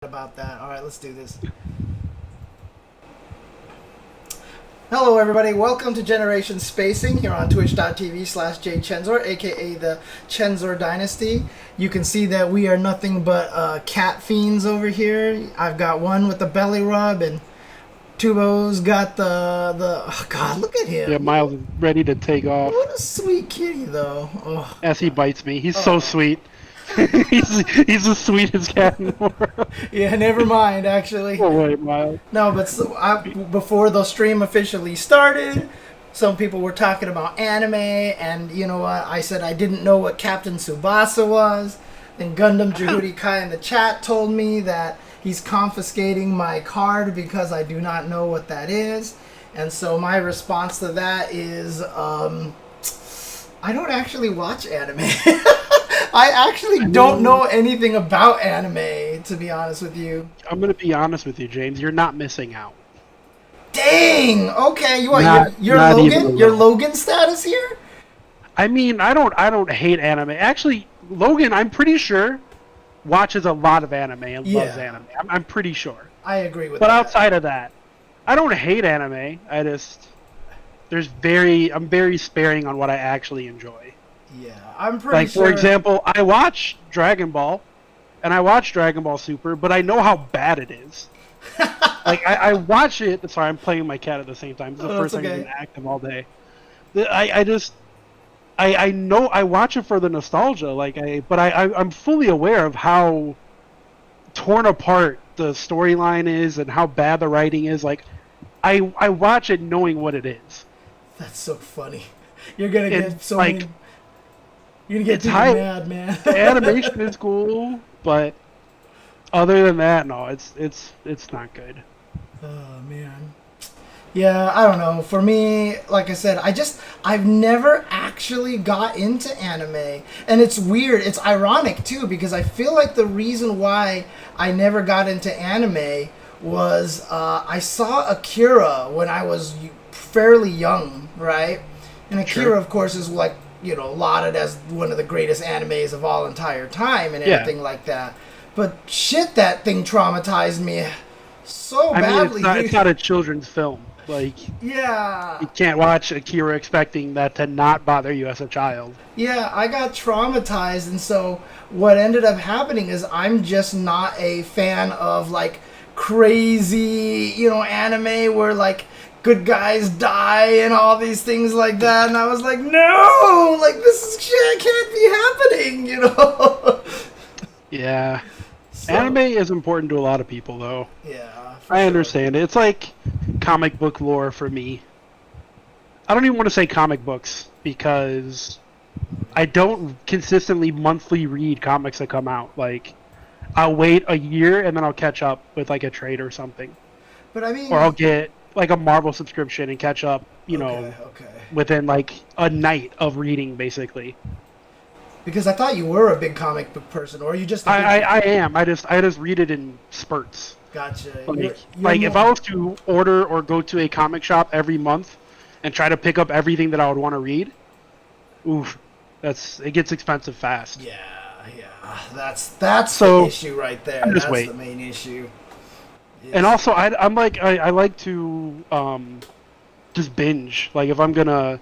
About that. All right, let's do this. Hello, everybody. Welcome to Generation Spacing here on twitch.tv/jchensor, aka the Chensor Dynasty. You can see that we are nothing but cat fiends over here. I've got one with the belly rub, and Tubo's got the oh God, look at him. Yeah, Miles is ready to take off. What a sweet kitty, though. Oh. As he bites me. He's so sweet. he's the sweetest cat in the world. Yeah, never mind, actually. Oh, wait, Miles. No, but before the stream officially started, some people were talking about anime, and you know what? I said I didn't know what Captain Tsubasa was. Then Gundam Jehudi Kai in the chat told me that he's confiscating my card because I do not know what that is. And so my response to that is, I don't actually watch anime. I actually don't know anything about anime, to be honest with you. I'm going to be honest with you, James. You're not missing out. Dang! Okay, you're Logan? Your Logan status here? I mean, I don't hate anime. Actually, Logan, I'm pretty sure, watches a lot of anime and loves anime. I'm pretty sure. I agree with that. But outside of that, I don't hate anime. I'm very sparing on what I actually enjoy. Yeah, I'm pretty sure. For example, I watch Dragon Ball, and I watch Dragon Ball Super, but I know how bad it is. I watch it. Sorry, I'm playing my cat at the same time. It's the first time I've been active all day. I know I watch it for the nostalgia. But I'm fully aware of how torn apart the storyline is and how bad the writing is. I watch it knowing what it is. That's so funny. You're gonna get so many. You're gonna get people mad, man. The animation is cool, but other than that, no, it's not good. Oh man. Yeah, I don't know. For me, like I said, I've never actually got into anime. And it's weird. It's ironic too, because I feel like the reason why I never got into anime was I saw Akira when I was fairly young, right? And Akira, of course, is lauded as one of the greatest animes of all entire time and everything like that. But shit, that thing traumatized me so badly. It's not a children's film. You can't watch Akira expecting that to not bother you as a child. Yeah, I got traumatized, and so what ended up happening is I'm just not a fan of crazy, anime where good guys die and all these things like that, and I was like, no, this is shit can't be happening, Yeah. So, anime is important to a lot of people, though. Yeah. I understand it. It's like comic book lore for me. I don't even want to say comic books because I don't consistently monthly read comics that come out. I'll wait a year and then I'll catch up with a trade or something. But I mean, or I'll get a Marvel subscription and catch up, within a night of reading, basically. Because I thought you were a big comic book person, or you just... I am. I just read it in spurts. Gotcha. If I was to order or go to a comic shop every month and try to pick up everything that I would want to read, it gets expensive fast. Yeah. That's the issue right there. That's the main issue. Yes. And also, I like to just binge. If I'm gonna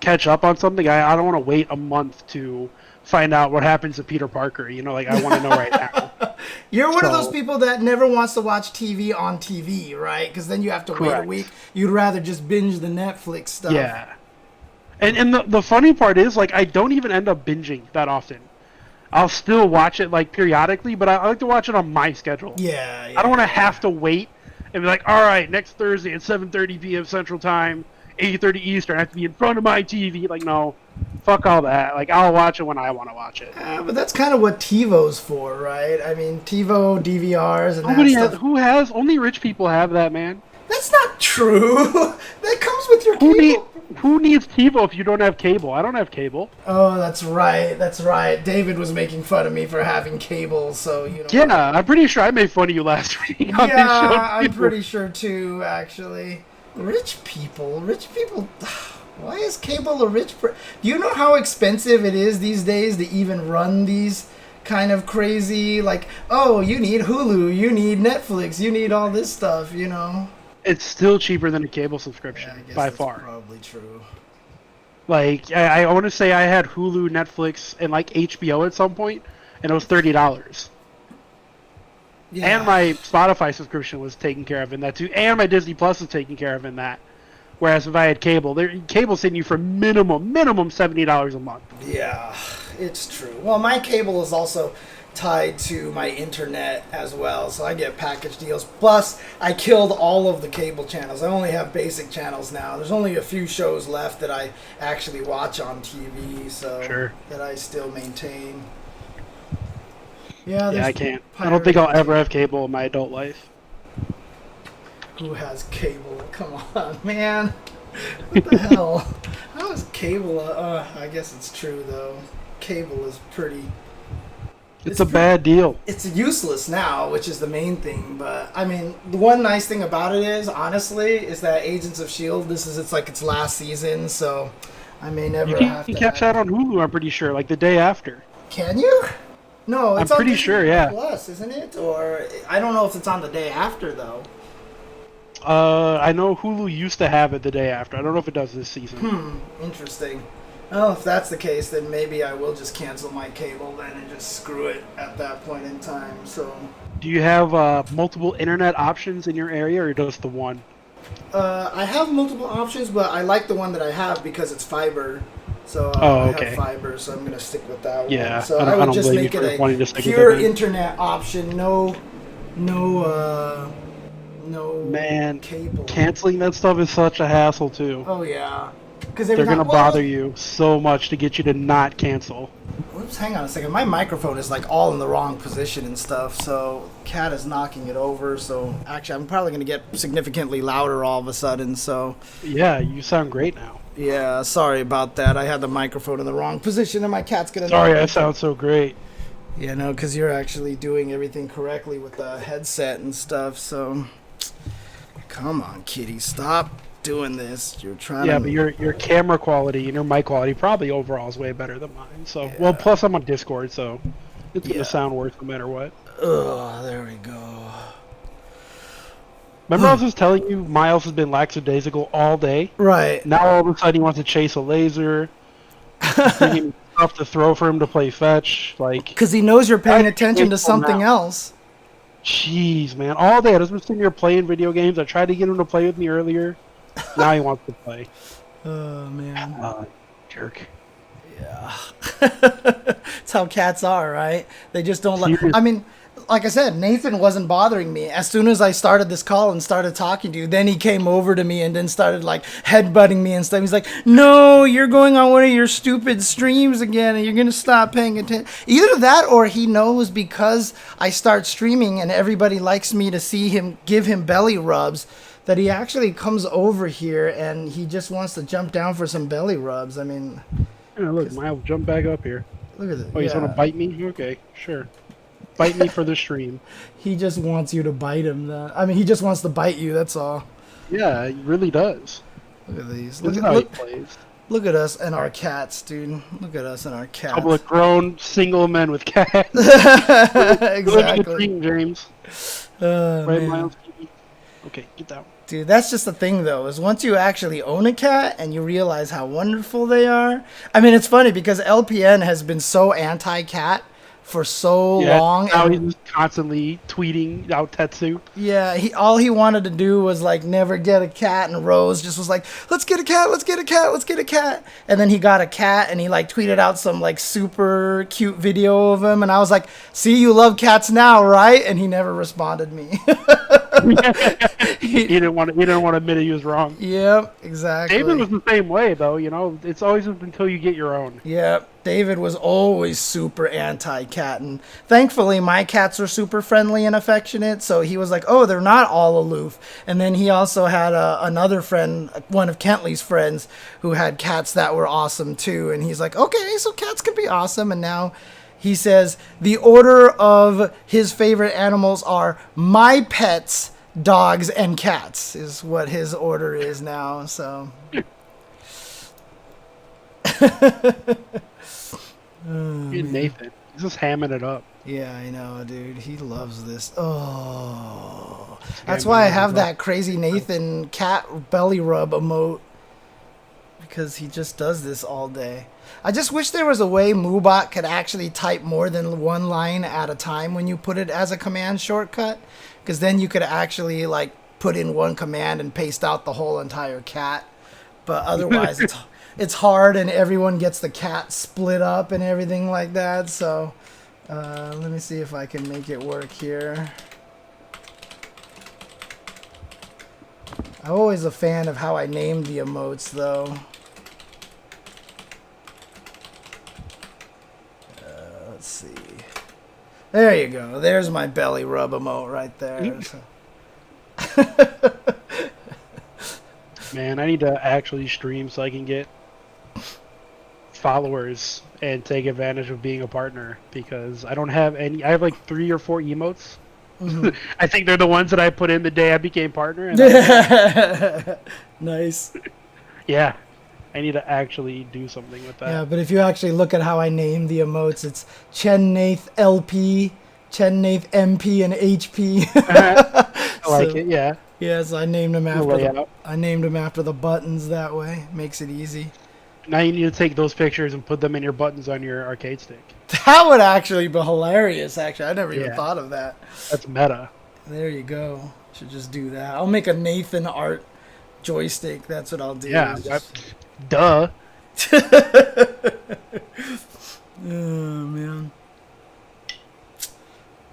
catch up on something, I don't want to wait a month to find out what happens to Peter Parker. I want to know right now. You're one of those people that never wants to watch TV on TV, right? Because then you have to wait a week. You'd rather just binge the Netflix stuff. Yeah. And the funny part is, I don't even end up binging that often. I'll still watch it periodically, but I like to watch it on my schedule. Yeah. I don't want to have to wait and be like, all right, next Thursday at 7:30 p.m. Central Time, 8:30 Eastern, I have to be in front of my TV. No, fuck all that. I'll watch it when I want to watch it. But that's kind of what TiVo's for, right? I mean, TiVo, DVRs, and that stuff. Only rich people have that, man. That's not true. That comes with your cable. Who needs TiVo if you don't have cable? I don't have cable. Oh, that's right. David was making fun of me for having cable, so Yeah, I'm pretty sure I made fun of you last week on this show. Yeah, I'm pretty sure too, actually. Rich people. Why is cable a rich... Do you know how expensive it is these days to even run these kind of crazy, like, oh, you need Hulu, you need Netflix, you need all this stuff, you know. It's still cheaper than a cable subscription, Yeah, I guess by that's far. probably true. Like, I want to say I had Hulu, Netflix, and like HBO at some point, and it was $30. Yeah. And my Spotify subscription was taken care of in that too, and my Disney Plus was taken care of in that. Whereas if I had cable, cable's hitting you for minimum $70 a month. Yeah, it's true. Well, my cable is also tied to my internet as well, so I get package deals. Plus, I killed all of the cable channels. I only have basic channels now. There's only a few shows left that I actually watch on TV, so Sure. that I still maintain. Yeah, I can't. I don't think I'll ever have cable in my adult life. Who has cable? Come on, man. What the hell? How is cable? I guess it's true, though. Cable is pretty... It's a bad deal. It's useless now, which is the main thing. But, I mean, the one nice thing about it is, honestly, is that Agents of S.H.I.E.L.D., it's its last season, so I may never have to... You can catch that on Hulu, I'm pretty sure, like the day after. Can you? No, it's I'm on pretty Disney sure, yeah. Plus, isn't it? Or, I don't know if it's on the day after, though. I know Hulu used to have it the day after. I don't know if it does this season. Interesting. Well, if that's the case, then maybe I will just cancel my cable then and just screw it at that point in time. So, Do you have multiple internet options in your area, or just the one? I have multiple options, but I like the one that I have because it's fiber. So Oh, I okay. have fiber, so I'm gonna stick with that Yeah, one. So I I don't would just blame you make for it wanting to a stick with pure it then. internet option. No Man, cable. canceling that stuff is such a hassle too. Oh yeah, because They're gonna bother you so much to get you to not cancel. Whoops, hang on a second. My microphone is like all in the wrong position and stuff, so Cat is knocking it over. So actually, I'm probably gonna get significantly louder all of a sudden. So Yeah, you sound great now. yeah, sorry about that. I had the microphone in the wrong position, and my cat's gonna. Sorry, knock I it. sound so great. Yeah, no, because you're actually doing everything correctly with the headset and stuff. So come on, kitty, stop doing this. You're trying. Yeah, to... but your camera quality and your mic quality probably overall is way better than mine. So, well, plus I'm on Discord, so it's gonna sound worse no matter what. Ugh, there we go. Remember I was just telling you Miles has been lackadaisical all day? Right. Now all of a sudden he wants to chase a laser. Bringing stuff to throw for him to play fetch. Like, Because he knows you're paying attention to grateful something now. else. Jeez, man. All day I've just been sitting here playing video games. I tried to get him to play with me earlier. Now he wants to play. Oh, man. Jerk. Yeah. That's how cats are, right? They just don't like... I mean, like I said, Nathan wasn't bothering me. As soon as I started this call and started talking to you, then he came over to me and then started like headbutting me and stuff. He's like, no, you're going on one of your stupid streams again and you're going to stop paying attention. Either that or he knows because I start streaming and everybody likes me to see him, give him belly rubs, that he actually comes over here and he just wants to jump down for some belly rubs. I mean... Yeah, look, Miles, jump back up here. Look at this. Oh, you just want to bite me? Okay, sure. Bite me for the stream. He just wants you to bite him. I mean, he just wants to bite you, that's all. Yeah, he really does. Look at these. Look at how he plays. Look at us and our cats, dude. Look at us and our cats. Couple of grown single men with cats. Exactly. The dream, James. Right, Man. Miles? Okay, get down. Dude, that's just the thing, though, is once you actually own a cat and you realize how wonderful they are. I mean, it's funny because LPN has been so anti-cat for so long. Now and he's just constantly tweeting out Tetsu. yeah, all he wanted to do was like never get a cat, and Rose just was like, let's get a cat, let's get a cat, let's get a cat. And then he got a cat and he like tweeted out some like super cute video of him, and I was like, see, you love cats now, right? And he never responded me. He didn't want to admit he was wrong. Yep, exactly. David was the same way, though. You know, it's always until you get your own. Yep, David was always super anti-cat, and thankfully my cats are super friendly and affectionate, so he was like, oh, they're not all aloof. And then he also had another friend, one of Kentley's friends, who had cats that were awesome too, and he's like, okay, so cats can be awesome. And now he says the order of his favorite animals are my pets, dogs, and cats is what his order is now. So Nathan, He's just hamming it up. Yeah, I know, dude. He loves this. Oh, that's why I have that crazy Nathan cat belly rub emote, because he just does this all day. I just wish there was a way Moobot could actually type more than one line at a time when you put it as a command shortcut, because then you could actually like put in one command and paste out the whole entire cat. But otherwise, it's hard, and everyone gets the cat split up and everything like that. So let me see if I can make it work here. I'm always a fan of how I named the emotes, though. Let's see. There you go. There's my belly rub emote right there. So. Man, I need to actually stream so I can get followers and take advantage of being a partner, because I don't have any. I have like 3 or 4 emotes. Mm-hmm. I think they're the ones that I put in the day I became partner. And nice. Yeah, I need to actually do something with that. Yeah, but if you actually look at how I named the emotes, it's Chennath LP, Chennath MP, and HP. I like it. Yeah. Yeah, so I named them after the buttons that way. Makes it easy. Now you need to take those pictures and put them in your buttons on your arcade stick. That would actually be hilarious, actually. I never even thought of that. That's meta. There you go. Should just do that. I'll make a Nathan art joystick. That's what I'll do. Yeah, duh. Oh, man.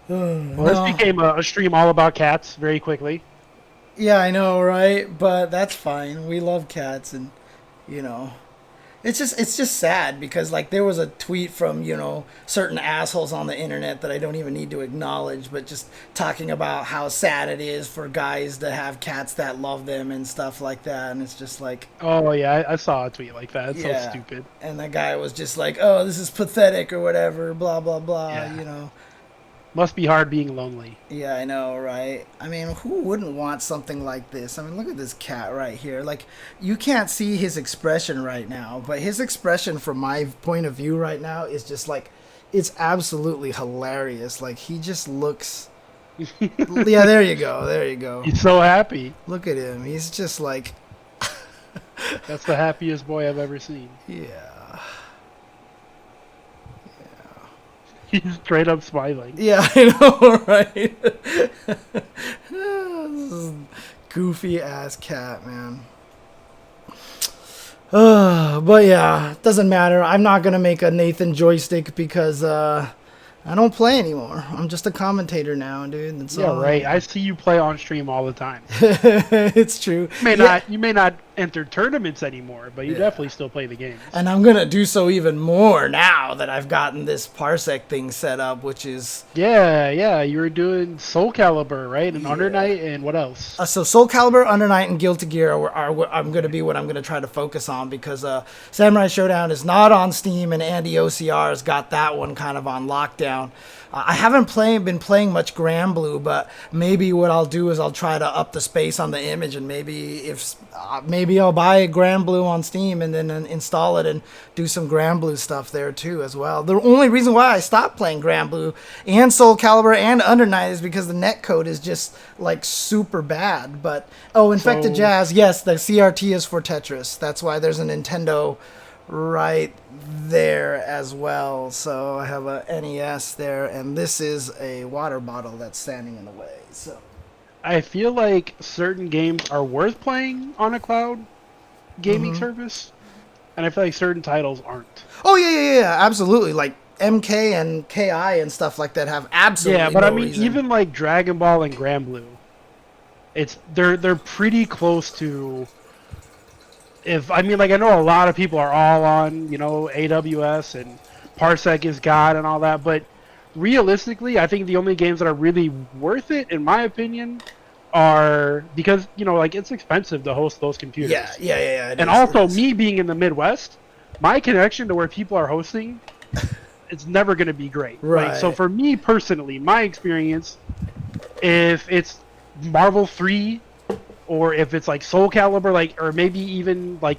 Well, this became a stream all about cats very quickly. Yeah, I know, right? But that's fine. We love cats, and you know, it's just sad because like there was a tweet from, you know, certain assholes on the internet that I don't even need to acknowledge, but just talking about how sad it is for guys to have cats that love them and stuff like that, and it's just like, oh yeah, I saw a tweet like that. It's so stupid. And that guy was just like, oh, this is pathetic or whatever, blah blah blah, you know. Must be hard being lonely. Yeah, I know, right? I mean, who wouldn't want something like this? I mean, look at this cat right here. Like, you can't see his expression right now, but his expression from my point of view right now is just like, it's absolutely hilarious. Like, he just looks... Yeah, there you go. There you go. He's so happy. Look at him. He's just like... That's the happiest boy I've ever seen. Yeah. He's straight up smiling. Yeah, I know, right? This is goofy ass cat, man. But yeah, doesn't matter. I'm not gonna make a Nathan joystick because I don't play anymore. I'm just a commentator now, dude. That's all. Right. I see you play on stream all the time. It's true. You may not enter tournaments anymore, but you definitely still play the games. And I'm gonna do so even more now that I've gotten this Parsec thing set up, which is yeah. You were doing Soul Calibur, right? And Under Night, and what else? So Soul Calibur, Under Night, and Guilty Gear are I'm gonna be what I'm gonna try to focus on, because Samurai Showdown is not on Steam, and Andy OCR has got that one kind of on lockdown. I haven't been playing much Granblue, but maybe what I'll do is I'll try to up the space on the image, and maybe I'll buy a Granblue on Steam and then install it and do some Granblue stuff there too as well. The only reason why I stopped playing Granblue and Soul Calibur and Under Night is because the netcode is just like super bad. But Infected Jazz, yes, the CRT is for Tetris. That's why there's a Nintendo right there as well. So I have a NES there, and this is a water bottle that's standing in the way. So I feel like certain games are worth playing on a cloud gaming service, and I feel like certain titles aren't. Oh yeah, absolutely. Like MK and KI and stuff like that have absolutely but no I mean, reason. even like Dragon Ball and Granblue, they're pretty close to. I know a lot of people are all on, AWS and Parsec is God and all that, but realistically, I think the only games that are really worth it, in my opinion, are because, it's expensive to host those computers. Yeah. And also, me being in the Midwest, my connection to where people are hosting, it's never going to be great. Right. So for me personally, my experience, if it's Marvel 3, or if it's like Soul Calibur, or maybe even like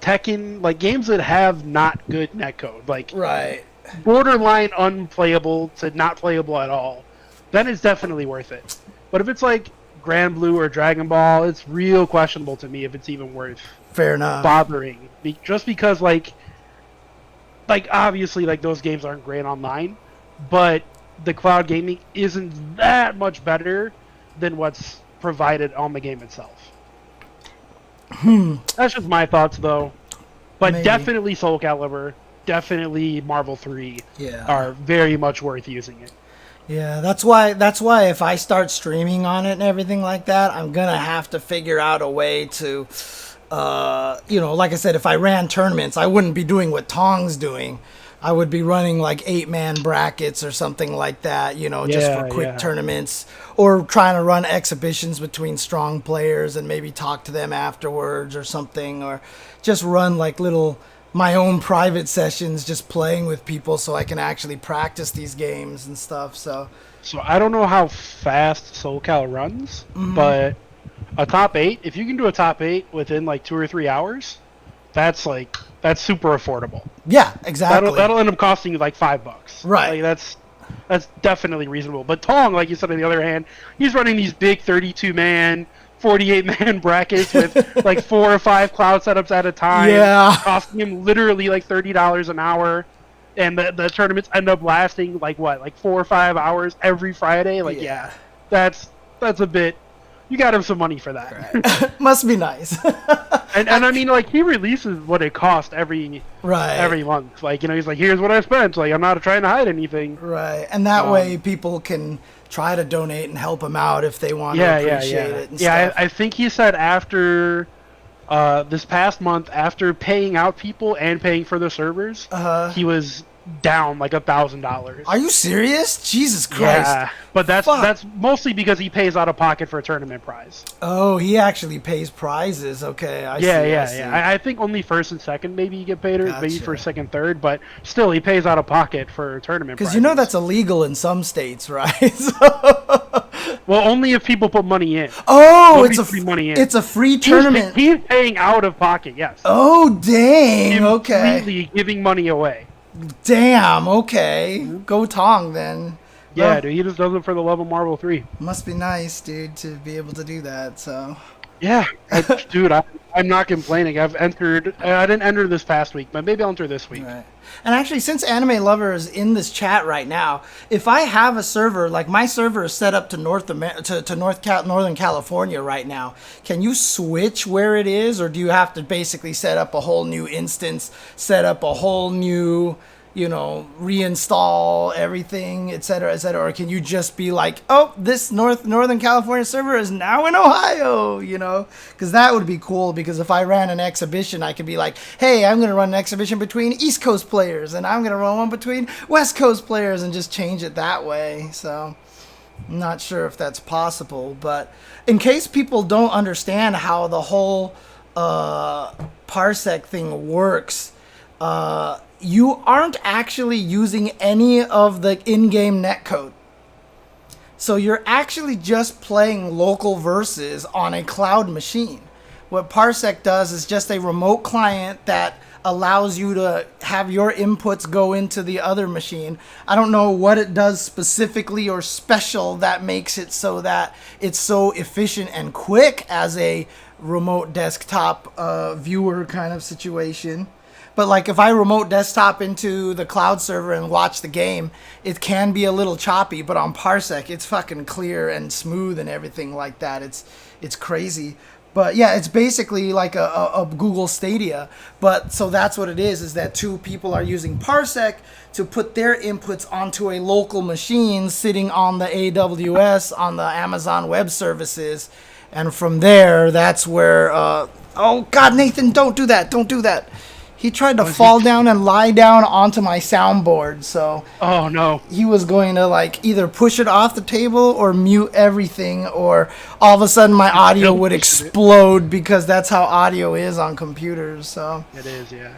Tekken, like games that have not good netcode, right. borderline unplayable to not playable at all, then it's definitely worth it. But if it's like Grand Blue or Dragon Ball, it's real questionable to me if it's even worth Fair enough. bothering. Just because like obviously like those games aren't great online, but the cloud gaming isn't that much better than what's provided on the game itself. That's just my thoughts though. But Maybe. Definitely Soul Calibur, definitely Marvel 3 are very much worth using it. Yeah, that's why if I start streaming on it and everything like that, I'm gonna have to figure out a way to, like I said, if I ran tournaments, I wouldn't be doing what Tong's doing. I would be running like 8-man brackets or something like that, just for quick tournaments, or trying to run exhibitions between strong players and maybe talk to them afterwards or something, or just run like my own private sessions, just playing with people so I can actually practice these games and stuff. So I don't know how fast Soul Cal runs, but a top 8, if you can do a top 8 within like 2 or 3 hours, that's super affordable. Yeah, exactly. That'll end up costing you like $5. Right. Like, that's definitely reasonable. But Tong, like you said, on the other hand, he's running these big 32-man, 48-man brackets with like 4 or 5 cloud setups at a time. Yeah. Costing him literally like $30 an hour. And the tournaments end up lasting like 4 or 5 hours every Friday. Like, that's a bit. You got him some money for that. Right. Must be nice. and I mean, like, he releases what it cost every month. Like, he's like, here's what I spent. Like, I'm not trying to hide anything. Right. And that way people can try to donate and help him out if they want to appreciate it and stuff. I think he said after this past month, after paying out people and paying for the servers, he was down like $1,000. Are you serious? Jesus Christ. Yeah, but that's mostly because he pays out of pocket for a tournament prize. Oh, he actually pays prizes. Okay, I see. I think only first and second maybe you get paid, or maybe for second, third, but still he pays out of pocket for a tournament prize. Because that's illegal in some states, right? Well, only if people put money in. Oh, it's a free tournament. He's paying out of pocket, yes. Oh, dang. Okay. Completely giving money away. Damn, okay. Go Tong, then. Yeah, dude, he just does it for the love of Marvel 3. Must be nice, dude, to be able to do that, so. Yeah, dude, I'm not complaining. I didn't enter this past week, but maybe I'll enter this week. Right. And actually, since Anime Lover is in this chat right now, if I have a server, like my server is set up to Northern California right now, can you switch where it is, or do you have to basically set up a whole new instance, set up a whole new, reinstall everything, etc., or can you just be like, oh, this Northern California server is now in Ohio, because that would be cool, because if I ran an exhibition, I could be like, hey, I'm going to run an exhibition between East Coast players, and I'm going to run one between West Coast players, and just change it that way. So I'm not sure if that's possible, but in case people don't understand how the whole parsec thing works, you aren't actually using any of the in-game netcode. So you're actually just playing local verses on a cloud machine. What Parsec does is just a remote client that allows you to have your inputs go into the other machine. I don't know what it does specifically or special that makes it so that it's so efficient and quick as a remote desktop viewer kind of situation. But like if I remote desktop into the cloud server and watch the game, it can be a little choppy, but on Parsec, it's fucking clear and smooth and everything like that. It's crazy. But yeah, it's basically like a Google Stadia. But so that's what it is that two people are using Parsec to put their inputs onto a local machine sitting on the AWS, on the Amazon Web Services. And from there, that's where, oh God, Nathan, don't do that. Don't do that. He tried to fall down and lie down onto my soundboard, so... Oh, no. He was going to, like, either push it off the table or mute everything, or all of a sudden my audio would explode, because that's how audio is on computers, so... It is, yeah.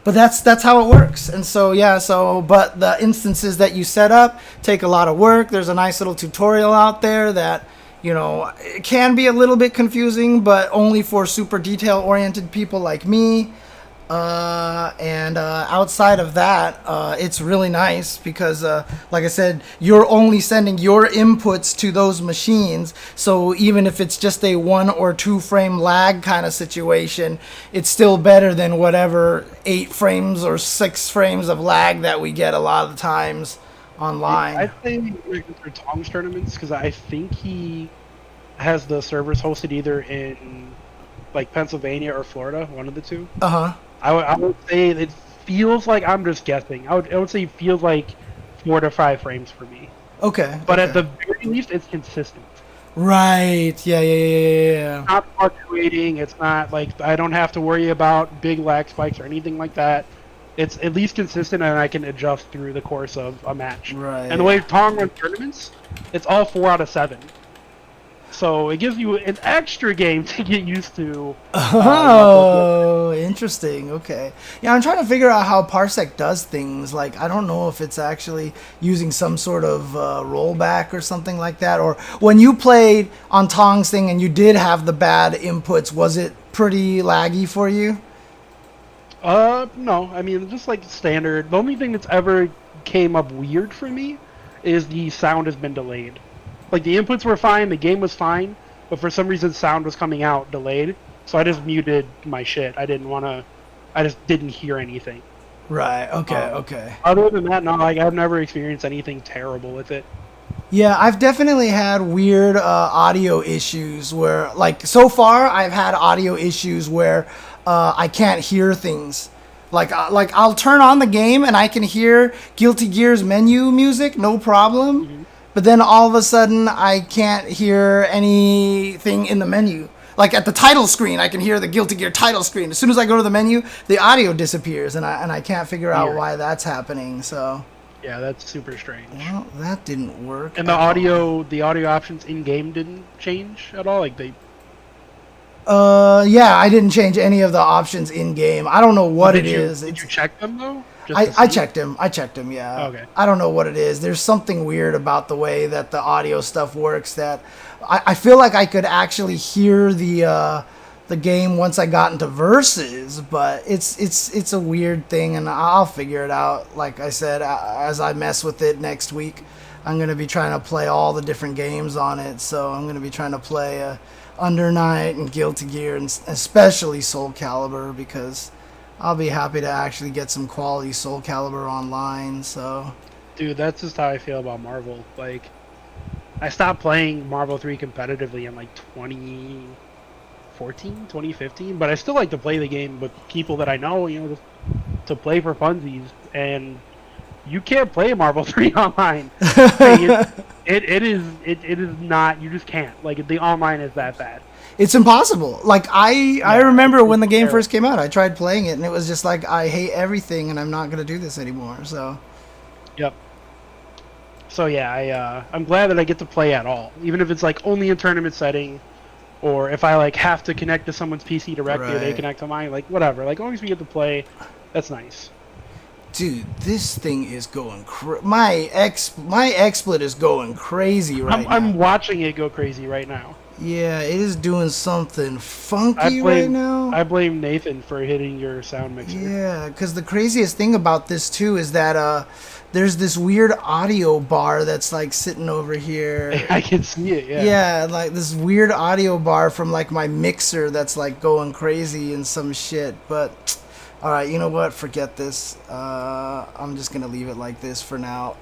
But that's how it works. And so, yeah, but the instances that you set up take a lot of work. There's a nice little tutorial out there that... it can be a little bit confusing, but only for super detail-oriented people like me. And outside of that, it's really nice because, like I said, you're only sending your inputs to those machines. So even if it's just a 1 or 2 frame lag kind of situation, it's still better than whatever 8 frames or 6 frames of lag that we get a lot of the times online. I think for Tom's tournaments, because I think he has the servers hosted either in like Pennsylvania or Florida, one of the two. Uh-huh. I would say it feels like, I'm just guessing. I would say it feels like 4 to 5 frames for me. Okay. But okay. at the very least, it's consistent. Right. Yeah. It's not fluctuating. It's not like I don't have to worry about big lag spikes or anything like that. It's at least consistent, and I can adjust through the course of a match. Right. And the way Tong runs tournaments, it's all 4 out of 7. So it gives you an extra game to get used to. Oh, interesting. Okay. Yeah, I'm trying to figure out how Parsec does things. Like, I don't know if it's actually using some sort of rollback or something like that. Or when you played on Tong's thing and you did have the bad inputs, was it pretty laggy for you? No. I mean, just like standard. The only thing that's ever came up weird for me is the sound has been delayed. Like, the inputs were fine, the game was fine, but for some reason sound was coming out delayed. So I just muted my shit. I just didn't hear anything. Right. Okay. Okay. Other than that, no, like, I've never experienced anything terrible with it. Yeah, I've definitely had weird audio issues where, like, so far I've had audio issues where I can't hear things. Like I'll turn on the game and I can hear Guilty Gear's menu music, no problem. Mm-hmm. But then all of a sudden I can't hear anything in the menu. Like at the title screen, I can hear the Guilty Gear title screen. As soon as I go to the menu, the audio disappears, and I can't figure out why that's happening. So. Yeah, that's super strange. Well, that didn't work. And the audio options in game didn't change at all. Like they. Yeah, I didn't change any of the options in game. I don't know what it is. Did you check them though? I checked him. Yeah. Okay. I don't know what it is. There's something weird about the way that the audio stuff works that I feel like I could actually hear the game once I got into versus, but it's a weird thing, and I'll figure it out. Like I said, as I mess with it next week, I'm gonna be trying to play all the different games on it. So I'm gonna be trying to play Under Night and Guilty Gear, and especially Soul Calibur, because I'll be happy to actually get some quality Soul Calibur online. So, dude, that's just how I feel about Marvel. Like, I stopped playing Marvel 3 competitively in like 2014, 2015, but I still like to play the game with people that I know, you know, to play for funsies. And you can't play Marvel 3 online. It is not. You just can't. Like, the online is that bad. It's impossible. Like, I remember when the game first came out, I tried playing it, and it was just like, I hate everything, and I'm not going to do this anymore, so. Yep. So, yeah, I'm glad that I get to play at all. Even if it's, like, only in tournament setting, or if I, like, have to connect to someone's PC directly, or they connect to mine, like, whatever. Like, as long as we get to play, that's nice. Dude, this thing is going my XSplit is going crazy now. I'm watching it go crazy right now. Yeah, it is doing something funky right now. I blame Nathan for hitting your sound mixer. Yeah, because the craziest thing about this, too, is that there's this weird audio bar that's, like, sitting over here. I can see it, yeah. Yeah, like, this weird audio bar from, like, my mixer that's, like, going crazy and some shit. But, all right, you know what? Forget this. I'm just going to leave it like this for now.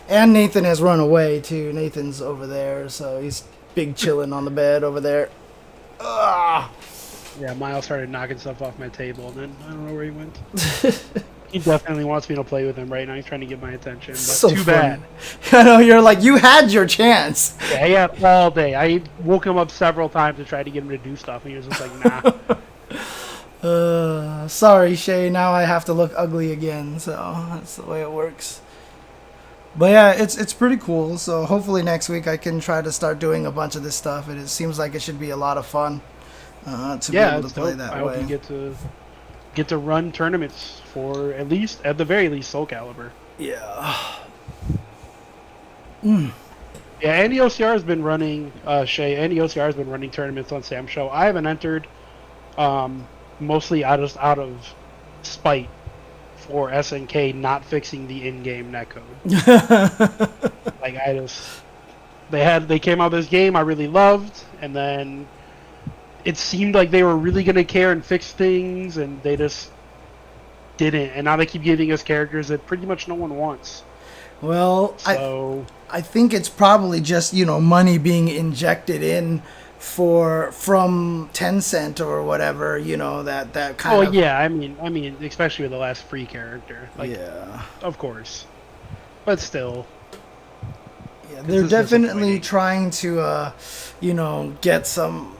And Nathan has run away, too. Nathan's over there, so he's big chilling on the bed over there. Yeah, Miles started knocking stuff off my table, and then I don't know where he went. He definitely wants me to play with him right now. He's trying to get my attention, but so too funny. bad. I know, you're like, you had your chance. Yeah, he had all day. I woke him up several times to try to get him to do stuff, and he was just like, nah. Sorry, Shay. Now I have to look ugly again, so that's the way it works. But yeah, it's pretty cool. So hopefully next week I can try to start doing a bunch of this stuff. It seems like it should be a lot of fun to be able to play that way. I hope you get to run tournaments for at the very least Soul Calibur. Yeah. Yeah, Andy OCR has been running Andy OCR has been running tournaments on Sam's show. I haven't entered. mostly out of spite for SNK not fixing the in-game netcode. Like they came out with this game I really loved, and then it seemed like they were really gonna care and fix things, and they just didn't. And now they keep giving us characters that pretty much no one wants. Well, so I think it's probably just, money being injected in from Tencent or whatever, that kind of. Oh yeah, I mean, especially with the last free character. Like, yeah. Of course, but still. Yeah, they're definitely trying to, get some.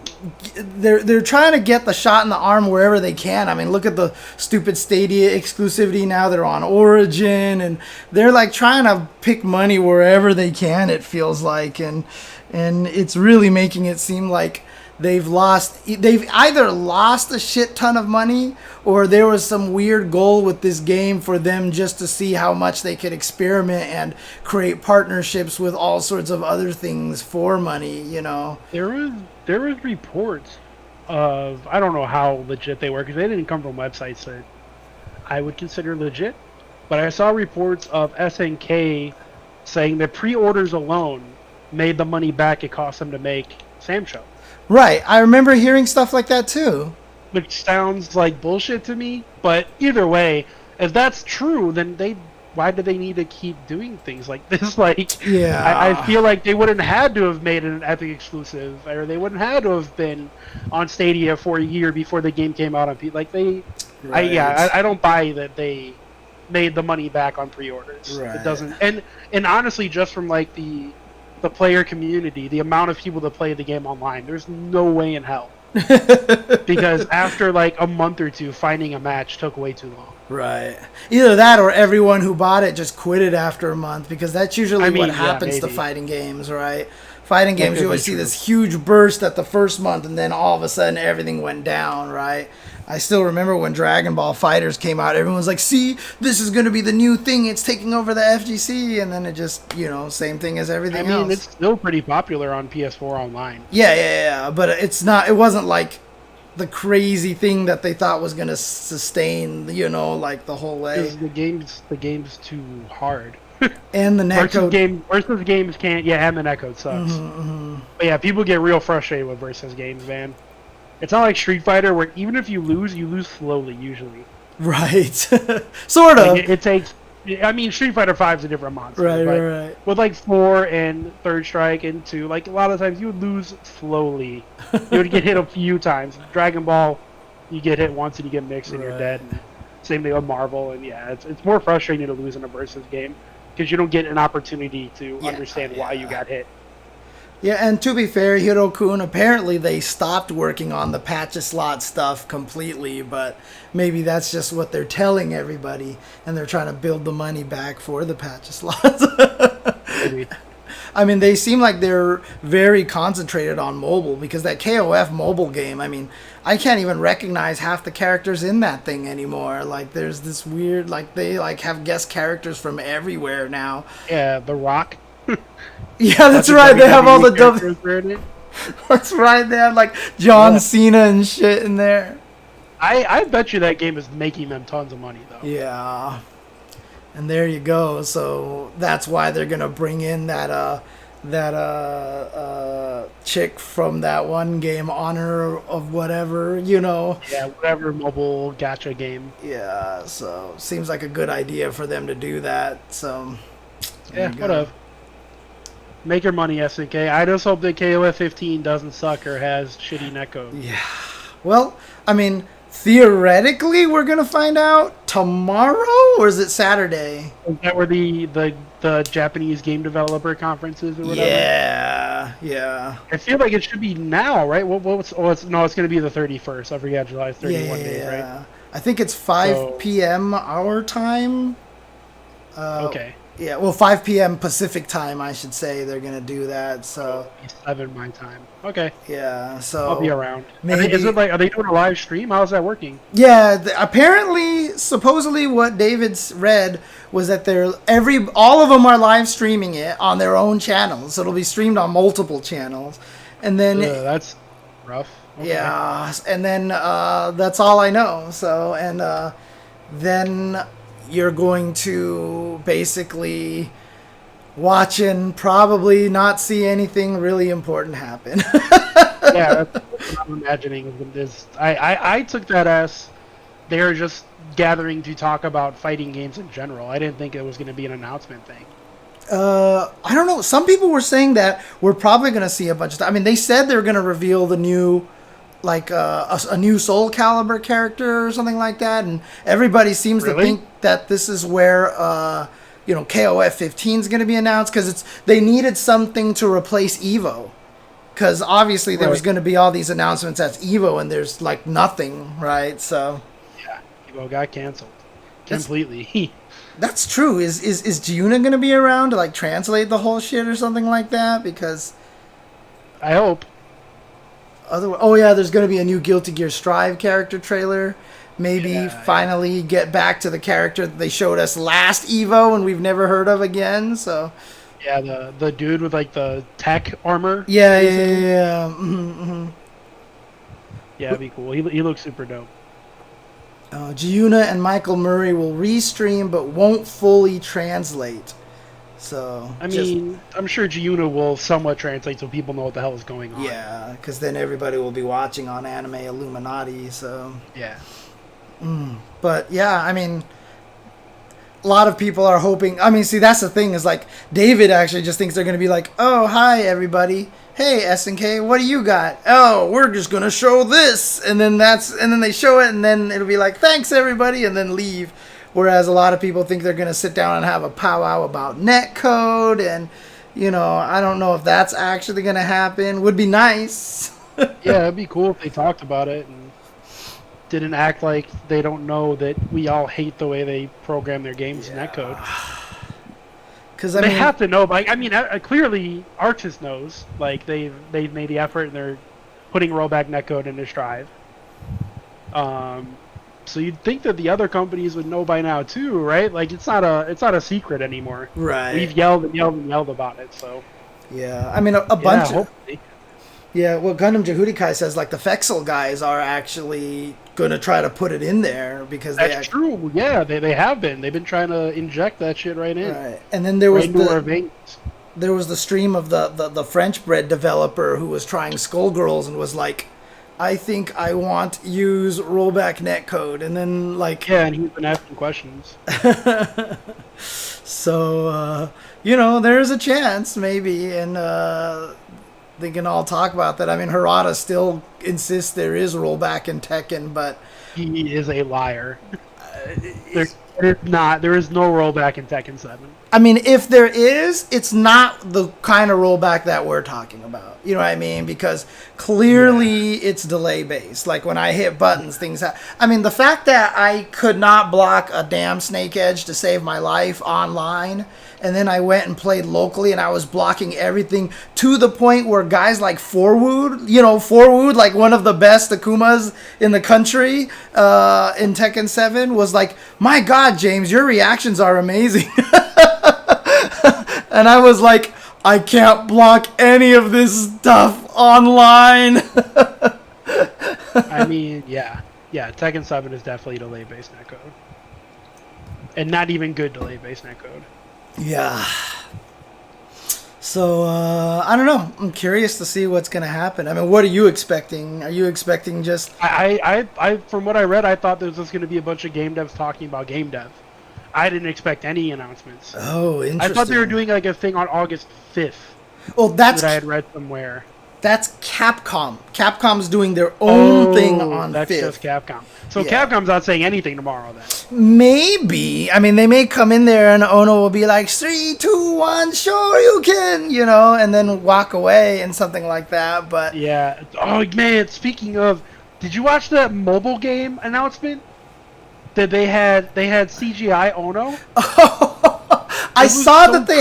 They're trying to get the shot in the arm wherever they can. I mean, look at the stupid Stadia exclusivity now. They're on Origin, and they're like trying to pick money wherever they can. It feels like, and it's really making it seem like they've either lost a shit ton of money, or there was some weird goal with this game for them just to see how much they could experiment and create partnerships with all sorts of other things for money. There was reports of, I don't know how legit they were because they didn't come from websites that I would consider legit, but I saw reports of SNK saying that pre-orders alone made the money back it cost them to make Sam Show. Right, I remember hearing stuff like that too. Which sounds like bullshit to me, but either way, if that's true, then why do they need to keep doing things like this? Like, yeah, I feel like they wouldn't had to have made an Epic exclusive, or they wouldn't had to have been on Stadia for a year before the game came out on P. Like right. I don't buy that they made the money back on pre-orders. Right. It doesn't, and honestly, just from like the player community, the amount of people that play the game online, there's no way in hell. Because after like a month or two, finding a match took way too long. Right. Either that or everyone who bought it just quit it after a month, because that's usually what happens to fighting games, right? Fighting games, you always see this huge burst at the first month, and then all of a sudden everything went down, right? I still remember when Dragon Ball FighterZ came out, everyone was like, see, this is going to be the new thing, it's taking over the FGC, and then it just, same thing as everything else. I mean, it's still pretty popular on PS4 online. Yeah, but it wasn't like the crazy thing that they thought was going to sustain, like the whole way. The game's too hard. And the netcode. Versus games can't, and the netcode sucks. But yeah, people get real frustrated with versus games, man. It's not like Street Fighter where even if you lose slowly usually. Right. Sort of. Like it takes. I mean, Street Fighter 5 is a different monster. Right. With like 4 and Third Strike and 2, like a lot of times you would lose slowly. You would get hit a few times. Dragon Ball, you get hit once and you get mixed and you're dead. And same thing with Marvel, and it's more frustrating to lose in a versus game because you don't get an opportunity to understand why you got hit. Yeah, and to be fair, Hiro-kun, apparently they stopped working on the patch-a-slot stuff completely, but maybe that's just what they're telling everybody, and they're trying to build the money back for the patch-a-slots. Maybe. I mean, they seem like they're very concentrated on mobile, because that KOF mobile game, I mean, I can't even recognize half the characters in that thing anymore. Like, there's this weird, like, they, like, have guest characters from everywhere now. Yeah, The Rock. Yeah, that's right. They have all the W. That's right. They have like John Cena and shit in there. I bet you that game is making them tons of money though. Yeah, and there you go. So that's why they're gonna bring in that chick from that one game, Honor of whatever, Yeah, whatever mobile gacha game. Yeah, so seems like a good idea for them to do that. So yeah, whatever. Make your money, SNK. I just hope that KOF 15 doesn't suck or has shitty netcode. Yeah. Well, I mean, theoretically, we're going to find out tomorrow, or is it Saturday? Is that where the Japanese game developer conference is or whatever? Yeah. I feel like it should be now, right? It's going to be the 31st. I forget, July 31 days, right? I think it's 5 p.m. our time. Okay. Yeah, well, 5 p.m. Pacific time, I should say. They're going to do that, so... 7 my time. Okay. Yeah, so... I'll be around. Maybe... Are they doing a live stream? How's that working? Yeah, apparently, supposedly what David's read was that all of them are live streaming it on their own channels. So it'll be streamed on multiple channels. And then... That's rough. Okay. Yeah, and then that's all I know. So, and then you're going to basically watch and probably not see anything really important happen. Yeah, that's what I'm imagining. I took that as they're just gathering to talk about fighting games in general. I didn't think it was going to be an announcement thing. I don't know. Some people were saying that we're probably going to see a bunch of stuff. I mean, they said they're going to reveal the new, like a new Soul Calibur character or something like that, and everybody seems to think that this is where KOF 15 is going to be announced, because they needed something to replace Evo, because obviously there was going to be all these announcements at Evo and there's like nothing, right? So yeah, Evo got canceled completely. That's true. Is Giuna going to be around to like translate the whole shit or something like that? Because I hope. Otherwise, oh yeah, there's going to be a new Guilty Gear Strive character trailer. Maybe finally get back to the character that they showed us last Evo and we've never heard of again. So yeah, the dude with like the tech armor. Yeah. Mm-hmm. Yeah, it'd be cool. He looks super dope. Giuna and Michael Murray will restream but won't fully translate. So I mean, I'm sure Giuna will somewhat translate so people know what the hell is going on. Yeah, because then everybody will be watching on Anime Illuminati. So yeah. But yeah, I mean, a lot of people are hoping. I mean, see, that's the thing is like David actually just thinks they're going to be like, oh, hi everybody. Hey, SNK, what do you got? Oh, we're just going to show this. And then they show it and then it'll be like, thanks everybody, and then leave. Whereas a lot of people think they're going to sit down and have a powwow about netcode, and I don't know if that's actually going to happen. Would be nice. Yeah, it'd be cool if they talked about it and didn't act like they don't know that we all hate the way they program their games in netcode. Because they have to know. But I mean, clearly Arxis knows. Like they've made the effort and they're putting rollback netcode in their Strive. So you'd think that the other companies would know by now too, right? Like it's not a secret anymore. Right. We've yelled and yelled and yelled about it. So. Yeah, I mean a bunch of. Hopefully. Yeah, well, Gundam Jahudikai says like the Fexel guys are actually going to try to put it in there because that's true. Yeah, they have been. They've been trying to inject that shit right in. Right, and then there was the stream of the French bred developer who was trying Skullgirls and was like, I think I want use rollback netcode, and then like and he's been asking questions. So there's a chance maybe, and they can all talk about that. I mean, Harada still insists there is rollback in Tekken, but he is a liar. There is no rollback in Tekken 7. I mean, if there is, it's not the kind of rollback that we're talking about. You know what I mean? Because clearly it's delay based. Like when I hit buttons, things happen. I mean, the fact that I could not block a damn Snake Edge to save my life online, and then I went and played locally and I was blocking everything to the point where guys like Forwood, like one of the best Akumas in the country in Tekken 7, was like, my God, James, your reactions are amazing. And I was like, I can't block any of this stuff online. I mean, yeah, Tekken 7 is definitely delay-based netcode. And not even good delay-based netcode. Yeah. So, I don't know. I'm curious to see what's going to happen. I mean, what are you expecting? Are you expecting just... I from what I read, I thought there was just going to be a bunch of game devs talking about game dev. I didn't expect any announcements. Oh, interesting. I thought they were doing like a thing on August 5th. Well, that I had read somewhere. That's Capcom. Capcom's doing their own thing on 5th. That's just Capcom. So Capcom's not saying anything tomorrow then. Maybe. I mean, they may come in there and Ono will be like, 3, 2, 1, sure you can, and then walk away and something like that. But yeah. Oh man, speaking of, did you watch that mobile game announcement? That they had CGI Ono? I saw that they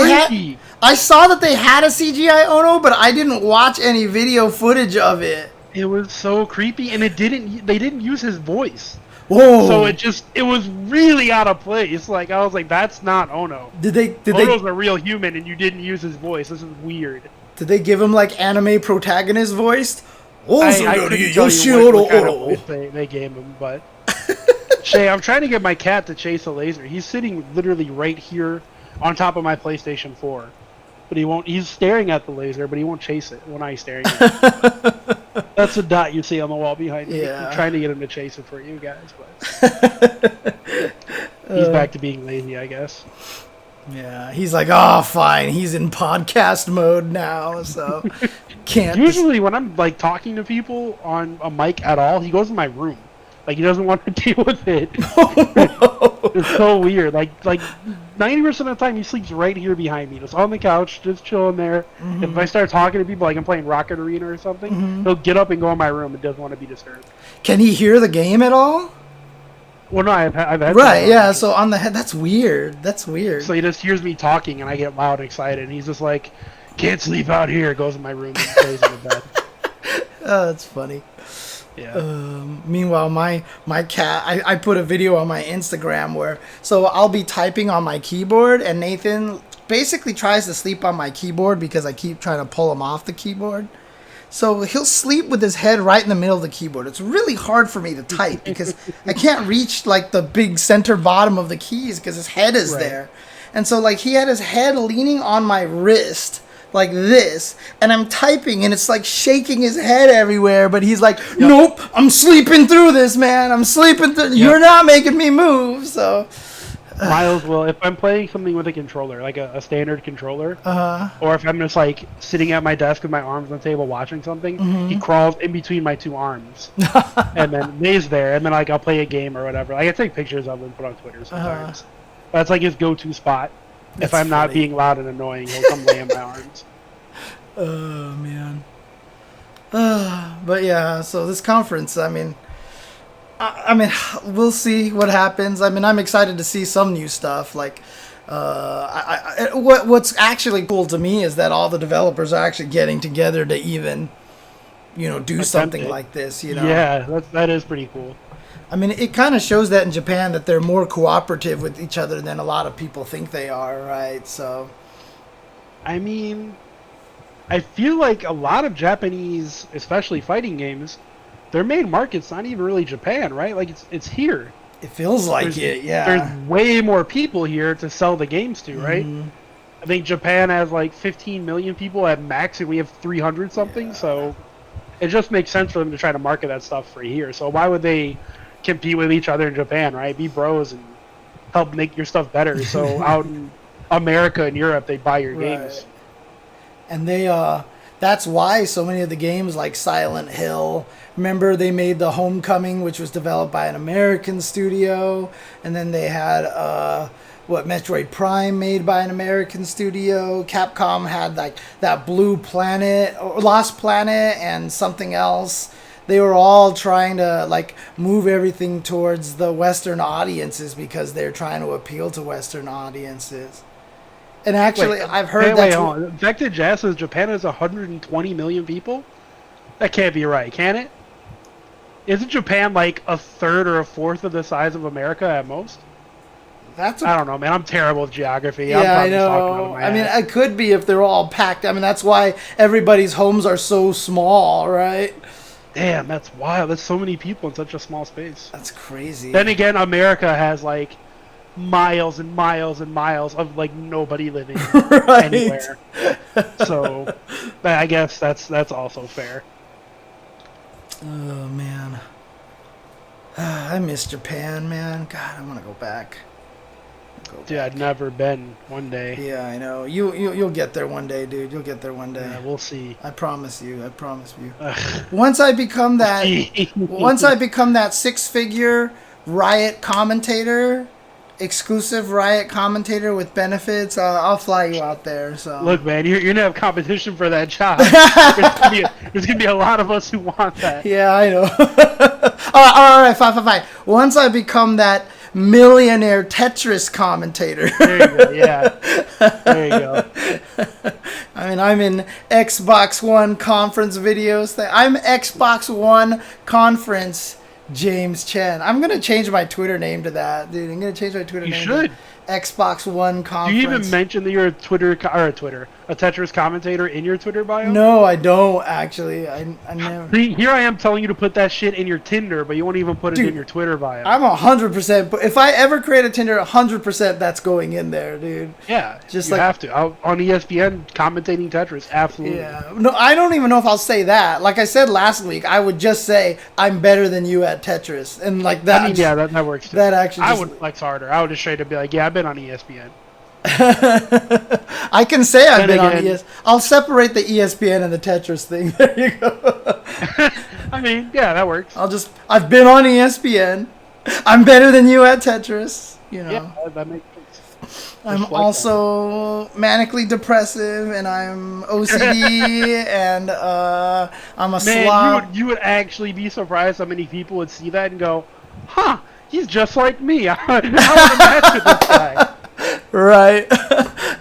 had a CGI Ono, but I didn't watch any video footage of it. It was so creepy, and they didn't use his voice. Whoa! So it was really out of place. Like I was like, that's not Ono. Ono's a real human, and you didn't use his voice. This is weird. Did they give him like anime protagonist voice? I couldn't tell you what kind of voice they gave him, but Shay, I'm trying to get my cat to chase a laser. He's sitting literally right here on top of my PlayStation 4, but he won't. He's staring at the laser, but he won't chase it when I'm staring at it. That's a dot you see on the wall behind me. Yeah. I'm trying to get him to chase it for you guys, but he's back to being lazy, I guess. Yeah, he's like, oh, fine. He's in podcast mode now, so can't. Usually, when I'm like talking to people on a mic at all, he goes in my room. Like he doesn't want to deal with it. It's so weird. Like 90% of the time, he sleeps right here behind me, just on the couch, just chilling there. Mm-hmm. If I start talking to people, like I'm playing Rocket Arena or something, mm-hmm. he'll get up and go in my room and doesn't want to be disturbed. Can he hear the game at all? Well, no, I've had right, yeah. So on the head, that's weird. That's weird. So he just hears me talking, and I get loud and excited, and he's just like, "Can't sleep out here." Goes in my room and plays in the bed. Oh, that's funny. Yeah. Meanwhile, my cat, I put a video on my Instagram where, so I'll be typing on my keyboard, and Nathan basically tries to sleep on my keyboard because I keep trying to pull him off the keyboard. So he'll sleep with his head right in the middle of the keyboard. It's really hard for me to type because I can't reach like the big center bottom of the keys because his head is there. And so like he had his head leaning on my wrist like this, and I'm typing and it's like shaking his head everywhere, but he's like, nope, I'm sleeping through this, man. I'm sleeping through. You're not making me move. So Miles will, if I'm playing something with a controller, like a standard controller, or if I'm just like sitting at my desk with my arms on the table watching something, mm-hmm. he crawls in between my two arms and then lays there, and then like I'll play a game or whatever. Like I take pictures of him and put on Twitter sometimes. That's like his go-to spot. If I'm not being loud and annoying, he'll come lay in my arms. Oh man. But yeah, so this conference, I mean, we'll see what happens. I mean, I'm excited to see some new stuff. Like, what's actually cool to me is that all the developers are actually getting together to even, do something like this. Yeah, that is pretty cool. I mean, it kind of shows that in Japan that they're more cooperative with each other than a lot of people think they are, right? So, I mean, I feel like a lot of Japanese, especially fighting games, their main market's not even really Japan, right? Like it's here. It feels like it, yeah. There's way more people here to sell the games to, right? Mm-hmm. I think Japan has like 15 million people at max, and we have 300 something. Yeah. So it just makes sense for them to try to market that stuff for here. So why would they compete with each other in Japan, right? Be bros and help make your stuff better. So out in America and Europe, they buy your games. And they that's why so many of the games like Silent Hill, remember they made the Homecoming, which was developed by an American studio, and then they had Metroid Prime made by an American studio. Capcom had like that Blue Planet or Lost Planet and something else. They were all trying to like move everything towards the Western audiences because they're trying to appeal to Western audiences. And actually, I've heard that. Vector Jazz says Japan has 120 million people. That can't be right, can it? Isn't Japan like a third or a fourth of the size of America at most? I don't know, man. I'm terrible with geography. Yeah, I know. I mean, it could be if they're all packed. I mean, that's why everybody's homes are so small, right? Damn, that's wild. That's so many people in such a small space. That's crazy. Then again, America has like miles and miles and miles of like nobody living anywhere. So I guess that's also fair. Oh man, I miss Japan, man. God, I want to go back. Dude, I'd never been one day. Yeah, I know. You'll get there one day, dude. You'll get there one day. Yeah, we'll see. I promise you. Once I become that six-figure Riot commentator, exclusive Riot commentator with benefits, I'll fly you out there. So look, man, you're gonna have competition for that job. There's gonna be a lot of us who want that. Yeah, I know. all right, fine. Once I become that millionaire Tetris commentator. There you go, yeah. There you go. I mean, I'm in Xbox One conference videos. I'm Xbox One conference James Chen. I'm going to change my Twitter name to that, dude. I'm going to change my Twitter name. You should. Xbox One conference. Do you even mention that you're a Tetris commentator in your Twitter bio? No, I don't actually. I never. See, here I am telling you to put that shit in your Tinder, but you won't even put it in your Twitter bio. I'm 100%. But if I ever create a Tinder, 100% that's going in there, dude. Yeah, just you have to. On ESPN, commentating Tetris, absolutely. Yeah. No, I don't even know if I'll say that. Like I said last week, I would just say I'm better than you at Tetris, and like that. I mean, yeah, that works too. That actually. I would flex harder. I would just straight up be like, yeah, I've been on ESPN. I can say I've been on ESPN. I'll separate the ESPN and the Tetris thing. There you go. I mean, yeah, that works. I've been on ESPN. I'm better than you at Tetris. You know. Yeah, that makes sense. I'm also manically depressive, and I'm OCD, and I'm a slob. Man, you would actually be surprised how many people would see that and go, huh, he's just like me. I want to match with this guy. Right.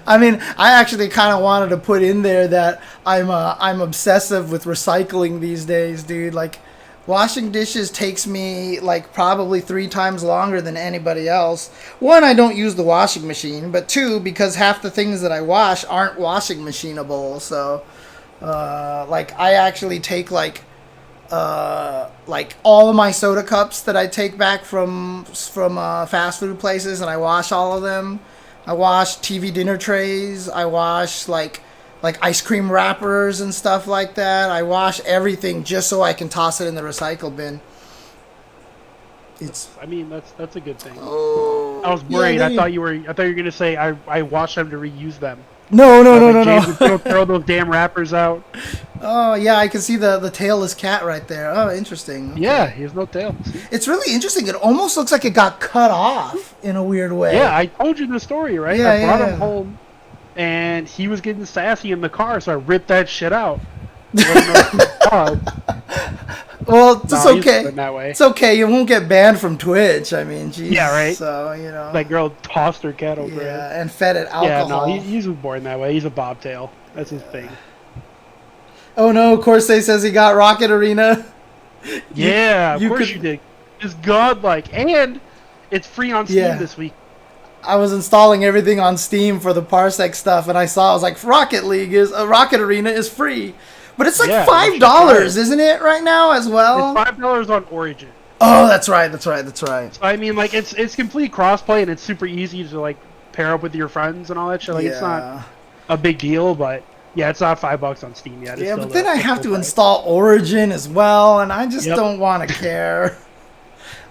I mean, I actually kind of wanted to put in there that I'm obsessive with recycling these days, dude. Like, washing dishes takes me like probably 3 times longer than anybody else. 1, I don't use the washing machine, but 2, because half the things that I wash aren't washing machineable. So, like, I actually take like all of my soda cups that I take back from fast food places, and I wash all of them. I wash TV dinner trays. I wash like ice cream wrappers and stuff like that. I wash everything just so I can toss it in the recycle bin. I mean, that's a good thing. Oh, I was worried. I thought you were gonna say I wash them to reuse them. No. James would throw those damn wrappers out. Oh, yeah, I can see the tailless cat right there. Oh, interesting. Okay. Yeah, he has no tail. It's really interesting. It almost looks like it got cut off in a weird way. Yeah, I told you the story, right? Yeah, I brought him home, and he was getting sassy in the car, so I ripped that shit out. Well, it's okay. That way. It's okay. You won't get banned from Twitch. I mean, geez. Yeah, right. So, you know. That girl tossed her cat over it. Yeah, and fed it alcohol. Yeah, no, he's born that way. He's a bobtail. That's his thing. Oh no, Corsair says he got Rocket Arena. Yeah, of course you did. It's godlike. And it's free on Steam this week. I was installing everything on Steam for the Parsec stuff, and I was like, Rocket Arena is free. But it's like $5, isn't it, right now as well? It's $5 on Origin. Oh, that's right. So, I mean, like, it's complete crossplay, and it's super easy to, like, pair up with your friends and all that shit. Like, it's not a big deal, but, yeah, it's not $5 on Steam yet. Yeah, but then I have to install Origin as well, and I just don't want to care.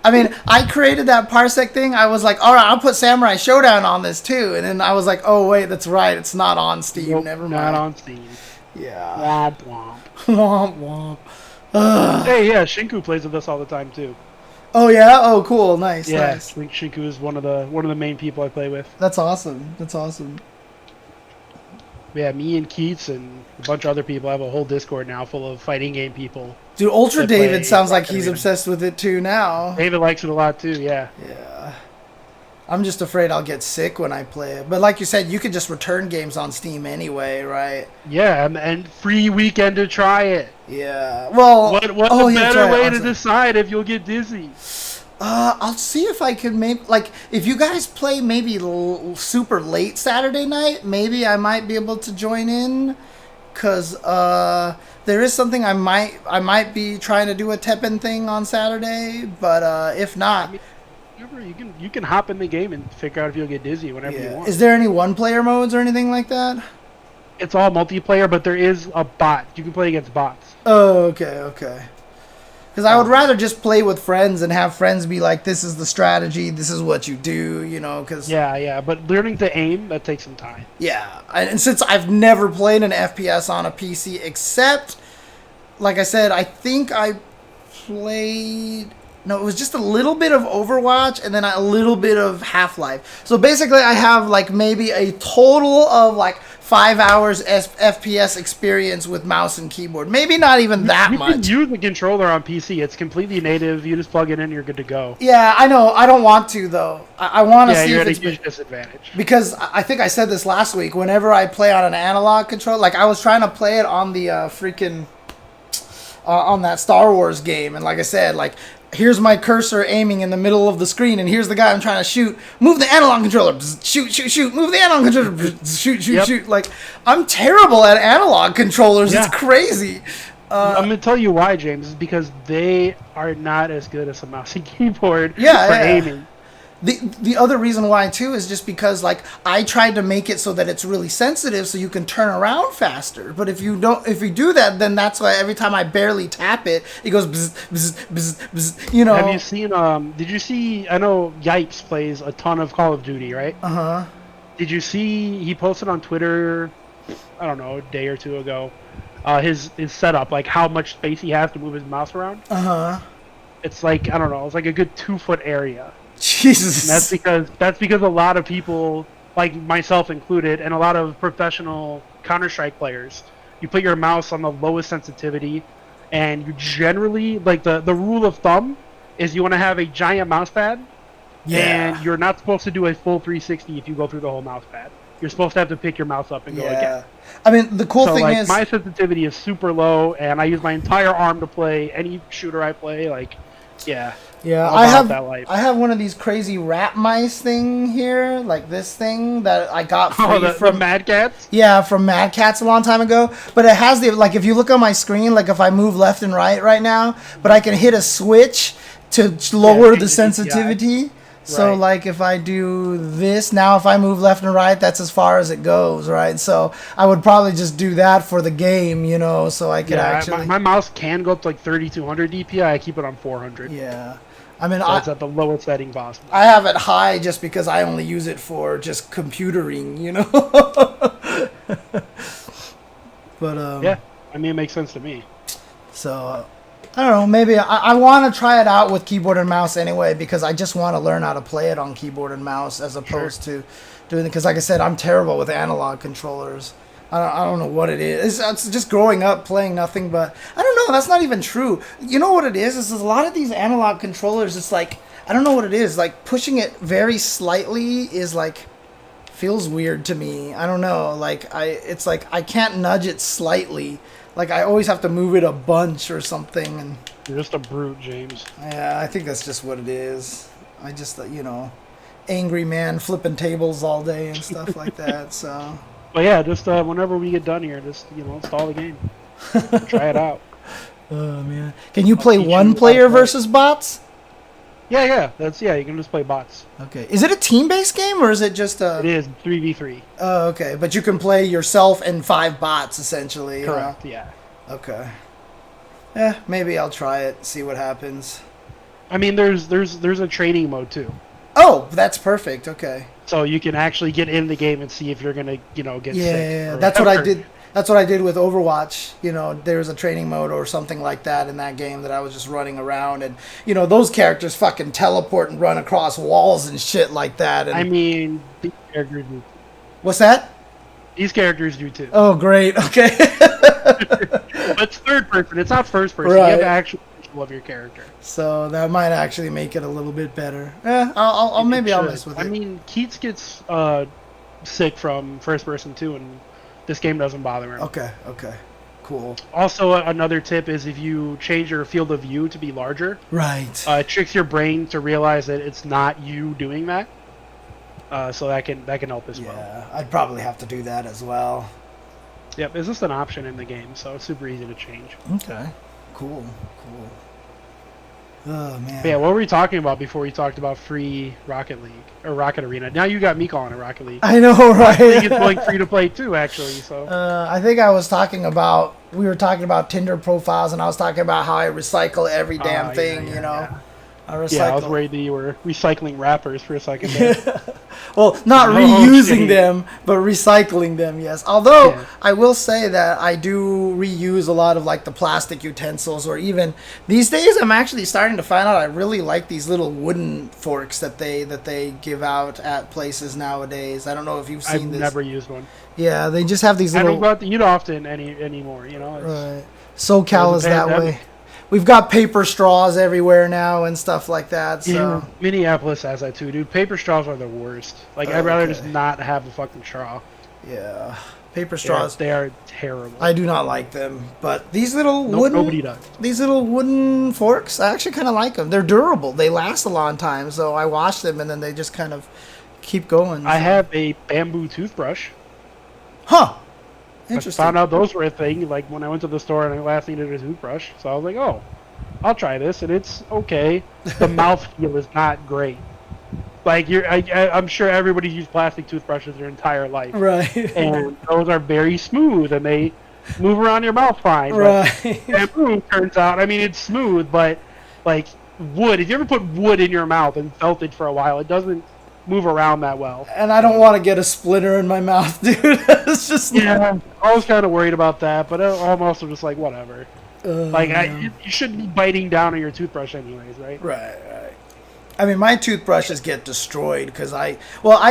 I mean, I created that Parsec thing. I was like, all right, I'll put Samurai Showdown on this, too. And then I was like, oh, wait, that's right. It's not on Steam. Nope, Never mind. Not on Steam. Yeah. Womp womp. Womp womp. Ugh. Hey, yeah, Shinku plays with us all the time too. Oh yeah? Oh cool, nice. I think Shinku is one of the main people I play with. That's awesome. Yeah, me and Keats and a bunch of other people have a whole Discord now full of fighting game people. Dude, Ultra David sounds like he's obsessed with it too now. David likes it a lot too, yeah. Yeah. I'm just afraid I'll get sick when I play it. But like you said, you could just return games on Steam anyway, right? Yeah, and free weekend to try it. Yeah. Well, what's a better way to decide if you'll get dizzy? I'll see if I can if you guys play maybe super late Saturday night, maybe I might be able to join in, cause there is something I might be trying to do a Teppen thing on Saturday, but if not. You can hop in the game and figure out if you'll get dizzy whenever you want. Is there any one-player modes or anything like that? It's all multiplayer, but there is a bot. You can play against bots. Oh, okay. Because I would rather just play with friends and have friends be like, this is the strategy, this is what you do, you know, because... Yeah, but learning to aim, that takes some time. Yeah, and since I've never played an FPS on a PC, except, like I said, I think I played... No, it was just a little bit of Overwatch and then a little bit of Half-Life. So basically I have like maybe a total of like 5 hours FPS experience with mouse and keyboard. Maybe not even that much. You can use the controller on PC. It's completely native. You just plug it in, you're good to go. Yeah, I know. I don't want to though. I want to see you're if at a huge disadvantage. Because I think I said this last week. Whenever I play on an analog controller, like I was trying to play it on the freaking... on that Star Wars game. And like I said, like, here's my cursor aiming in the middle of the screen, and here's the guy I'm trying to shoot. Move the analog controller. Bzz, shoot, shoot, shoot. Move the analog controller. Bzz, shoot, shoot, shoot. Like, I'm terrible at analog controllers. Yeah. It's crazy. I'm gonna tell you why, James. Is because they are not as good as a mouse and keyboard for Yeah. aiming. The other reason why too is just because, like, I tried to make it so that it's really sensitive so you can turn around faster. But if you do that, then that's why every time I barely tap it, it goes bzz, bzz, bzz, bzz, you know. Have you seen? Did you see? I know Yipes plays a ton of Call of Duty, right? Did you see? He posted on Twitter, I don't know, a day or two ago, his setup, like how much space he has to move his mouse around. It's like, I don't know, it's like a good 2-foot area. Jesus. And that's because a lot of people, like myself included, and a lot of professional Counter-Strike players, you put your mouse on the lowest sensitivity, and you generally, like, the rule of thumb is you want to have a giant mouse pad, and you're not supposed to do a full 360 if you go through the whole mouse pad. You're supposed to have to pick your mouse up and go again. I mean, the cool thing is, my sensitivity is super low, and I use my entire arm to play any shooter I play. Like, yeah, I have one of these crazy rat mice thing here, like this thing that I got free from Mad Cats. Yeah, from Mad Cats a long time ago. But it has the, like, if you look on my screen, like if I move left and right now, but I can hit a switch to lower the sensitivity. So, like, if I do this, now if I move left and right, that's as far as it goes, right? So, I would probably just do that for the game, you know, so I could actually... My mouse can go up to, like, 3200 DPI. I keep it on 400. Yeah. I mean, so it's at the lowest setting possible. I have it high just because I only use it for just computering, you know? But, yeah, I mean, it makes sense to me. So... I don't know, maybe I want to try it out with keyboard and mouse anyway, because I just want to learn how to play it on keyboard and mouse as opposed to doing it. Because like I said, I'm terrible with analog controllers. I don't know what it is. It's just growing up playing nothing but... I don't know, that's not even true. You know what it is a lot of these analog controllers, it's like... I don't know what it is. Like, pushing it very slightly is like... feels weird to me. I don't know. Like, it's like I can't nudge it slightly. Like, I always have to move it a bunch or something. And you're just a brute, James. Yeah, I think that's just what it is. I just, you know, angry man flipping tables all day and stuff like that, so... But yeah, just whenever we get done here, just, you know, install the game. Try it out. Oh, man. Can you play one player versus bots? Yeah, you can just play bots. Okay. Is it a team-based game, or is it just a... It is 3v3. Oh, okay. But you can play yourself and 5 bots, essentially. Correct, yeah. Okay. Yeah, maybe I'll try it, see what happens. I mean, there's a training mode, too. Oh, that's perfect, okay. So you can actually get in the game and see if you're going to, you know, get sick. Yeah, that's what I did. That's what I did with Overwatch. You know, there's a training mode or something like that in that game that I was just running around. And, you know, those characters fucking teleport and run across walls and shit like that. And I mean, these characters do. What's that? These characters do, too. Oh, great. Okay. But it's third person. It's not first person. Right. You have actual control of your character. So that might actually make it a little bit better. I'll mess with it. I mean, Keats gets sick from first person, too, and... this game doesn't bother him. Okay, cool. Also, another tip is if you change your field of view to be larger, right, it tricks your brain to realize that it's not you doing that. So that can help as well. Yeah, I'd probably have to do that as well. Yep, it's just an option in the game, so it's super easy to change. Okay, cool. Oh man. But yeah, what were we talking about before we talked about free Rocket League or Rocket Arena? Now you got me calling it Rocket League. I know, right? I think it's going free to play too, actually. So. I think I was talking about we were talking about Tinder profiles, and I was talking about how I recycle every damn thing. You know, yeah. I recycle. Yeah, I was worried that you were recycling wrappers for a second there. Well, not reusing them, but recycling them, yes. Although, I will say that I do reuse a lot of, like, the plastic utensils, or even... These days, I'm actually starting to find out I really like these little wooden forks that they give out at places nowadays. I don't know if you've seen this. I've never used one. Yeah, they just have these little... I don't go out to eat often anymore, you know? Right. SoCal is that way. We've got paper straws everywhere now and stuff like that. So yeah, Minneapolis has that too, dude. Paper straws are the worst. Like, I'd rather just not have a fucking straw. Yeah. Paper straws. They are terrible. I do not like them, but these little nobody does. These little wooden forks, I actually kind of like them. They're durable. They last a long time, so I wash them and then they just kind of keep going. So. I have a bamboo toothbrush. Huh. Interesting. I found out those were a thing, like when I went to the store and I last needed a toothbrush. So I was like, oh, I'll try this, and it's okay. The mouthfeel is not great. Like I'm sure everybody's used plastic toothbrushes their entire life, right? And those are very smooth, and they move around your mouth fine. Right. But bamboo turns out, I mean, it's smooth, but like wood. If you ever put wood in your mouth and felt it for a while, it doesn't move around that well. And I don't want to get a splinter in my mouth, dude. It's just I was kind of worried about that, but I'm also just like whatever. You shouldn't be biting down on your toothbrush anyways, right? Right. I mean, my toothbrushes get destroyed because I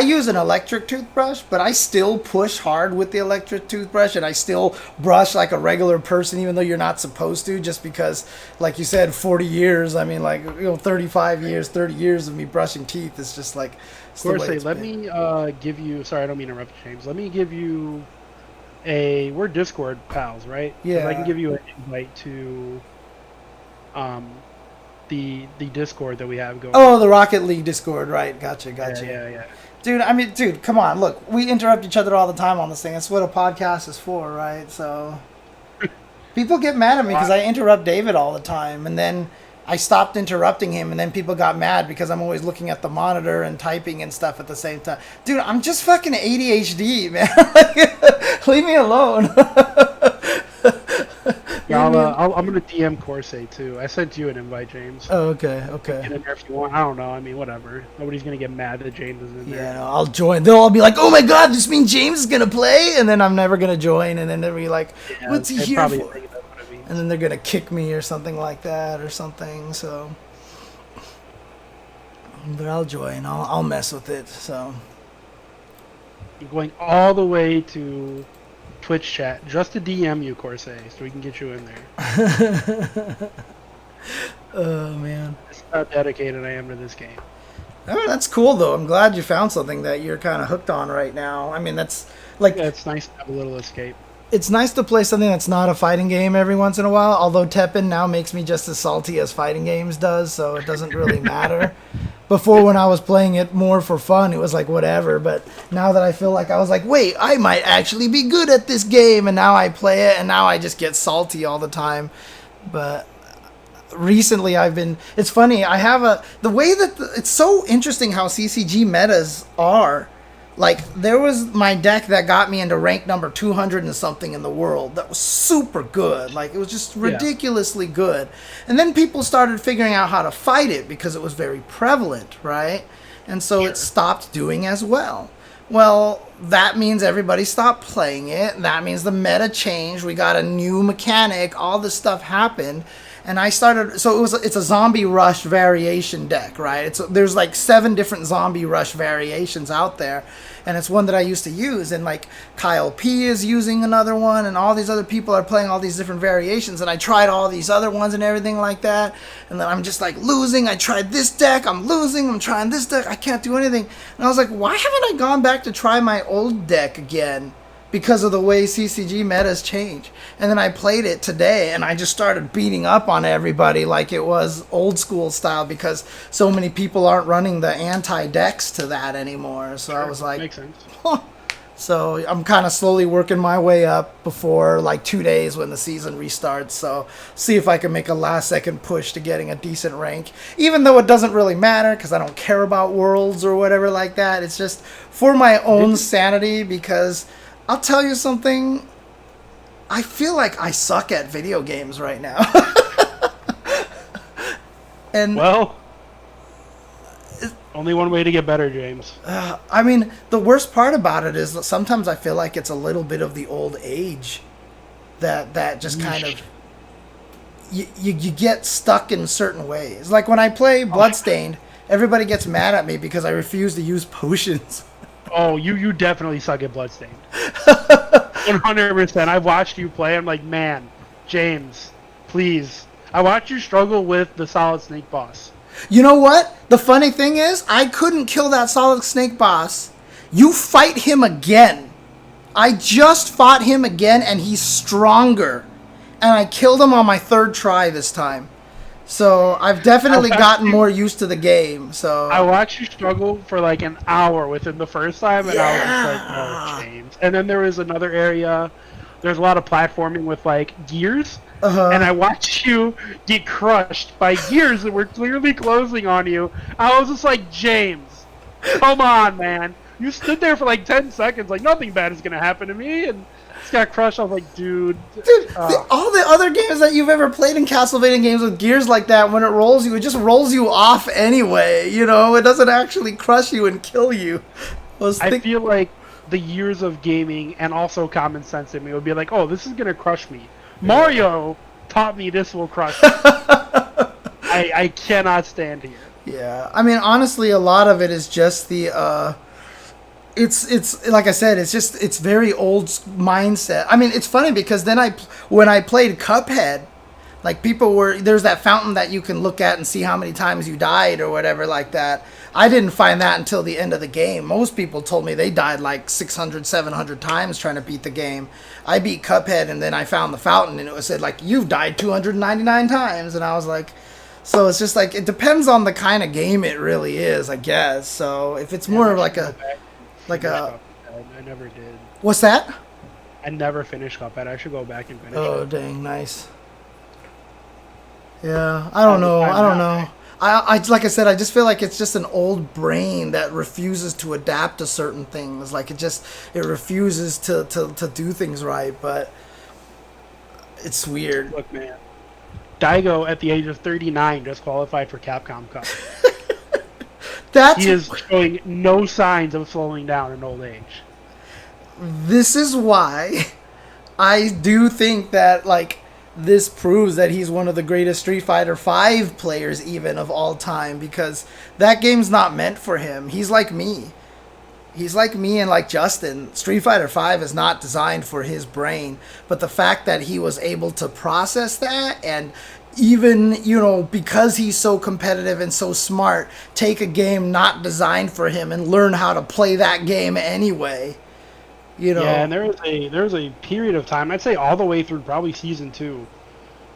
use an electric toothbrush, but I still push hard with the electric toothbrush, and I still brush like a regular person, even though you're not supposed to, just because, like you said, 40 years, I mean, 35 years, 30 years of me brushing teeth is just like... Of course, let me give you... Sorry, I don't mean to interrupt you, James. Let me give you we're Discord pals, right? Yeah. I can give you an invite to... the Discord that we have going. Oh, the Rocket League Discord, right? Gotcha. Yeah. Dude, come on, look, we interrupt each other all the time on this thing. That's what a podcast is for, right? So people get mad at me because I interrupt David all the time, and then I stopped interrupting him, and then people got mad because I'm always looking at the monitor and typing and stuff at the same time. Dude, I'm just fucking ADHD, man. Leave me alone. Yeah, I'm gonna DM Corsair too. I sent you an invite, James. Oh, okay. Get in there if you want. I don't know. I mean, whatever. Nobody's gonna get mad that James is in there. Yeah, no, I'll join. They'll all be like, "Oh my god, this means James is gonna play," and then I'm never gonna join, and then they'll be like, "What's he here for?" And then they're gonna kick me or something like that or something. So, but I'll join. I'll mess with it. So, you're going all the way to Twitch chat just to DM you, Corsair, so we can get you in there. Oh man, that's how dedicated I am to this game. Oh, that's cool though. I'm glad you found something that you're kind of hooked on right now. I mean, that's like it's nice to have a little escape. It's nice to play something that's not a fighting game every once in a while. Although Teppen now makes me just as salty as fighting games does, so it doesn't really matter. Before, when I was playing it more for fun, it was like whatever. But now that I feel like I was like, wait, I might actually be good at this game, and now I play it, and now I just get salty all the time. But recently I've been... It's funny, I have the way that... It's so interesting how CCG metas are. Like, there was my deck that got me into rank number 200 and something in the world. That was super good. Like, it was just ridiculously good. And then people started figuring out how to fight it because it was very prevalent, right? And so it stopped doing as well. Well, that means everybody stopped playing it. That means the meta changed. We got a new mechanic. All this stuff happened. And I started, so it's a zombie rush variation deck, right? There's like 7 different zombie rush variations out there, and it's one that I used to use, and like Kyle P is using another one, and all these other people are playing all these different variations, and I tried all these other ones and everything like that, and then I'm just like losing. I tried this deck, I'm losing, I'm trying this deck, I can't do anything. And I was like, why haven't I gone back to try my old deck again? Because of the way CCG metas change. And then I played it today, and I just started beating up on everybody like it was old school style, because so many people aren't running the anti-decks to that anymore. So I was like, makes sense. Huh. So I'm kind of slowly working my way up before like 2 days when the season restarts. So see if I can make a last second push to getting a decent rank, even though it doesn't really matter because I don't care about worlds or whatever like that. It's just for my own sanity, because I'll tell you something, I feel like I suck at video games right now. And well, only one way to get better, James. I mean, the worst part about it is that sometimes I feel like it's a little bit of the old age that just kind of you get stuck in certain ways. Like when I play Bloodstained, everybody gets mad at me because I refuse to use potions. Oh, you definitely suck at Bloodstained. 100%. I've watched you play. I'm like, man, James, please. I watched you struggle with the Solid Snake boss. You know what? The funny thing is, I couldn't kill that Solid Snake boss. You fight him again. I just fought him again, and he's stronger. And I killed him on my 3rd try this time. So I've definitely gotten more used to the game. So I watched you struggle for like an hour within the first time, and I was just like, "Oh, James." And then there was another area. There's a lot of platforming with like gears, and I watched you get crushed by gears that were clearly closing on you. I was just like, "James, come on, man." You stood there for like 10 seconds, like nothing bad is gonna happen to me, and just got crushed. I was like, dude. All the other games that you've ever played in Castlevania games with gears like that, when it rolls you, it just rolls you off anyway. You know, it doesn't actually crush you and kill you. I feel like the years of gaming and also common sense in me would be like, oh, this is gonna crush me. Mario taught me this will crush me. I cannot stand here. Yeah, I mean, honestly, a lot of it is just the. It's like I said, it's very old mindset. I mean, it's funny because then when I played Cuphead, like there's that fountain that you can look at and see how many times you died or whatever like that. I didn't find that until the end of the game. Most people told me they died like 600, 700 times trying to beat the game. I beat Cuphead and then I found the fountain and it said like, you've died 299 times. And I was like, so it's just like, it depends on the kind of game it really is, I guess. So if it's more like a... I never did. What's that? I never finished Cuphead. I should go back and finish it. Oh, dang, nice. Yeah, I don't know. I like I said, I just feel like it's just an old brain that refuses to adapt to certain things. Like it refuses to do things right, but it's weird. Look, man. Daigo at the age of 39 just qualified for Capcom Cup. He is showing no signs of slowing down in old age. This is why I do think that, like, this proves that he's one of the greatest Street Fighter V players even of all time, because that game's not meant for him. He's like me. He's like me and like Justin. Street Fighter V is not designed for his brain, but the fact that he was able to process that and even, you know, because he's so competitive and so smart, take a game not designed for him and learn how to play that game anyway. You know. Yeah, and there was a period of time, I'd say all the way through probably season 2,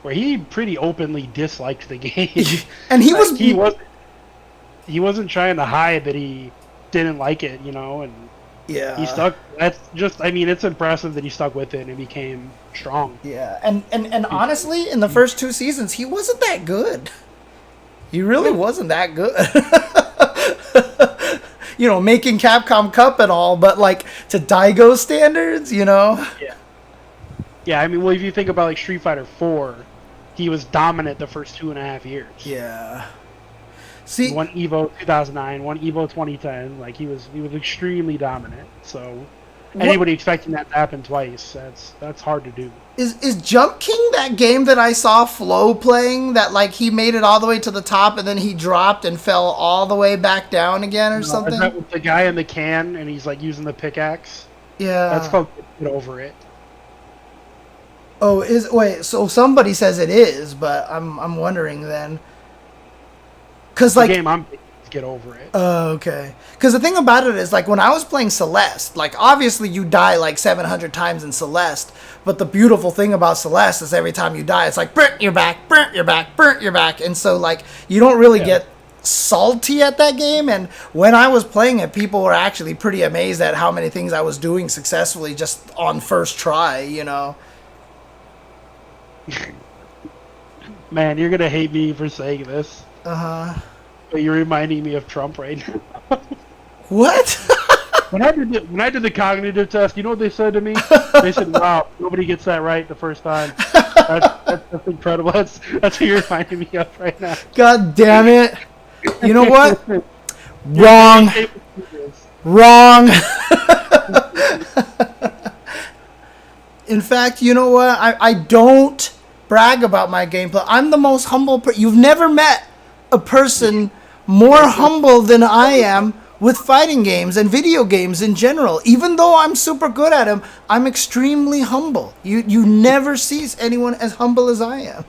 where he pretty openly disliked the game. And he wasn't trying to hide that he didn't like it, you know, and yeah, he stuck. That's just, I mean, it's impressive that he stuck with it and became strong. Yeah, and honestly, in the first 2 seasons, he wasn't that good. He really wasn't that good. You know, making Capcom Cup and all, but like to Daigo standards, you know. Yeah. Yeah, I mean, well, if you think about like Street Fighter 4, he was dominant the first 2.5 years. Yeah. See, one Evo 2009, one Evo 2010. Like he was extremely dominant. So anybody expecting that to happen twice, that's hard to do. Is Jump King that game that I saw Flo playing, that like he made it all the way to the top and then he dropped and fell all the way back down again or something? Is that with the guy in the can and he's like using the pickaxe? Yeah. That's called Get Over It. Oh, wait, so somebody says it is, but I'm wondering then. Cuz like the game I'm playing is Get Over It. Oh, okay. Because the thing about it is, like, when I was playing Celeste, like, obviously you die, like, 700 times in Celeste, but the beautiful thing about Celeste is every time you die, it's like, burnt your back, burnt your back, burnt your back, and so, like, you don't really get salty at that game, and when I was playing it, people were actually pretty amazed at how many things I was doing successfully just on first try, you know? Man, you're going to hate me for saying this. Uh-huh. But you're reminding me of Trump right now. What? When I did the cognitive test, you know what they said to me? They said, "Wow, nobody gets that right the first time." That's incredible. That's what you're reminding me of right now. God damn it! You know what? Wrong. Wrong. In fact, you know what? I don't brag about my gameplay. I'm the most humble person. You've never met a person more humble than I am with fighting games and video games in general. Even though I'm super good at them, I'm extremely humble. You never see anyone as humble as I am.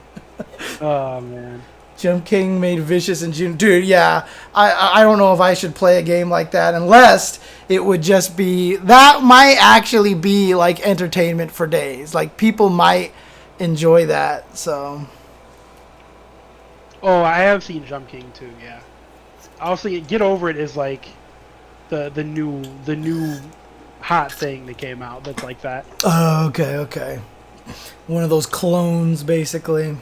Oh, man. Jump King made Vicious in June. Dude, yeah. I don't know if I should play a game like that unless it would just be... That might actually be, like, entertainment for days. Like, people might enjoy that, so... Oh, I have seen Jump King, too, yeah. I was thinking Get Over It is, like, the new hot thing that came out that's like that. Oh, okay. One of those clones, basically.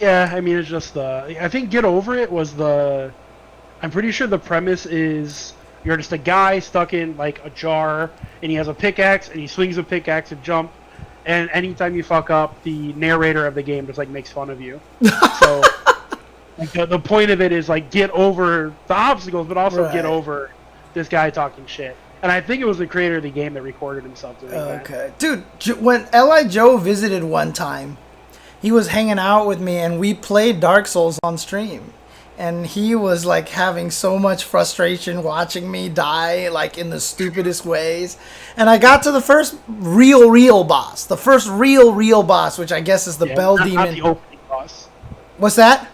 Yeah, I mean, it's just I think Get Over It was I'm pretty sure the premise is you're just a guy stuck in, like, a jar, and he has a pickaxe, and he swings a pickaxe to jump, and anytime you fuck up, the narrator of the game just, like, makes fun of you. So, like, the point of it is, like, get over the obstacles, but also get over this guy talking shit. And I think it was the creator of the game that recorded himself doing that. Okay. Dude, when L.I. Joe visited one time, he was hanging out with me, and we played Dark Souls on stream. And he was, like, having so much frustration watching me die, like, in the stupidest ways. And I got to the first real boss. The first real boss, which I guess is the Bell Demon. Not the opening boss. What's that?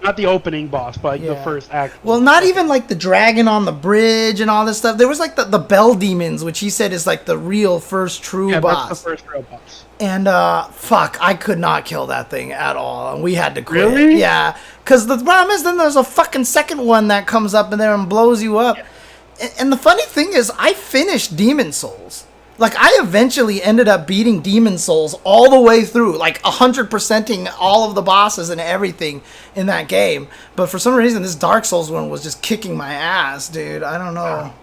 Not the opening boss, but, like, the first act. Well, not even, like, the dragon on the bridge and all this stuff. There was, like, the Bell Demons, which he said is, like, the real first true boss. That's the first real boss. And, fuck, I could not kill that thing at all. And we had to quit. Really? Yeah. Because the problem is then there's a fucking second one that comes up in there and blows you up. Yeah. And the funny thing is, I finished Demon Souls. Like, I eventually ended up beating Demon Souls all the way through, like 100%ing all of the bosses and everything in that game. But for some reason, this Dark Souls one was just kicking my ass, dude. I don't know. Wow.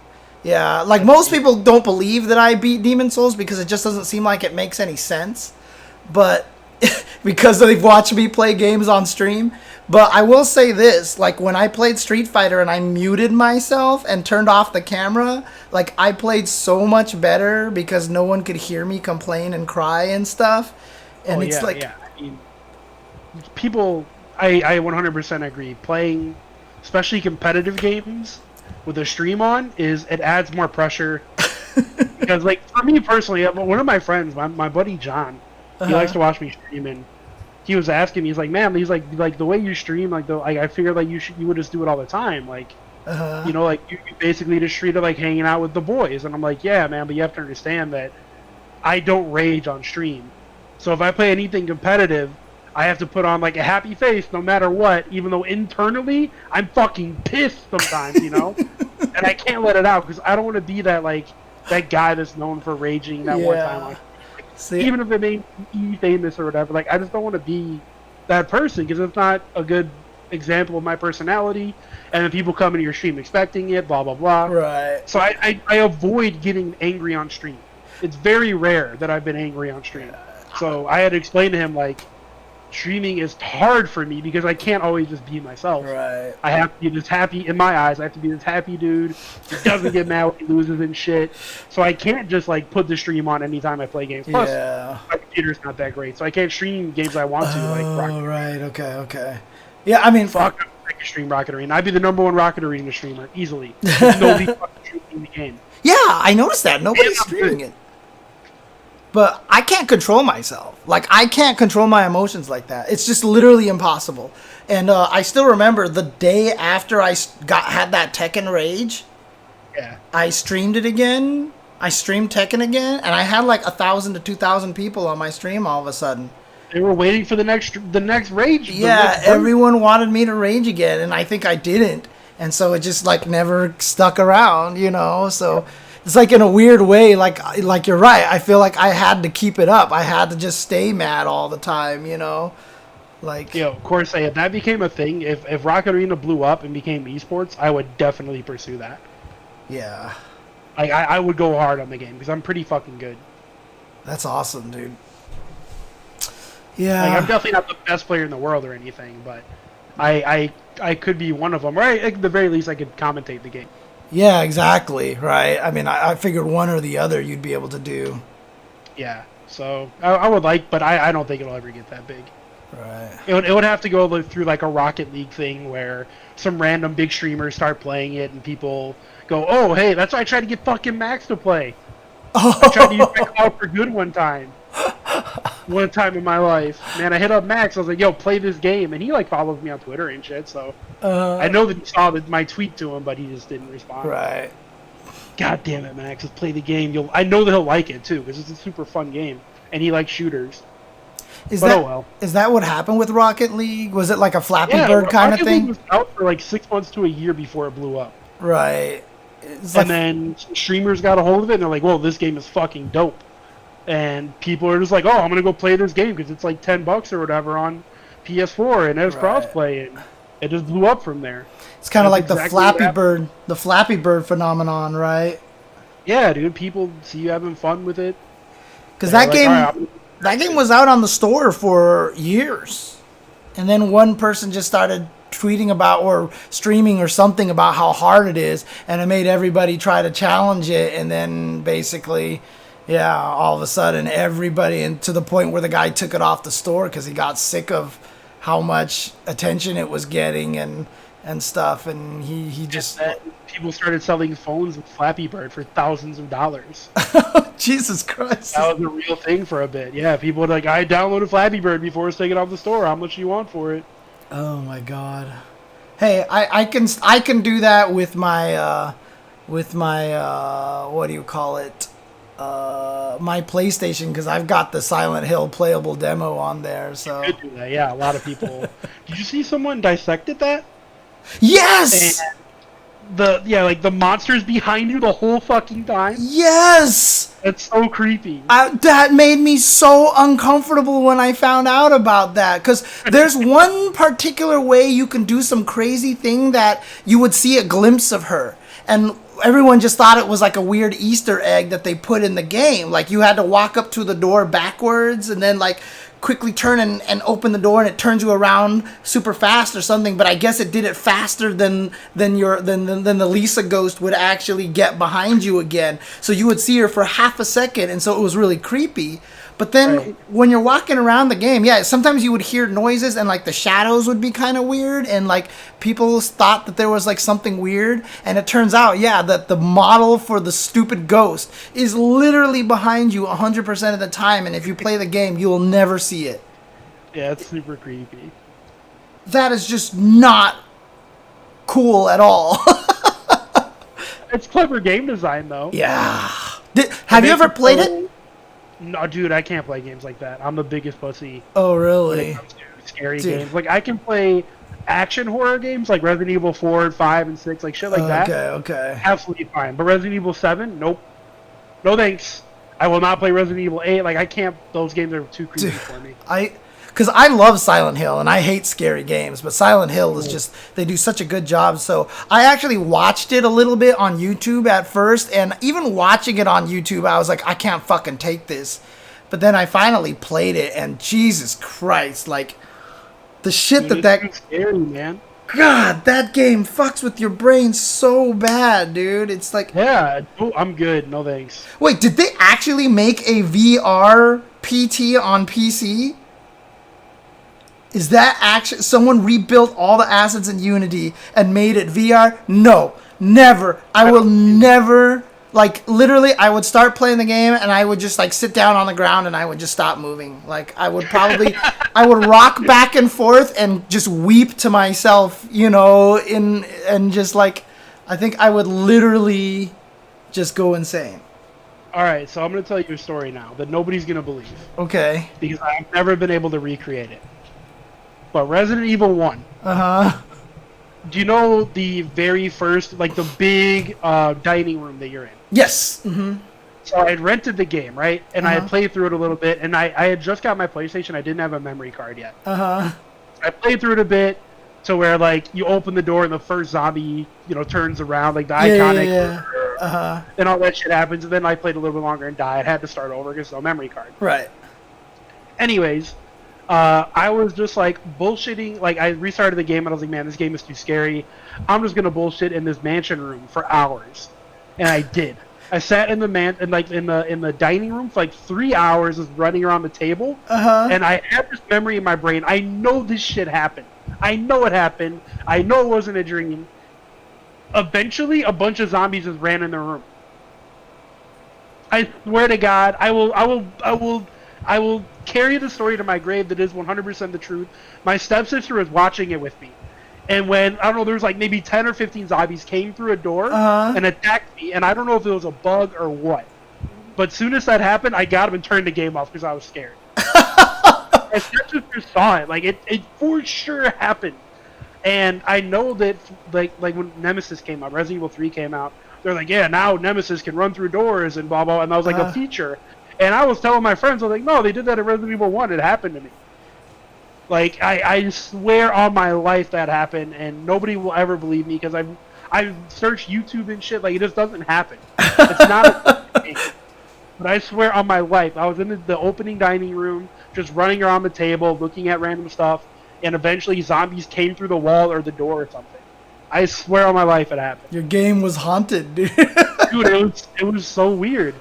Yeah, like most people don't believe that I beat Demon Souls because it just doesn't seem like it makes any sense. But because they've watched me play games on stream. But I will say this, like when I played Street Fighter and I muted myself and turned off the camera, like I played so much better because no one could hear me complain and cry and stuff. And it's like... Yeah. I mean, people, I 100% agree. Playing, especially competitive games with a stream on, it adds more pressure. Because like for me personally, one of my friends, my buddy John, he likes to watch me stream, and he was asking me, he's like, man, he's like the way you stream, I figured like you would just do it all the time, like, you know, like you basically just treat it like hanging out with the boys. And I'm like, yeah, man, but you have to understand that I don't rage on stream. So if I play anything competitive, I have to put on like a happy face no matter what, even though internally I'm fucking pissed sometimes, you know, and I can't let it out because I don't want to be that guy that's known for raging that one time. Like, even if it made me famous or whatever, like I just don't want to be that person because it's not a good example of my personality. And then people come into your stream expecting it, blah blah blah. Right. So I avoid getting angry on stream. It's very rare that I've been angry on stream. So I had to explain to him like, streaming is hard for me because I can't always just be myself. Right. I have to be this happy, in my eyes, I have to be this happy dude who doesn't get mad when he loses and shit. So I can't just like put the stream on anytime I play games. Plus, my computer's not that great, so I can't stream games I want to. Like Rocket right. Okay. Yeah, I mean, fuck, I can stream Rocket Arena. I'd be the #1 Rocket Arena streamer easily. Nobody fucking streaming the game. Yeah, I noticed that. Nobody's streaming it. But I can't control myself. Like, I can't control my emotions like that. It's just literally impossible. And I still remember the day after I had that Tekken rage. Yeah. I streamed it again. I streamed Tekken again, and I had like 1,000 to 2,000 people on my stream all of a sudden. They were waiting for the next rage. Yeah, everyone wanted me to rage again, and I think I didn't. And so it just like never stuck around, you know. So it's like in a weird way, like you're right. I feel like I had to keep it up. I had to just stay mad all the time, you know. Like, yeah, of course. If that became a thing, if Rocket Arena blew up and became esports, I would definitely pursue that. Yeah. Like I would go hard on the game because I'm pretty fucking good. That's awesome, dude. Yeah. Like, I'm definitely not the best player in the world or anything, but I could be one of them. Right? At the very least, I could commentate the game. Yeah, exactly. Right. I mean, I figured one or the other you'd be able to do. Yeah. So I would like, but I don't think it'll ever get that big. Right. It would have to go through like a Rocket League thing where some random big streamers start playing it and people go, oh, hey, that's why I tried to get fucking Max to play. I tried to use my call for good one time. one time in my life. Man, I hit up Max. I was like, yo, play this game. And he, like, follows me on Twitter and shit, so... I know that he saw my tweet to him, but he just didn't respond. Right. God damn it, Max. Let's play the game. I know that he'll like it, too, because it's a super fun game. And he likes shooters. Is that what happened with Rocket League? Was it like a Flappy Bird kind of thing? Rocket League was out for like 6 months to a year before it blew up. Right. And then streamers got a hold of it, and they're like, whoa, this game is fucking dope. And people are just like, oh, I'm going to go play this game because it's like $10 or whatever on PS4, and it has crossplay, and it just blew up from there. It's kind of like the Flappy Bird phenomenon, right? Yeah, dude. People see you having fun with it. Because that game was out on the store for years, and then one person just started tweeting about or streaming or something about how hard it is, and it made everybody try to challenge it, and then basically, yeah, all of a sudden everybody, and to the point where the guy took it off the store because he got sick of how much attention it was getting and stuff, and he just... People started selling phones with Flappy Bird for thousands of dollars. Jesus Christ. That was a real thing for a bit. Yeah, people were like, I downloaded Flappy Bird before it's taken off the store. How much do you want for it? Oh my God. Hey, I can do that with my what do you call it? My PlayStation, because I've got the Silent Hill playable demo on there. So you could do that. Yeah, a lot of people. Did you see someone dissected that? Yes. And the monsters behind you the whole fucking time. Yes. It's so creepy. That made me so uncomfortable when I found out about that, because there's one particular way you can do some crazy thing that you would see a glimpse of her, and everyone just thought it was like a weird Easter egg that they put in the game. Like you had to walk up to the door backwards and then like quickly turn and open the door, and it turns you around super fast or something. But I guess it did it faster than the Lisa ghost would actually get behind you again. So you would see her for half a second, and so it was really creepy. But then when you're walking around the game, yeah, sometimes you would hear noises, and like the shadows would be kind of weird, and like people thought that there was like something weird, and it turns out, yeah, that the model for the stupid ghost is literally behind you 100% of the time, and if you play the game, you will never see it. Yeah, it's super creepy. That is just not cool at all. It's clever game design, though. Yeah. Have you ever played it? No, dude, I can't play games like that. I'm the biggest pussy. Oh, really? When it comes to scary games. Like, I can play action horror games like Resident Evil 4, 5, and 6, like shit like that. Okay. Absolutely fine. But Resident Evil 7, nope. No thanks. I will not play Resident Evil 8. Like, I can't. Those games are too creepy for me. Because I love Silent Hill, and I hate scary games, but Silent Hill is just, they do such a good job. So I actually watched it a little bit on YouTube at first, and even watching it on YouTube, I was like, I can't fucking take this. But then I finally played it, and Jesus Christ, like, the shit it's scary, man. God, that game fucks with your brain so bad, dude. It's like... Yeah, I'm good. No thanks. Wait, did they actually make a VR PT on PC? Is that actually... Someone rebuilt all the assets in Unity and made it VR? No. Never. I will never... Like, literally, I would start playing the game, and I would just, like, sit down on the ground, and I would just stop moving. Like, I would probably... I would rock back and forth and just weep to myself, you know, and just, like... I think I would literally just go insane. All right, so I'm going to tell you a story now that nobody's going to believe. Okay. Because I've never been able to recreate it. But Resident Evil 1. Uh-huh. Do you know the very first, like the big dining room that you're in? Yes. Mm-hmm. So I had rented the game, right? And I had played through it a little bit, and I had just got my PlayStation. I didn't have a memory card yet. Uh-huh. I played through it a bit to where, like, you open the door and the first zombie, you know, turns around, like the iconic. Yeah. Uh-huh. And all that shit happens, and then I played a little bit longer and died. I had to start over because no memory card. Right. Anyways... I was just like bullshitting. Like I restarted the game and I was like, man, this game is too scary. I'm just gonna bullshit in this mansion room for hours, and I did. I sat in the in the dining room for like 3 hours, just running around the table. And I had this memory in my brain. I know this shit happened. I know it happened. I know it wasn't a dream. Eventually, a bunch of zombies just ran in the room. I swear to God, I will I will carry the story to my grave that is 100% the truth. My stepsister was watching it with me. And when, I don't know, there's like maybe 10 or 15 zombies came through a door and attacked me. And I don't know if it was a bug or what. But as soon as that happened, I got him and turned the game off because I was scared. My stepsister saw it. Like, it for sure happened. And I know that, like when Nemesis came out, Resident Evil 3 came out, they're like, yeah, now Nemesis can run through doors and blah, blah. And I was like, a feature. And I was telling my friends, I was like, no, they did that in Resident Evil 1. It happened to me. Like, I swear on my life that happened, and nobody will ever believe me because I've searched YouTube and shit. Like, it just doesn't happen. It's not a thing. But I swear on my life, I was in the opening dining room, just running around the table, looking at random stuff, and eventually zombies came through the wall or the door or something. I swear on my life it happened. Your game was haunted, dude. Dude, it was so weird.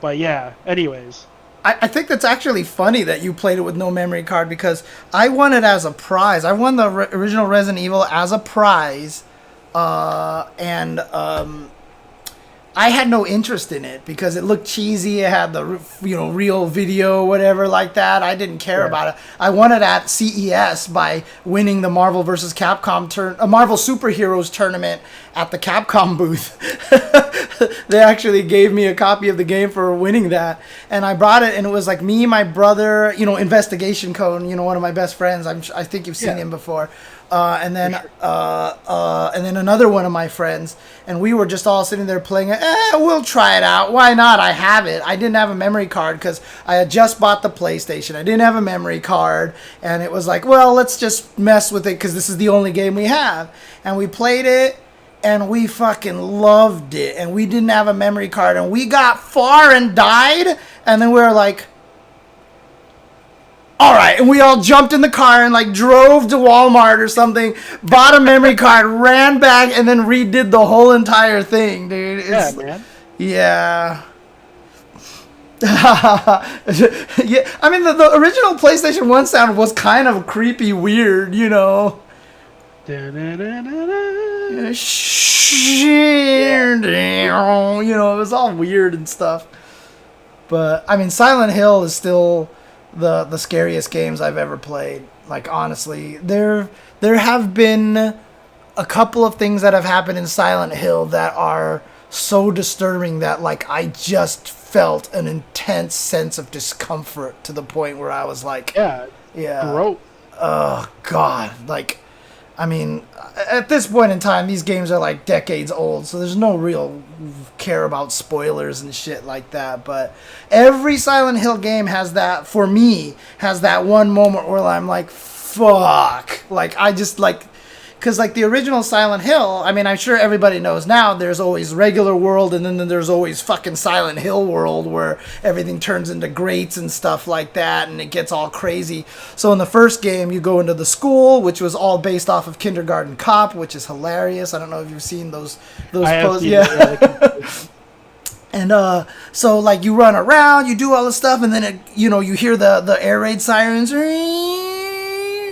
But yeah, anyways. I think that's actually funny that you played it with no memory card because I won it as a prize. I won the original Resident Evil as a prize, and I had no interest in it because it looked cheesy. It had the real video, whatever like that. I didn't care about it. I won it at CES by winning the Marvel vs. Capcom Marvel Superheroes tournament at the Capcom booth. They actually gave me a copy of the game for winning that, and I brought it, and it was like me, my brother, Investigation Code, one of my best friends. I think you've seen him before. And then another one of my friends, and we were just all sitting there playing it. We'll try it out. Why not? I have it. I didn't have a memory card because I had just bought the PlayStation. I didn't have a memory card, and it was like, well, let's just mess with it because this is the only game we have. And we played it, and we fucking loved it. And we didn't have a memory card, and we got far and died, and then we were like, all right, and we all jumped in the car and like drove to Walmart or something, bought a memory card, ran back, and then redid the whole entire thing, dude. Yeah, man. Yeah. Yeah. I mean, the original PlayStation 1 sound was kind of creepy, weird, It was all weird and stuff. But I mean, Silent Hill is still the scariest games I've ever played. Like, honestly, there have been a couple of things that have happened in Silent Hill that are so disturbing that like I just felt an intense sense of discomfort to the point where I was like, yeah, gross. Oh God, like, I mean, at this point in time, these games are like decades old, so there's no real care about spoilers and shit like that. But every Silent Hill game has that, for me, has that one moment where I'm like, fuck. Like, I just like, because like the original Silent Hill, I mean, I'm sure everybody knows now, there's always regular world and then there's always fucking Silent Hill world where everything turns into grates and stuff like that and it gets all crazy. So in the first game, you go into the school, which was all based off of Kindergarten Cop, which is hilarious. I don't know if you've seen those posts. Yeah. And so like you run around, you do all this stuff, and then you hear the air raid sirens.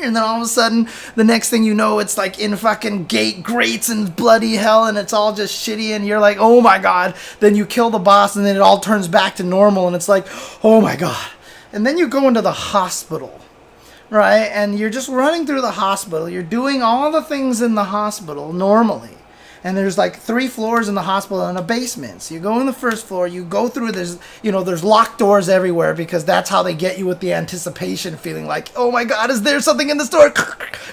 And then all of a sudden, the next thing you know, it's like in fucking grates and bloody hell, and it's all just shitty, and you're like, oh my God. Then you kill the boss, and then it all turns back to normal, and it's like, oh my God. And then you go into the hospital, right? And you're just running through the hospital. You're doing all the things in the hospital normally. And there's like 3 floors in the hospital and a basement. So you go in the first floor, you go through, there's locked doors everywhere because that's how they get you with the anticipation feeling like, oh my God, is there something in the store?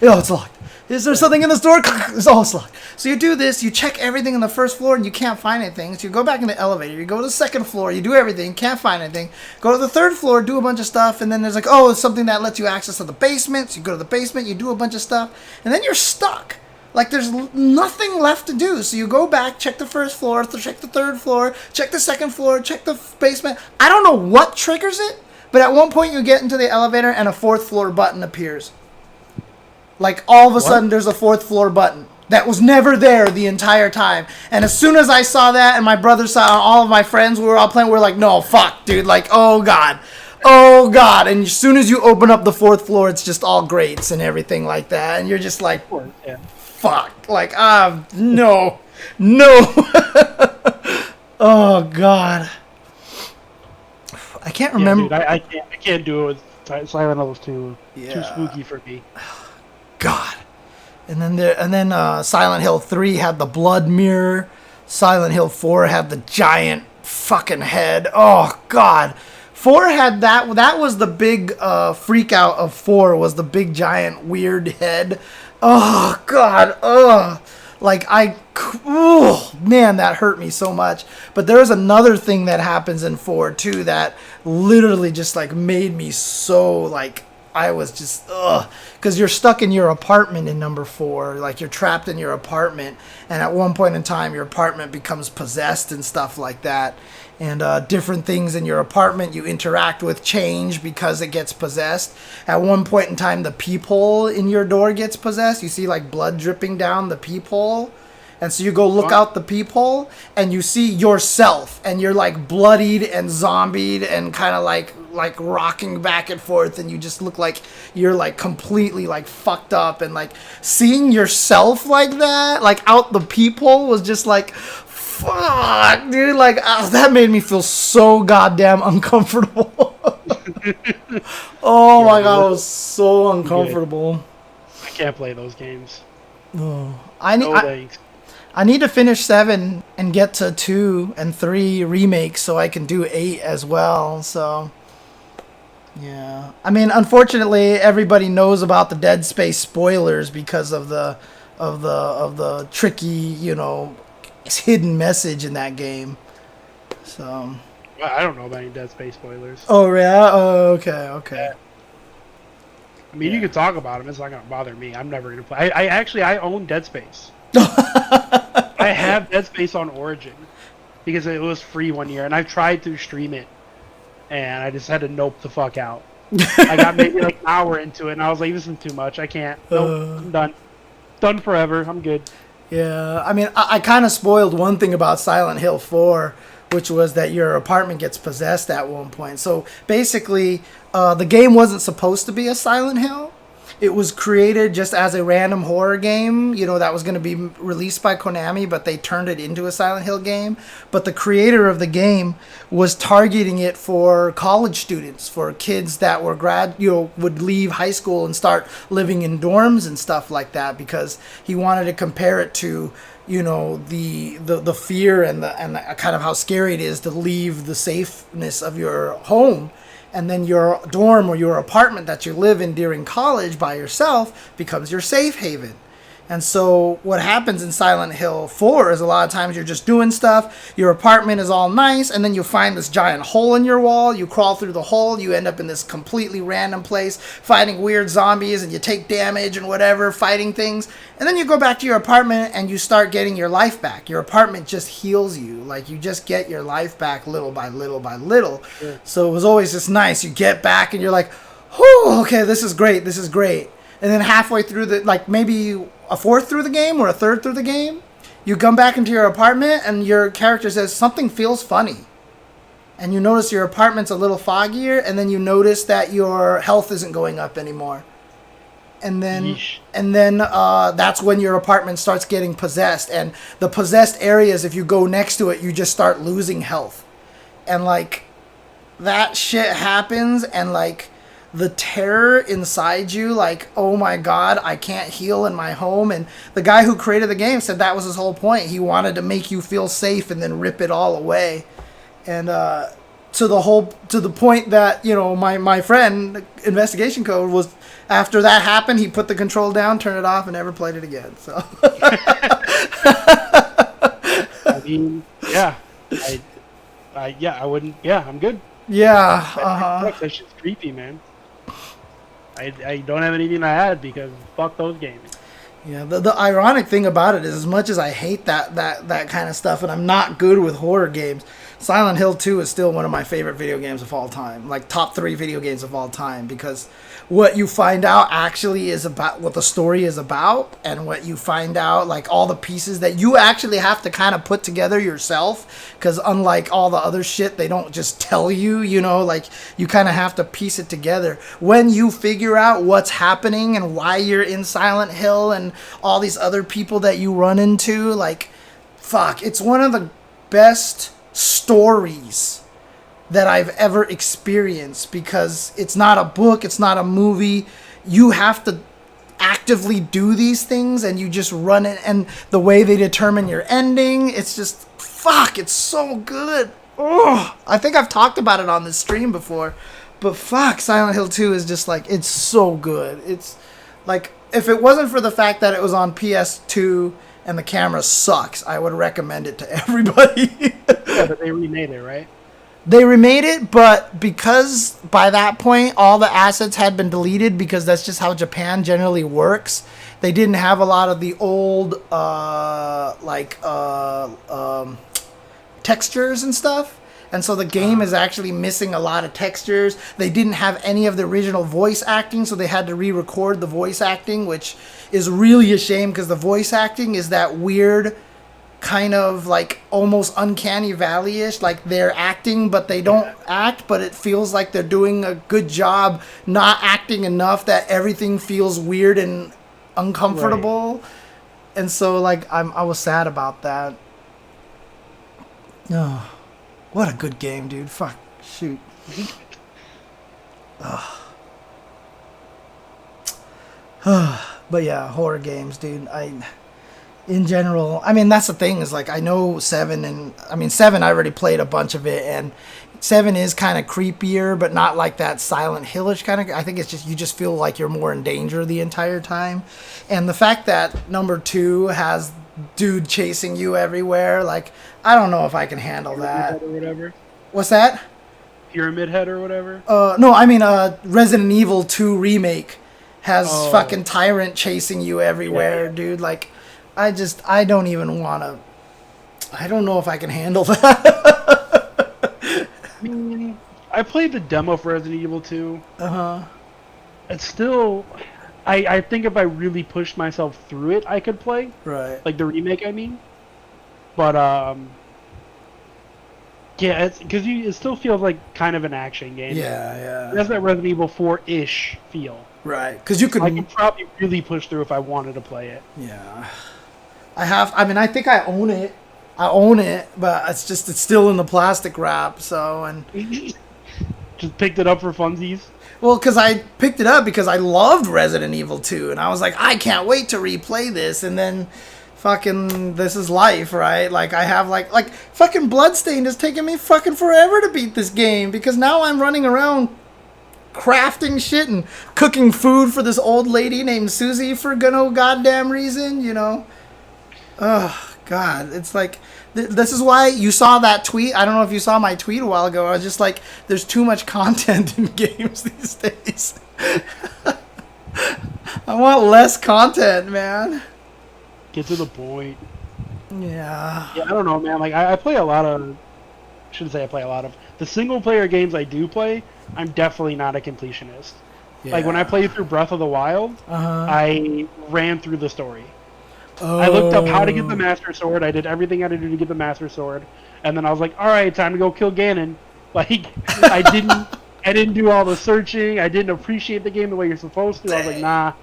It's locked. Is there something in the store? It's locked. So you do this, you check everything on the first floor and you can't find anything. So you go back in the elevator, you go to the second floor, you do everything, can't find anything. Go to the third floor, do a bunch of stuff, and then there's like, oh, it's something that lets you access to the basement. So you go to the basement, you do a bunch of stuff, and then you're stuck. Like, there's nothing left to do. So you go back, check the first floor, check the third floor, check the second floor, check the basement. I don't know what triggers it, but at one point you get into the elevator and a 4th floor button appears. Like, all of a sudden there's a 4th floor button that was never there the entire time. And as soon as I saw that and my brother saw it, all of my friends, we were all playing, we were like, no, fuck, dude. Like, oh God. Oh God. And as soon as you open up the 4th floor, it's just all grates and everything like that. And you're just like, fuck. Like, no. Oh God. I can't remember. Dude, I can't do it with Silent Hill. Too spooky for me. God. And then Silent Hill 3 had the blood mirror. Silent Hill 4 had the giant fucking head. Oh God. 4 had that. That was the big freak out of 4, was the big giant weird head. Oh God. Oh. Like oh man, that hurt me so much. But there's another thing that happens in 4 too that literally just like made me so like, I was just because you're stuck in your apartment in number 4, like you're trapped in your apartment, and at one point in time your apartment becomes possessed and stuff like that, and different things in your apartment you interact with change because it gets possessed. At one point in time the peephole in your door gets possessed. You see like blood dripping down the peephole. And so you go look out the peephole and you see yourself, and you're like bloodied and zombied and kind of like rocking back and forth, and you just look like you're like completely like fucked up. And like seeing yourself like that, like out the peephole, was just like, fuck, dude. Like that made me feel so goddamn uncomfortable. Oh my God, it was so uncomfortable. I can't play those games. Oh, I need to finish 7 and get to 2 and 3 remakes so I can do 8 as well. So, yeah. I mean, unfortunately, everybody knows about the Dead Space spoilers because of the tricky, you know, hidden message in that game. So. Well, I don't know about any Dead Space spoilers. Oh yeah. Oh, okay. Yeah. I mean, you can talk about them. It's not gonna bother me. I'm never gonna play. I own Dead Space. I have Dead Space on Origin because it was free one year, and I've tried to stream it, and I just had to nope the fuck out. I got maybe like an hour into it, and I was like, "This is too much. I can't. Nope, I'm done. Done forever. I'm good." Yeah, I mean, I kind of spoiled one thing about Silent Hill 4, which was that your apartment gets possessed at one point. So basically, the game wasn't supposed to be a Silent Hill. It was created just as a random horror game, you know, that was going to be released by Konami, but they turned it into a Silent Hill game. But the creator of the game was targeting it for college students, for kids that were would leave high school and start living in dorms and stuff like that, because he wanted to compare it to, you know, the fear and the kind of how scary it is to leave the safeness of your home, and then your dorm or your apartment that you live in during college by yourself becomes your safe haven. And so what happens in Silent Hill 4 is a lot of times you're just doing stuff, your apartment is all nice, and then you find this giant hole in your wall, you crawl through the hole, you end up in this completely random place fighting weird zombies, and you take damage and whatever, fighting things, and then you go back to your apartment and you start getting your life back. Your apartment just heals you, like you just get your life back little by little by little. Yeah. So it was always just nice. You get back and you're like, whew, okay, this is great, this is great. And then halfway through like maybe a fourth through the game or a third through the game, you come back into your apartment and your character says something feels funny. And you notice your apartment's a little foggier, and then you notice that your health isn't going up anymore. And then that's when your apartment starts getting possessed. And the possessed areas, if you go next to it, you just start losing health. And like that shit happens, and like the terror inside you, like, oh my God, I can't heal in my home. And the guy who created the game said that was his whole point. He wanted to make you feel safe and then rip it all away. And to the point that, you know, my friend, Investigation Code, was, after that happened, he put the control down, turned it off, and never played it again. So I mean, yeah. I wouldn't. Yeah, I'm good. Yeah. That shit's creepy, man. I don't have anything to add because fuck those games. Yeah, the ironic thing about it is, as much as I hate that kind of stuff, and I'm not good with horror games, Silent Hill 2 is still one of my favorite video games of all time. Like top 3 video games of all time, because what you find out actually is about what the story is about, and what you find out, like all the pieces that you actually have to kind of put together yourself, because unlike all the other shit, they don't just tell you, you know, like you kind of have to piece it together. When you figure out what's happening and why you're in Silent Hill and all these other people that you run into, like, fuck, it's one of the best stories that I've ever experienced, because it's not a book, it's not a movie. You have to actively do these things, and you just run it, and the way they determine your ending, it's just, fuck, it's so good. Oh, I think I've talked about it on this stream before, but fuck, Silent Hill 2 is just like, it's so good. It's like, if it wasn't for the fact that it was on PS2 and the camera sucks, I would recommend it to everybody. Yeah, but they remade it, right? They remade it, but because by that point all the assets had been deleted, because that's just how Japan generally works, they didn't have a lot of the old textures and stuff. And so the game is actually missing a lot of textures. They didn't have any of the original voice acting, so they had to re-record the voice acting, which is really a shame, because the voice acting is that weird kind of like almost uncanny valley-ish, like they're acting but they don't act, but it feels like they're doing a good job not acting enough that everything feels weird and uncomfortable. Right. And so like I was sad about that. Oh, what a good game, dude. Fuck, shoot. But yeah, horror games, dude. In general, I mean, that's the thing, is like, I know 7 I already played a bunch of it, and 7 is kind of creepier, but not like that Silent Hillish kind of, I think it's just, you just feel like you're more in danger the entire time. And the fact that number 2 has dude chasing you everywhere, like, I don't know if I can handle that. Or whatever. What's that? Pyramid Head or whatever? No, I mean, Resident Evil 2 Remake has fucking Tyrant chasing you everywhere, dude, like, I don't even want to. I don't know if I can handle that. I played the demo for Resident Evil 2. Uh-huh. It's still... I think if I really pushed myself through it, I could play. Right. Like the remake, I mean. But, yeah, it's because it still feels like kind of an action game. Yeah. It has that Resident Evil 4-ish feel. Right. Because you could... I could probably really push through if I wanted to play it. Yeah. I think I own it. But it's still in the plastic wrap, so, and... Just picked it up for funsies? Well, because I picked it up because I loved Resident Evil 2, and I was like, I can't wait to replay this, and then fucking this is life, right? Like, I have, like fucking Bloodstained is taking me fucking forever to beat this game, because now I'm running around crafting shit and cooking food for this old lady named Susie for no goddamn reason, you know? Oh, God. It's like, this is why you saw that tweet. I don't know if you saw my tweet a while ago. I was just like, there's too much content in games these days. I want less content, man. Get to the point. Yeah. Yeah, I don't know, man. Like, I play a lot of... shouldn't say I play a lot of... The single-player games I do play, I'm definitely not a completionist. Yeah. Like, when I played through Breath of the Wild, I ran through the story. Oh. I looked up how to get the Master Sword. I did everything I had to do to get the Master Sword. And then I was like, alright, time to go kill Ganon. Like, I didn't do all the searching. I didn't appreciate the game the way you're supposed to. I was like, nah.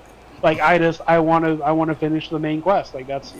Like, I want to finish the main quest. Like, that's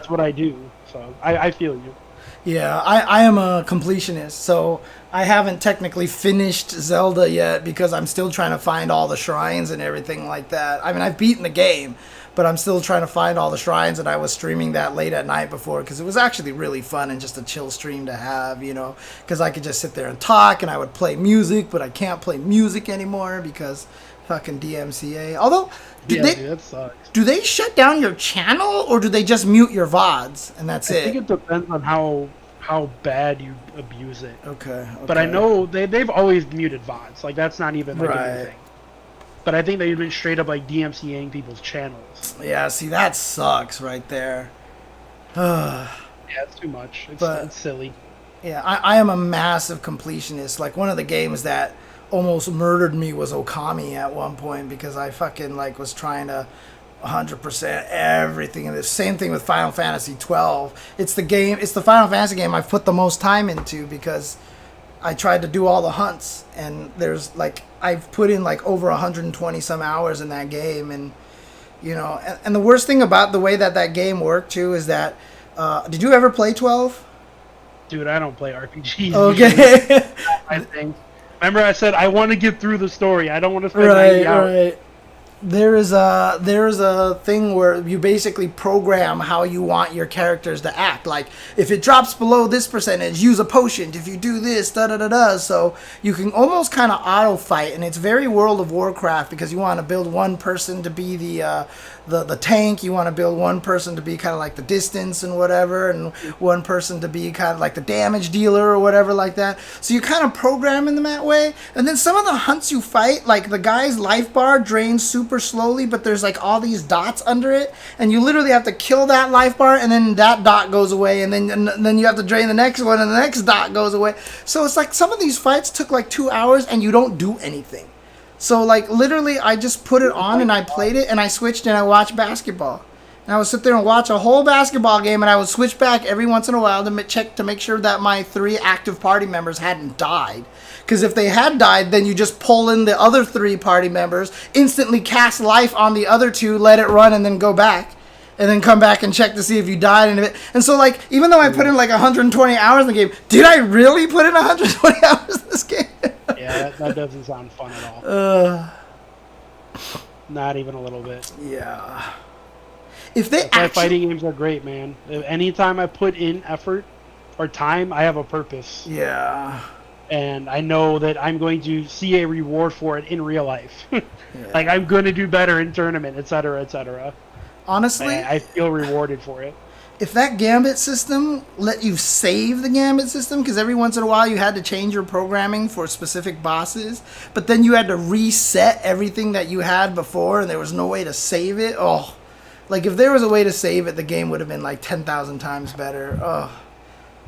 what I do. So, I feel you. Yeah, I am a completionist, so I haven't technically finished Zelda yet because I'm still trying to find all the shrines and everything like that. I mean, I've beaten the game, but I'm still trying to find all the shrines, and I was streaming that late at night before because it was actually really fun and just a chill stream to have, you know, because I could just sit there and talk, and I would play music, but I can't play music anymore because fucking DMCA. Although, dude, that sucks. Do they shut down your channel, or do they just mute your VODs, and that's it? I think it depends on how bad you abuse it. Okay. But I know they've always muted VODs. Like, that's not even like a new thing. But I think they've been straight up like DMCAing people's channels. Yeah, see, that sucks right there. Yeah, it's too much. It's silly. Yeah, I am a massive completionist. Like, one of the games that almost murdered me was Okami at one point because I fucking like was trying to 100% everything. And the same thing with Final Fantasy 12. It's the Final Fantasy game I've put the most time into because I tried to do all the hunts, and there's like I've put in like over 120 some hours in that game, and you know, and the worst thing about the way that game worked too is that did you ever play 12? Dude, I don't play RPGs. Okay. I think. Remember, I said I want to get through the story. I don't want to spend Right, 90 hours. right. There is a thing where you basically program how you want your characters to act. Like, if it drops below this percentage, use a potion. If you do this, da-da-da-da. So you can almost kind of auto-fight, and it's very World of Warcraft because you want to build one person to be the tank. You want to build one person to be kind of like the distance and whatever, and one person to be kind of like the damage dealer or whatever like that. So you kind of program in them that way. And then some of the hunts you fight, like the guy's life bar drains super slowly, but there's like all these dots under it, and you literally have to kill that life bar, and then that dot goes away, and then you have to drain the next one, and the next dot goes away. So it's like some of these fights took like 2 hours, and you don't do anything. So like literally, I just put it on and I played it, and I switched and I watched basketball. And I would sit there and watch a whole basketball game, and I would switch back every once in a while to check to make sure that my 3 active party members hadn't died. Because if they had died, then you just pull in the other 3 party members, instantly cast life on the other 2, let it run, and then go back. And then come back and check to see if you died. And so, like, even though I put in like 120 hours in the game, did I really put in 120 hours in this game? Yeah, that doesn't sound fun at all. Not even a little bit. Yeah. If they That's why fighting games are great, man. Anytime I put in effort or time, I have a purpose. Yeah. And I know that I'm going to see a reward for it in real life. Like, I'm going to do better in tournament, etc., etc. Honestly, I feel rewarded for it. If that gambit system let you save the gambit system, because every once in a while you had to change your programming for specific bosses, but then you had to reset everything that you had before, and there was no way to save it. Oh, like if there was a way to save it, the game would have been like 10,000 times better. Oh.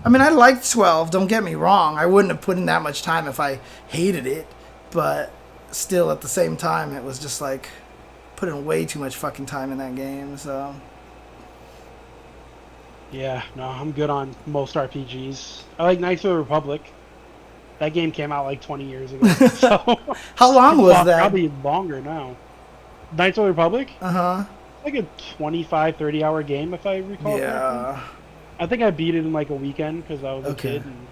I mean, I liked 12, don't get me wrong. I wouldn't have put in that much time if I hated it, but still at the same time, it was just like putting way too much fucking time in that game, so. Yeah, no, I'm good on most RPGs. I like Knights of the Republic. That game came out like 20 years ago. So how long was that? Probably longer now. Knights of the Republic? Uh-huh. Like a 25, 30-hour game, if I recall correctly. I think I beat it in like a weekend because I was a kid and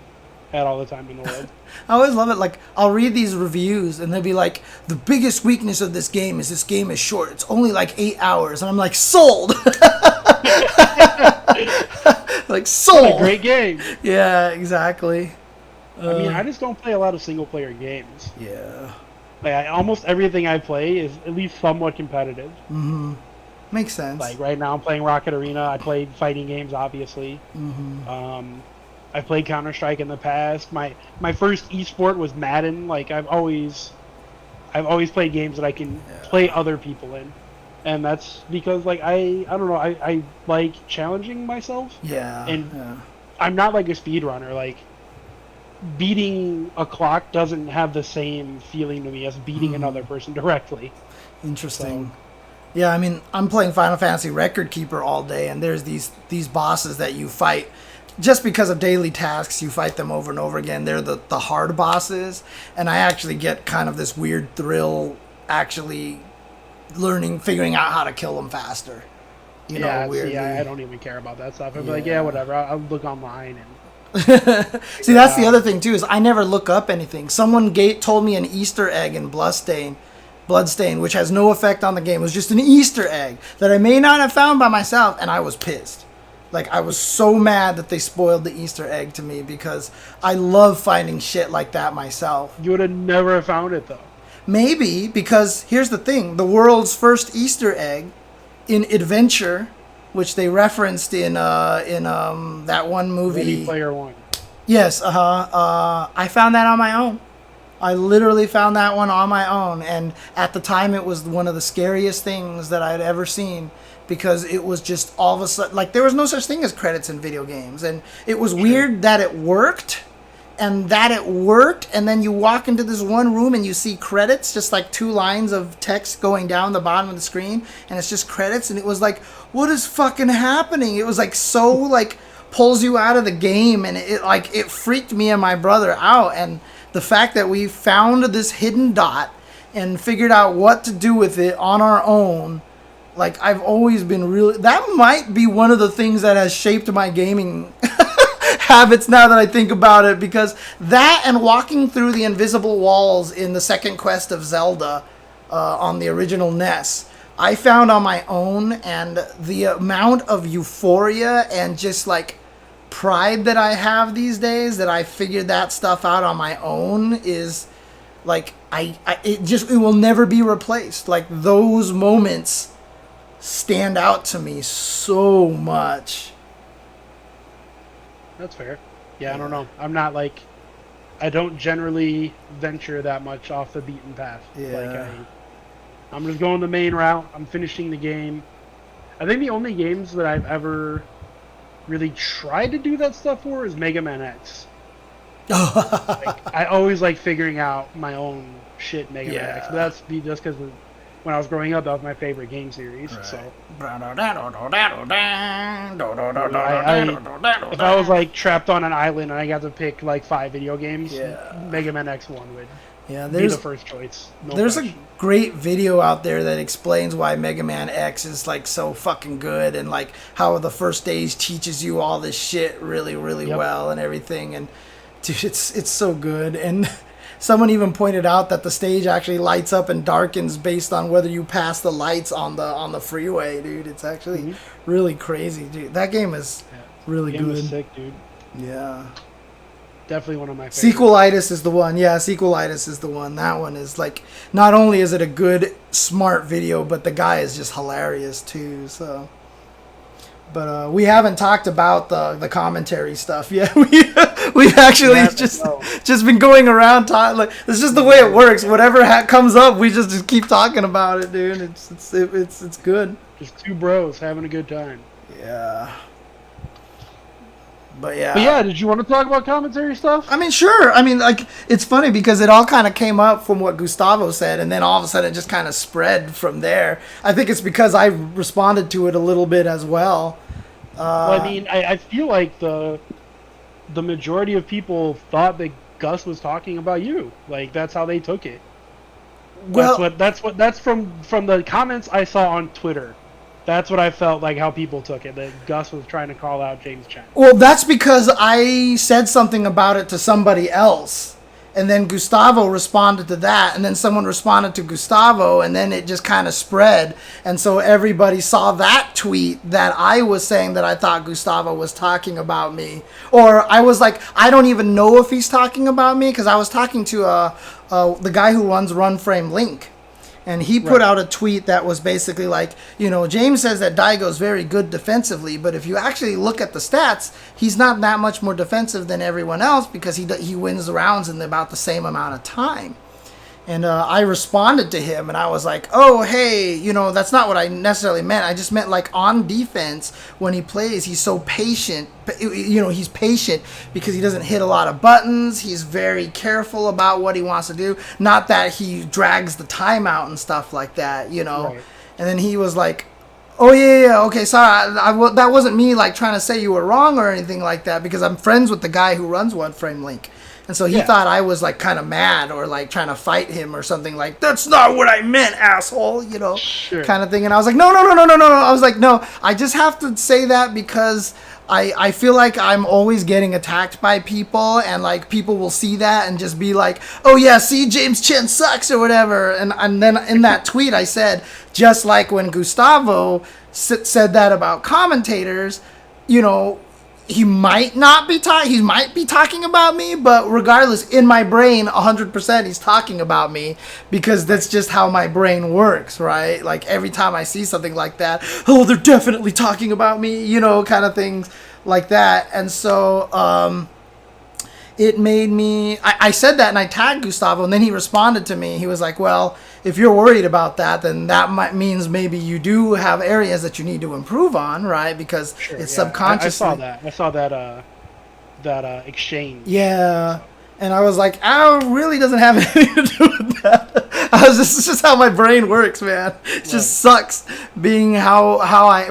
had all the time in the world. I always love it. Like, I'll read these reviews, and they'll be like, the biggest weakness of this game is short. It's only like 8 hours. And I'm like, sold! Like, sold! What a great game! Yeah, exactly. I mean, I just don't play a lot of single-player games. Yeah. Like, almost everything I play is at least somewhat competitive. Mm-hmm. Makes sense. Like, right now I'm playing Rocket Arena. I played fighting games, obviously. Mm-hmm. I played Counter-Strike in the past. My first esport was Madden. Like, I've always played games that I can play other people in. And that's because, like, I don't know, I like challenging myself. Yeah. And I'm not like a speedrunner. Like, beating a clock doesn't have the same feeling to me as beating another person directly. Interesting. So, yeah, I mean, I'm playing Final Fantasy Record Keeper all day, and there's these bosses that you fight just because of daily tasks. You fight them over and over again. They're the hard bosses, and I actually get kind of this weird thrill actually figuring out how to kill them faster. You know, weirdly. Yeah, I don't even care about that stuff. I'd be like, yeah, whatever. I'll look online and. See, that's the other thing too, is I never look up anything. Someone told me an Easter egg in Bloodstain, which has no effect on the game. It was just an Easter egg that I may not have found by myself, and I was pissed. Like, I was so mad that they spoiled the Easter egg to me because I love finding shit like that myself. You would have never found it, though. Maybe, because here's the thing. The world's first Easter egg in Adventure, which they referenced in that one movie. Ready Player One. Yes, I found that on my own. I literally found that one on my own, and at the time it was one of the scariest things that I'd ever seen, because it was just all of a sudden, like, there was no such thing as credits in video games, and it was weird that it worked, and then you walk into this one room and you see credits, just like 2 lines of text going down the bottom of the screen, and it's just credits, and it was like, what is fucking happening? It was like so, like, pulls you out of the game, and it freaked me and my brother out. And the fact that we found this hidden dot and figured out what to do with it on our own, like, I've always been really, that might be one of the things that has shaped my gaming habits now that I think about it, because that and walking through the invisible walls in the second quest of Zelda on the original NES, I found on my own, and the amount of euphoria and just like pride that I have these days that I figured that stuff out on my own is like it will never be replaced. Like those moments stand out to me so much. That's fair. Yeah, I don't know. I'm not like, I don't generally venture that much off the beaten path. Yeah. Like I'm just going the main route. I'm finishing the game. I think the only games that I've ever really tried to do that stuff for is Mega Man X. Like, I always like figuring out my own shit in Mega Man X. But that's just because when I was growing up, that was my favorite game series. Right. So if I was like trapped on an island and I got to pick like 5 video games, Mega Man X1 would be the first choice. There's a great video out there that explains why Mega Man X is like so fucking good, and like how the first stage teaches you all this shit really, really well and everything. And dude, it's so good. And someone even pointed out that the stage actually lights up and darkens based on whether you pass the lights on the freeway, dude. It's actually really crazy, dude. That game is really good. Was sick, dude. Yeah. Definitely one of my favorites. Sequelitis is the one. Yeah, Sequelitis is the one. That one is like, not only is it a good, smart video, but the guy is just hilarious too. So, but we haven't talked about the commentary stuff yet. We've actually just been going around talking. Like, it's just the way it works. Whatever comes up, we just keep talking about it, dude. It's good. Just two bros having a good time. Yeah. But yeah, did you want to talk about commentary stuff? I mean, sure. I mean, like, it's funny because it all kind of came up from what Gustavo said, and then all of a sudden it just kind of spread from there. I think it's because I responded to it a little bit as well. Well, I mean, I feel like the majority of people thought that Gus was talking about you. Like, that's how they took it. Well, that's from the comments I saw on Twitter. That's what I felt like how people took it, that Gus was trying to call out James Chen. Well, that's because I said something about it to somebody else, and then Gustavo responded to that, and then someone responded to Gustavo, and then it just kind of spread. And so everybody saw that tweet that I was saying that I thought Gustavo was talking about me. Or I was like, I don't even know if he's talking about me, because I was talking to the guy who runs Run Frame Link. And he put out a tweet that was basically like, you know, James says that Daigo's very good defensively, but if you actually look at the stats, he's not that much more defensive than everyone else because he wins the rounds in about the same amount of time. And I responded to him, and I was like, oh, hey, you know, that's not what I necessarily meant. I just meant, like, on defense, when he plays, he's so patient. You know, he's patient because he doesn't hit a lot of buttons. He's very careful about what he wants to do. Not that he drags the timeout and stuff like that, you know. Right. And then he was like, oh, yeah, okay, sorry. That wasn't me, like, trying to say you were wrong or anything like that, because I'm friends with the guy who runs One Frame Link. And so he thought I was, like, kind of mad or, like, trying to fight him or something like, that's not what I meant, asshole, you know, kind of thing. And I was like, no. I was like, no, I just have to say that because I feel like I'm always getting attacked by people, and, like, people will see that and just be like, oh, yeah, see, James Chen sucks or whatever. And then in that tweet I said, just like when Gustavo said that about commentators, you know, he might not be he might be talking about me, but regardless, in my brain, 100% he's talking about me because that's just how my brain works, right? Like every time I see something like that, oh, they're definitely talking about me, you know, kind of things like that. And so it made me, I said that and I tagged Gustavo, and then he responded to me. He was like, well, if you're worried about that, then that means maybe you do have areas that you need to improve on, right? Because it's subconsciously. I saw that exchange. Yeah. And I was like, oh, really doesn't have anything to do with that. It's just how my brain works, man. It just sucks being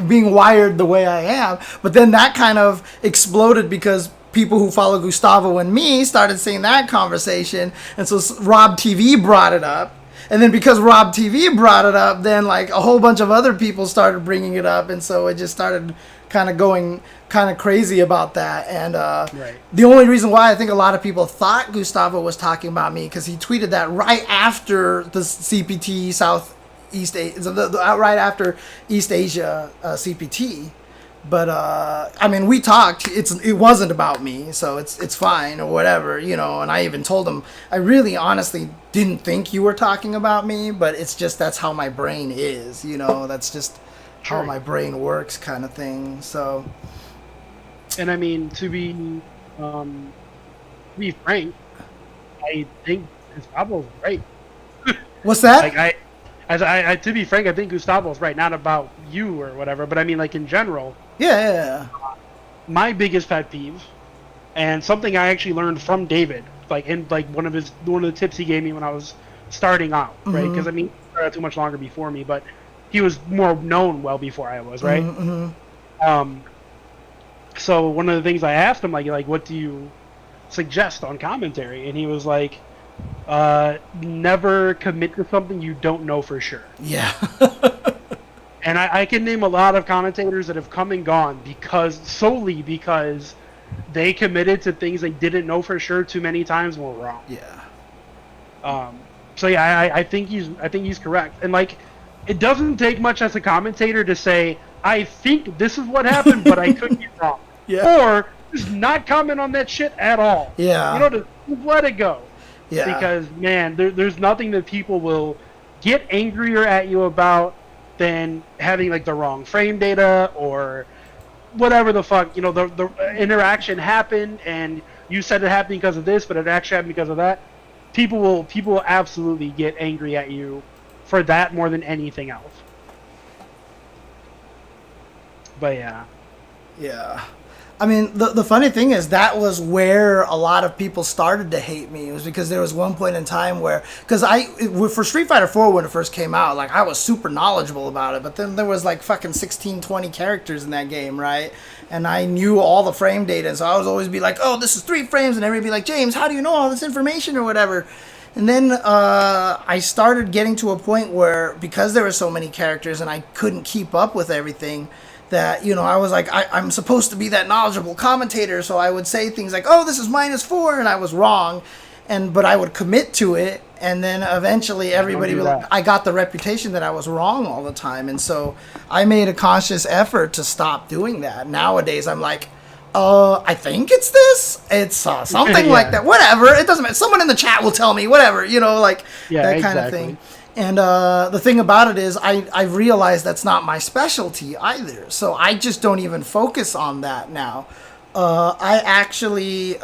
being wired the way I am. But then that kind of exploded because people who follow Gustavo and me started seeing that conversation. And so Rob TV brought it up. And then because Rob TV brought it up, then like a whole bunch of other people started bringing it up, and so it just started kind of going kind of crazy about that. And the only reason why I think a lot of people thought Gustavo was talking about me because he tweeted that right after the CPT Southeast Asia, right after East Asia CPT. But I mean, we talked. It wasn't about me, so it's fine or whatever, you know. And I even told him I really honestly didn't think you were talking about me, but it's just that's how my brain is, you know. That's just how my brain works, kind of thing. So, and I mean, to be frank, I think Gustavo's right. What's that? Like I to be frank, I think Gustavo's right. Not about you or whatever, but I mean, like in general. Yeah. My biggest pet peeve, and something I actually learned from David, like in like one of the tips he gave me when I was starting out, right? Because I mean, he started out too much longer before me, but he was more known well before I was, right? So one of the things I asked him, like, what do you suggest on commentary? And he was like, never commit to something you don't know for sure. Yeah. And I can name a lot of commentators that have come and gone solely because they committed to things they didn't know for sure too many times and were wrong. Yeah. So yeah, I think he's correct. And like, it doesn't take much as a commentator to say, I think this is what happened, but I could be wrong. Yeah. Or just not comment on that shit at all. Yeah. You know, just let it go. Yeah. Because man, there's nothing that people will get angrier at you about than having like the wrong frame data or whatever the fuck, you know, the interaction happened and you said it happened because of this, but it actually happened because of that. People will absolutely get angry at you for that more than anything else. But yeah. Yeah. I mean, the funny thing is that was where a lot of people started to hate me. It was because there was one point in time where, because for Street Fighter 4 when it first came out, like I was super knowledgeable about it, but then there was like fucking 16, 20 characters in that game, right? And I knew all the frame data, and so I was always be like, oh, this is 3 frames, and everybody be like, James, how do you know all this information or whatever? And then I started getting to a point where, because there were so many characters and I couldn't keep up with everything, that, you know, I was like, I'm supposed to be that knowledgeable commentator, so I would say things like, oh, this is -4, and I was wrong, but I would commit to it, and then eventually everybody I got the reputation that I was wrong all the time, and so I made a conscious effort to stop doing that. Nowadays, I'm like, I think it's this. It's something like that. Whatever. It doesn't matter. Someone in the chat will tell me. Whatever. You know, like that kind of thing. And the thing about it is I've realized that's not my specialty either. So I just don't even focus on that now. I actually,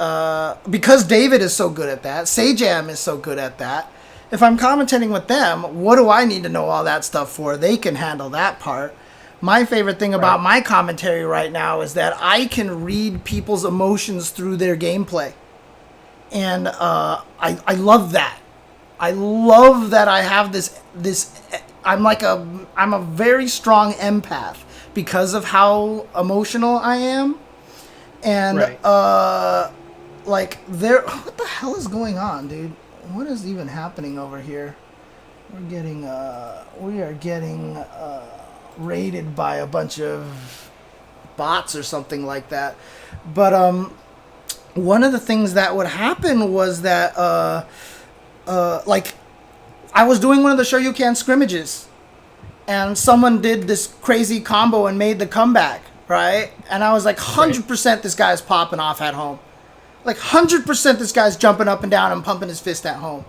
because David is so good at that, Sajam is so good at that, if I'm commentating with them, what do I need to know all that stuff for? They can handle that part. My favorite thing about my commentary right now is that I can read people's emotions through their gameplay. And I love that. I love that I have this I'm a very strong empath because of how emotional I am. And like what the hell is going on, dude? What is even happening over here? We are getting raided by a bunch of bots or something like that. But one of the things that would happen was that like I was doing one of the Shoryuken scrimmages and someone did this crazy combo and made the comeback, right? And I was like 100% this guy's popping off at home. Like 100% this guy's jumping up and down and pumping his fist at home.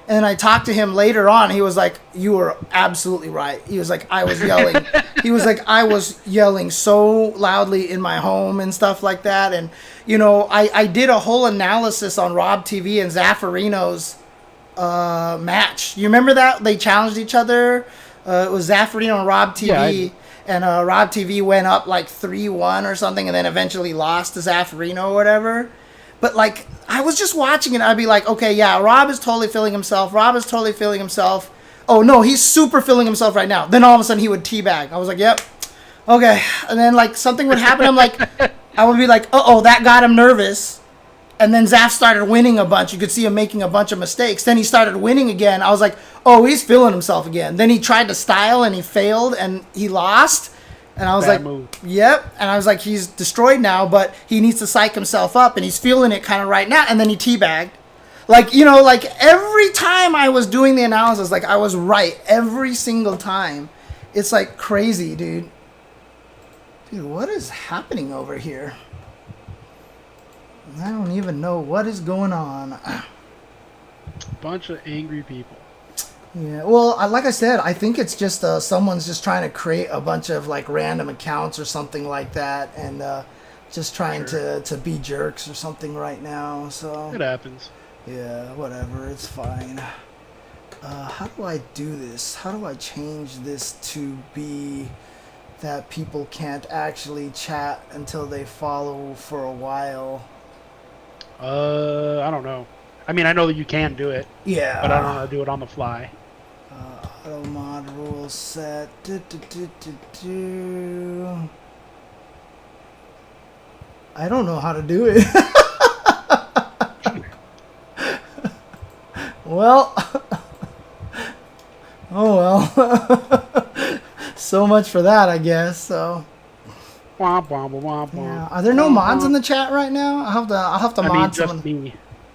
And I talked to him later on. He was like, you were absolutely right. He was like, I was yelling. He was like, I was yelling so loudly in my home and stuff like that. And, you know, I did a whole analysis on Rob TV and Zaffarino's match. You remember that? They challenged each other. It was Zaffarino and Rob TV. And Rob TV went up like 3-1 or something and then eventually lost to Zaffarino or whatever. But, like, I was just watching it. I'd be like, okay, yeah, Rob is totally feeling himself. Oh, no, he's super feeling himself right now. Then all of a sudden he would teabag. I was like, yep. Okay. And then, like, something would happen. I would be like, uh-oh, that got him nervous. And then Zaf started winning a bunch. You could see him making a bunch of mistakes. Then he started winning again. I was like, oh, he's feeling himself again. Then he tried to style and he failed and he lost. And I was Bad like, move. yep. And I was like, he's destroyed now, but he needs to psych himself up and he's feeling it kind of right now. And then he teabagged. Like, you know, like every time I was doing the analysis, like I was right every single time. It's like crazy, dude. Dude, what is happening over here? I don't even know what is going on. Bunch of angry people. Yeah, well, like I said, I think it's just someone's just trying to create a bunch of like random accounts or something like that, and just trying to be jerks or something right now. So It happens. yeah, whatever, it's fine. How do I do this? How do I change this to be that people can't actually chat until they follow for a while? I don't know. I mean, I know that you can do it, Yeah. but I don't know how to do it on the fly. Auto mod rule set. I don't know how to do it. Well. Oh well. So much for that, I guess. So. Womp, womp, womp, womp. Yeah. Are there no mods in the chat right now? I'll have to I mod mean, just someone. me.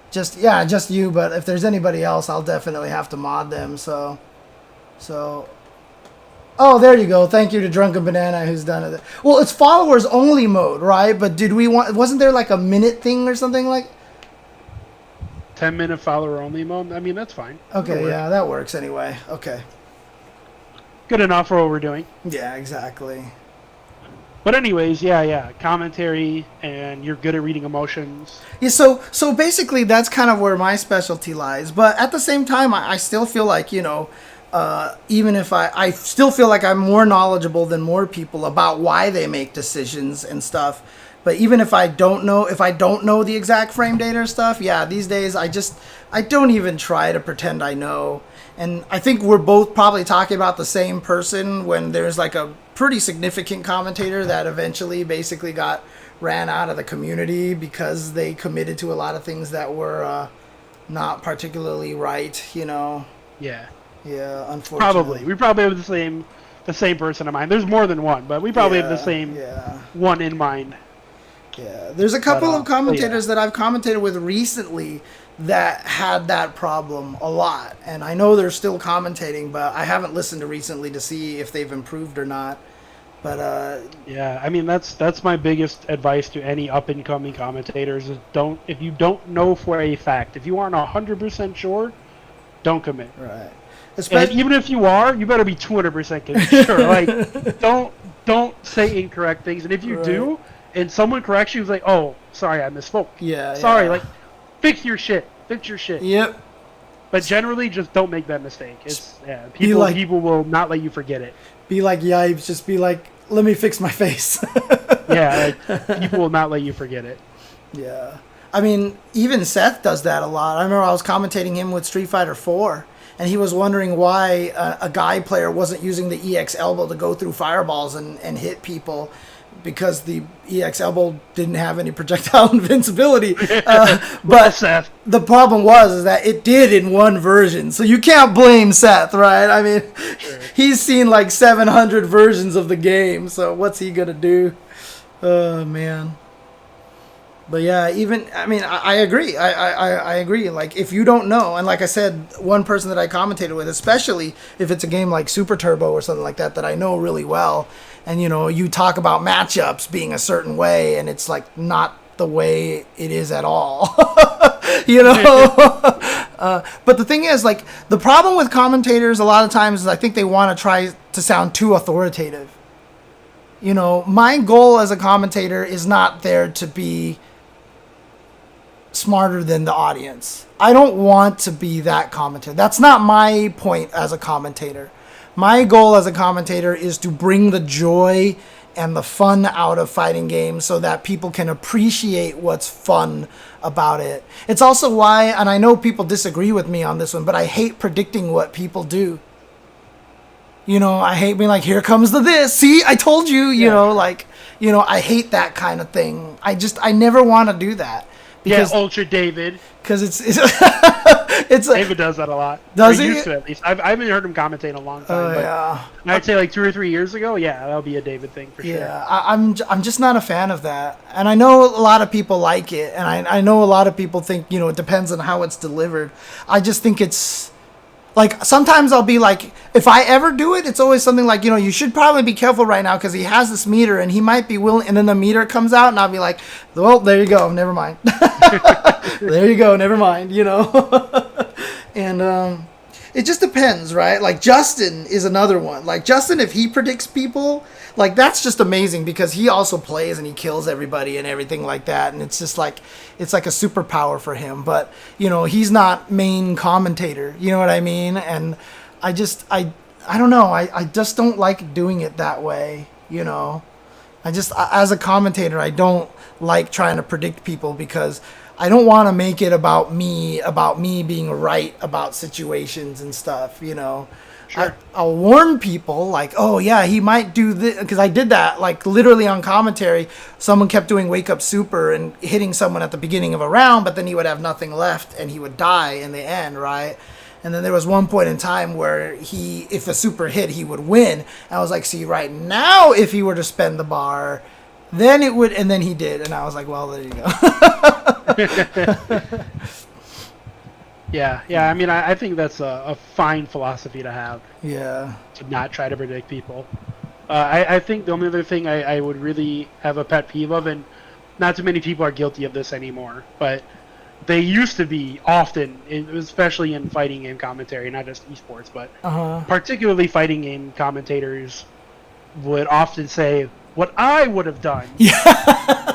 Just you. But if there's anybody else, I'll definitely have to mod them. So. Oh, there you go. Thank you to Drunken Banana who's done it. Well, it's followers only mode, right? But wasn't there like a minute thing or something like? 10-minute follower only mode. I mean, that's fine. Okay, yeah, that works anyway. Okay. Good enough for what we're doing. Yeah, exactly. But anyways, yeah. Commentary, and you're good at reading emotions. Yeah, so basically that's kind of where my specialty lies. But at the same time, I still feel like, you know, even if I still feel like I'm more knowledgeable than more people about why they make decisions and stuff. But even if I don't know the exact frame data or stuff, yeah, these days I don't even try to pretend I know. And I think we're both probably talking about the same person when there's like a pretty significant commentator that eventually basically got ran out of the community because they committed to a lot of things that were not particularly right, you know. Yeah. Yeah, unfortunately. Probably. We probably have the same person in mind. There's more than one, but we probably have the same one in mind. Yeah, there's a couple of commentators that I've commentated with recently that had that problem a lot, and I know they're still commentating, but I haven't listened to recently to see if they've improved or not. But yeah, I mean that's my biggest advice to any up and coming commentators is if you don't know for a fact, if you aren't 100% sure, don't commit. Right. And even if you are, you better be 200% sure. Like don't say incorrect things, and if you do. And someone corrects you, like, oh, sorry, I misspoke. Yeah. Sorry, like, fix your shit. Yep. But generally, just don't make that mistake. People will not let you forget it. Be like Yipes, just be like, let me fix my face. Yeah, like, people will not let you forget it. Yeah. I mean, even Seth does that a lot. I remember I was commentating him with Street Fighter 4, and he was wondering why a guy player wasn't using the EX elbow to go through fireballs and hit people. Because the EX elbow didn't have any projectile invincibility. But Seth. The problem is that it did in one version. So you can't blame Seth, right? I mean, he's seen like 700 versions of the game. So what's he going to do? Oh, man. But yeah, I agree. I agree. Like, if you don't know, and like I said, one person that I commentated with, especially if it's a game like Super Turbo or something like that I know really well, and, you know, you talk about matchups being a certain way, and it's, like, not the way it is at all. You know? But the thing is, like, the problem with commentators a lot of times is I think they want to try to sound too authoritative. You know, my goal as a commentator is not there to be smarter than the audience. I don't want to be that commentator. That's not my point as a commentator. My goal as a commentator is to bring the joy and the fun out of fighting games so that people can appreciate what's fun about it. It's also why, and I know people disagree with me on this one, but I hate predicting what people do. You know, I hate being like, here comes this. See, I told you, you know, like, you know, I hate that kind of thing. I never want to do that. Because Ultra David. Because it's like, David does that a lot. Does he? Used to, at least. I haven't heard him commentate in a long time. Yeah. I'd say like 2 or 3 years ago. Yeah, that'll be a David thing for sure. Yeah, I'm just not a fan of that, and I know a lot of people like it, and I know a lot of people think it depends on how it's delivered. I just think it's. Like, sometimes I'll be like, if I ever do it, it's always something like, you should probably be careful right now because he has this meter and he might be willing, and then the meter comes out and I'll be like, well, there you go, never mind. There you go, never mind, And it just depends, right? Like, Justin is another one. Like, Justin, if he predicts people, like, that's just amazing because he also plays and he kills everybody and everything like that. And it's just like, it's like a superpower for him. But, he's not main commentator. You know what I mean? And I don't know. I just don't like doing it that way, as a commentator, I don't like trying to predict people because I don't want to make it about me being right about situations and stuff, Sure. I'll warn people like, oh yeah, he might do this, because I did that like literally on commentary. Someone kept doing wake up super and hitting someone at the beginning of a round, but then he would have nothing left and he would die in the end, right? And then there was one point in time where if a super hit, he would win. And I was like, see, right now, if he were to spend the bar, then it would, and then he did, and I was like, well, there you go. Yeah. I mean, I think that's a fine philosophy to have. Yeah. To not try to predict people. I think the only other thing I would really have a pet peeve of, and not too many people are guilty of this anymore, but they used to be often, especially in fighting game commentary, not just esports, but particularly fighting game commentators would often say, what I would have done. Yeah.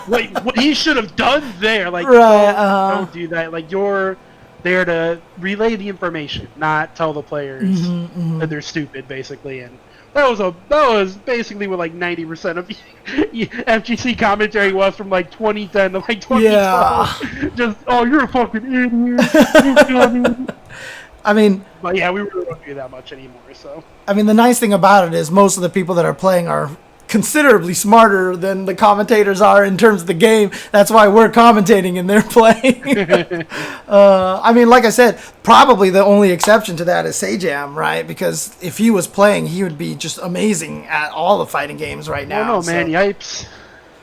what he should have done there. Like, right, don't do that. Like, you're there to relay the information, not tell the players that they're stupid, basically. And that was basically what like 90% of FGC commentary was from like 2010 to like 2012. Yeah. Just, you're a fucking idiot. I mean, but yeah, we really don't do that much anymore. So I mean, the nice thing about it is most of the people that are playing are considerably smarter than the commentators are in terms of the game. That's why we're commentating and they're playing. I mean, like I said, probably the only exception to that is Sajam, right? Because if he was playing, he would be just amazing at all the fighting games right now. No, man, Yipes.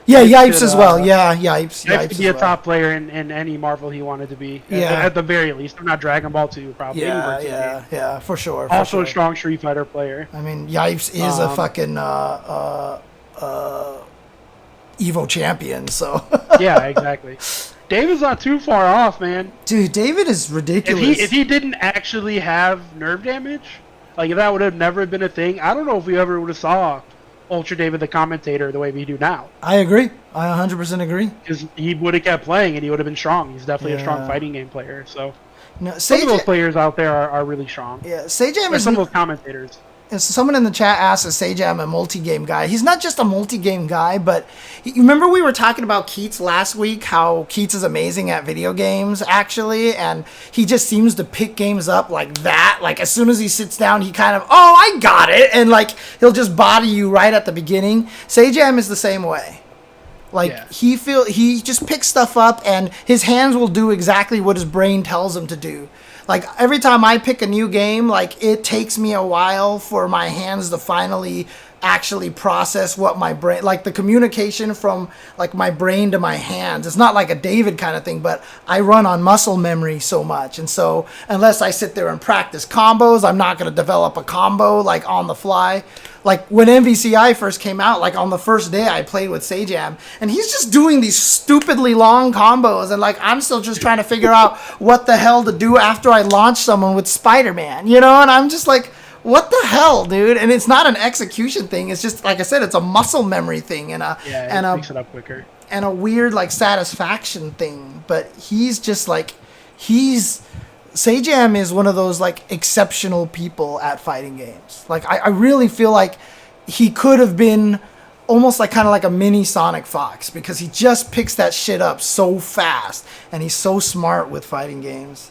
Yeah, Yipes as well. Yeah, Yipes. Yipes could be a top player in any Marvel he wanted to be. Yeah. At the very least. If not Dragon Ball 2, probably. Yeah, for sure. Also a strong Street Fighter player. I mean, Yipes is a fucking Evo champion, so. Yeah, exactly. David's not too far off, man. Dude, David is ridiculous. If he didn't actually have nerve damage, like if that would have never been a thing, I don't know if we ever would have saw Ultra David the commentator the way we do now. I agree. I 100% agree. Because he would have kept playing and he would have been strong. He's definitely a strong fighting game player. So some of those players out there are really strong. Yeah, Sajam is some of those commentators. Someone in the chat asked, is Sajam a multi-game guy? He's not just a multi-game guy, but you remember we were talking about Keats last week, how Keats is amazing at video games, actually, and he just seems to pick games up like that. Like, as soon as he sits down, he kind of, I got it, and, like, he'll just body you right at the beginning. Sajam is the same way. Like, he just picks stuff up, and his hands will do exactly what his brain tells him to do. Like, every time I pick a new game, like, it takes me a while for my hands to finally actually process what my brain, like the communication from like my brain to my hands. It's not like a David kind of thing, but I run on muscle memory so much. And so unless I sit there and practice combos, I'm not going to develop a combo like on the fly. Like when MVCI first came out, like on the first day I played with Sajam, and he's just doing these stupidly long combos, and like I'm still just trying to figure out what the hell to do after I launch someone with Spider-Man, you know? And I'm just like, what the hell, dude? And it's not an execution thing. It's just, like I said, it's a muscle memory thing and it makes it up quicker. And a weird like satisfaction thing. But he's just like, Sajam is one of those like exceptional people at fighting games. Like I really feel like he could have been almost like kind of like a mini Sonic Fox, because he just picks that shit up so fast and he's so smart with fighting games.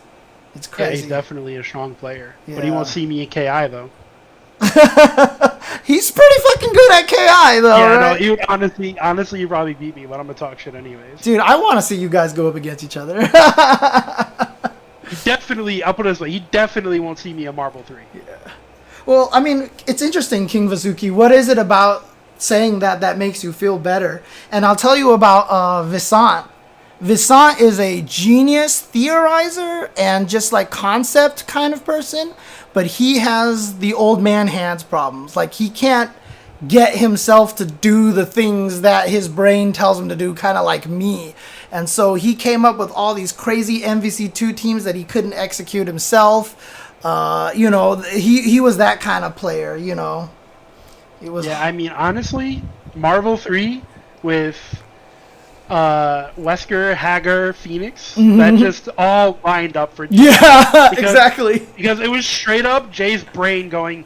It's crazy. Yeah, he's definitely a strong player. Yeah. But he won't see me in KI though. He's pretty fucking good at KI though, Yeah, right? no, you honestly, you probably beat me, but I'm gonna talk shit anyways. Dude, I want to see you guys go up against each other. You definitely, I'll put it this way, you definitely won't see me in Marvel 3. Yeah. Well, I mean, it's interesting, King Vasuki. What is it about saying that makes you feel better? And I'll tell you about Visant. Visant is a genius theorizer and just like concept kind of person, but he has the old man hands problems. Like he can't get himself to do the things that his brain tells him to do, kind of like me. And so he came up with all these crazy MVC2 teams that he couldn't execute himself. You know, he was that kind of player, you know. It was. Yeah, I mean, honestly, Marvel 3 with Wesker, Hagar, Phoenix, that just all lined up for Jay. Yeah, exactly. Because it was straight up Jay's brain going,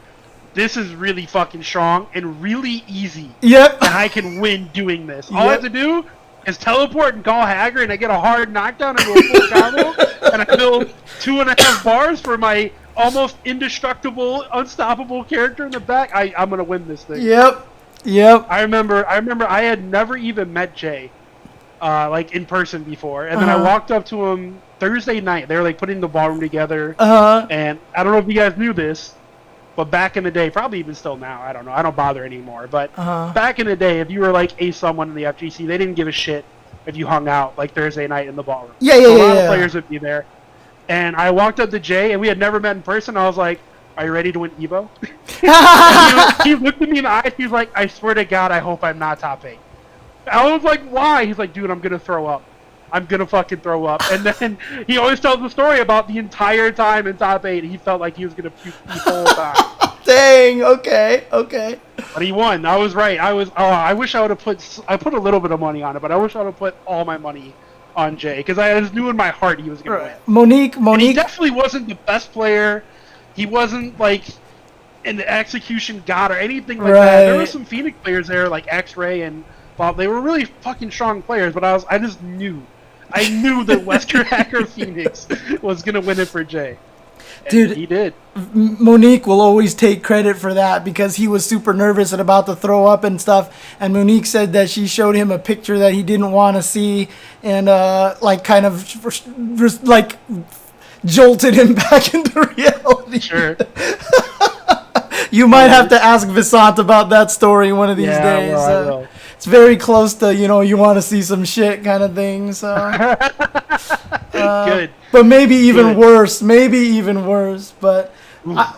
this is really fucking strong and really easy. Yep. And I can win doing this. All I have to do is teleport and call Hagar, and I get a hard knockdown into a full combo, and I build 2.5 bars for my almost indestructible, unstoppable character in the back. I'm gonna win this thing. Yep. I remember I had never even met Jay, like in person before, and then I walked up to him Thursday night. They were like putting the ballroom together, and I don't know if you guys knew this, but back in the day, probably even still now, I don't know. I don't bother anymore. But back in the day, if you were like someone in the FGC, they didn't give a shit if you hung out like Thursday night in the ballroom. Yeah. A lot of players would be there. And I walked up to Jay, and we had never met in person. I was like, "Are you ready to win Evo?" he looked at me in the eyes. He's like, "I swear to God, I hope I'm not top 8." I was like, "Why?" He's like, "Dude, I'm gonna throw up. I'm gonna fucking throw up." And then he always tells the story about the entire time in top 8. He felt like he was gonna puke the whole time. Dang. Okay. But he won. I was right. I wish I would have put. I put a little bit of money on it, but I wish I would have put all my money on Jay, because I just knew in my heart he was going to win. Monique. And he definitely wasn't the best player. He wasn't like an execution god or anything like that. There were some Phoenix players there, like X-Ray and Bob. They were really fucking strong players, but I just knew. I knew that Wesker Hacker Phoenix was going to win it for Jay. And dude, he did. Monique will always take credit for that because he was super nervous and about to throw up and stuff. And Monique said that she showed him a picture that he didn't want to see, and like kind of like jolted him back into reality. Sure. You might have to ask Visant about that story one of these days. Well, I will. It's very close to, you know, you want to see some shit kind of thing. So good. But maybe even worse. But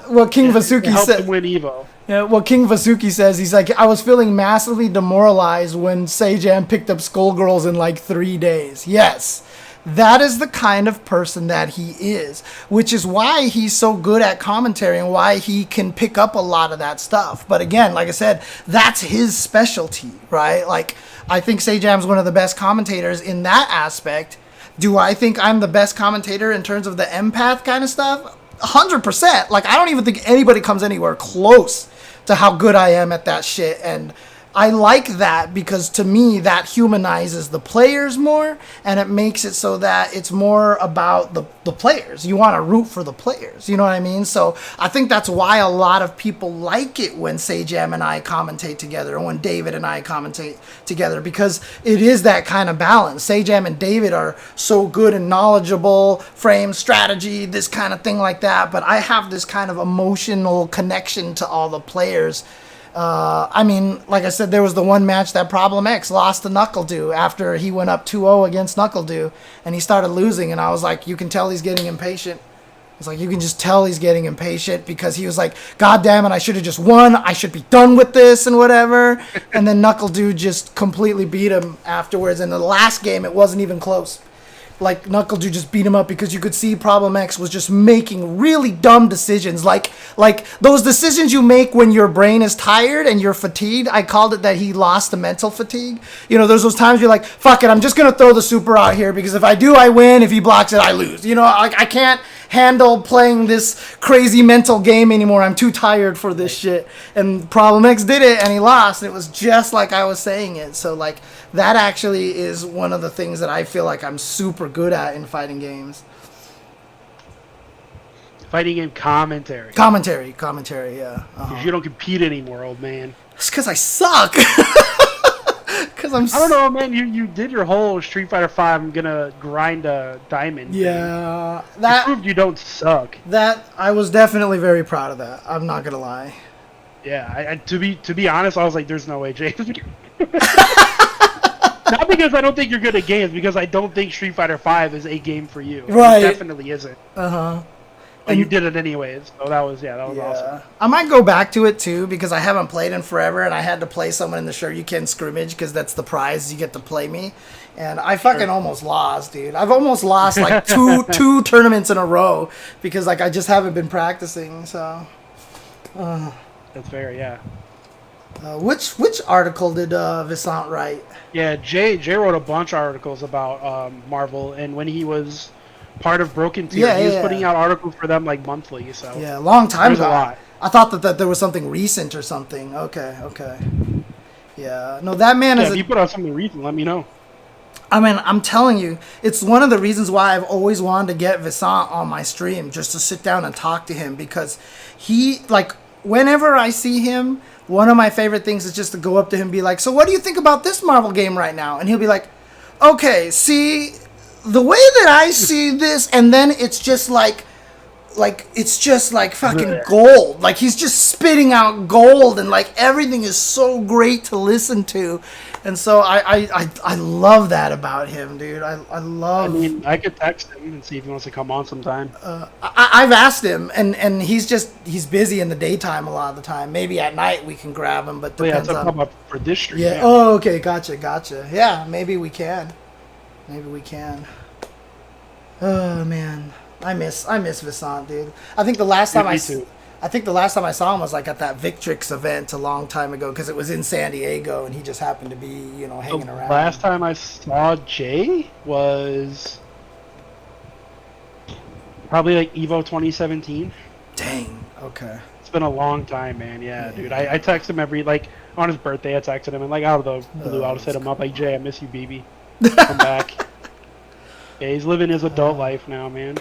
what King Vasuki said. Win Evo. Yeah, what King Vasuki says, he's like, I was feeling massively demoralized when Sejam picked up Skullgirls in like 3 days. Yes. That is the kind of person that he is, which is why he's so good at commentary and why he can pick up a lot of that stuff. But again, like I said, that's his specialty, right? Like, I think Sejam's one of the best commentators in that aspect. Do I think I'm the best commentator in terms of the empath kind of stuff? 100%. Like, I don't even think anybody comes anywhere close to how good I am at that shit. And I like that because to me that humanizes the players more, and it makes it so that it's more about the players. You want to root for the players, you know what I mean? So I think that's why a lot of people like it when Sejam and I commentate together, or when David and I commentate together, because it is that kind of balance. Sejam and David are so good and knowledgeable, frame, strategy, this kind of thing like that, but I have this kind of emotional connection to all the players. I mean, like I said, there was the one match that Problem X lost to NuckleDo after he went up 2-0 against NuckleDo, and he started losing, and I was like, you can tell he's getting impatient. It's like, you can just tell he's getting impatient, because he was like, God damn it, I should have just won. I should be done with this and whatever. And then NuckleDo just completely beat him afterwards. And the last game, it wasn't even close. Like, NuckleDo just beat him up because you could see Problem X was just making really dumb decisions. Like those decisions you make when your brain is tired and you're fatigued. I called it that he lost the mental fatigue. You know, there's those times you're like, fuck it, I'm just going to throw the super out here because if I do, I win. If he blocks it, I lose. You know, I can't handle playing this crazy mental game anymore. I'm too tired for this shit. And Problem X did it, and he lost. It was just like I was saying it. So, like, that actually is one of the things that I feel like I'm super good at in fighting games. Fighting game commentary. Commentary, yeah. Because you don't compete anymore, old man. It's because I suck. Because I don't know, man. You did your whole Street Fighter V. I'm gonna grind a diamond. Yeah, that proved you don't suck. That I was definitely very proud of that. I'm not gonna lie. Yeah, to be honest, I was like, "There's no way, James." Not because I don't think you're good at games, because I don't think Street Fighter V is a game for you. Right. It definitely isn't. And you did it anyways, so that was awesome. I might go back to it too, because I haven't played in forever, and I had to play someone in the Shoryuken scrimmage because that's the prize, you get to play me, and I fucking almost lost, dude. I've almost lost like two tournaments in a row because like I just haven't been practicing. So that's fair, yeah. Which article did Visant write? Yeah, Jay wrote a bunch of articles about Marvel, and when he was part of Broken Tier, he was putting out articles for them like monthly. So yeah, long time ago. A lot. I thought that there was something recent or something. Okay. Yeah, no, that man is. If you put out something recent, let me know. I mean, I'm telling you, it's one of the reasons why I've always wanted to get Visant on my stream, just to sit down and talk to him, because he, like, whenever I see him, one of my favorite things is just to go up to him and be like, so what do you think about this Marvel game right now? And he'll be like, okay, see, the way that I see this, and then it's just like fucking gold. Like, he's just spitting out gold, and like everything is so great to listen to. And so I love that about him, dude. I mean, I could text him and see if he wants to come on sometime. I've asked him, and he's busy in the daytime a lot of the time. Maybe at night we can grab him, but depends on. Come up for this stream. Yeah. Oh, okay. Gotcha. Yeah. Maybe we can. Oh man, I miss Visant, dude. I think the last time I saw him was like at that Victrix event a long time ago, because it was in San Diego, and he just happened to be, hanging around. Last time I saw Jay was probably like Evo 2017. Dang. Okay. It's been a long time, man. Yeah, dude. I text him on his birthday. I texted him, and like out of the blue, I'll just hit him up like, Jay, I miss you, baby. Come back. Yeah, he's living his adult life now, man.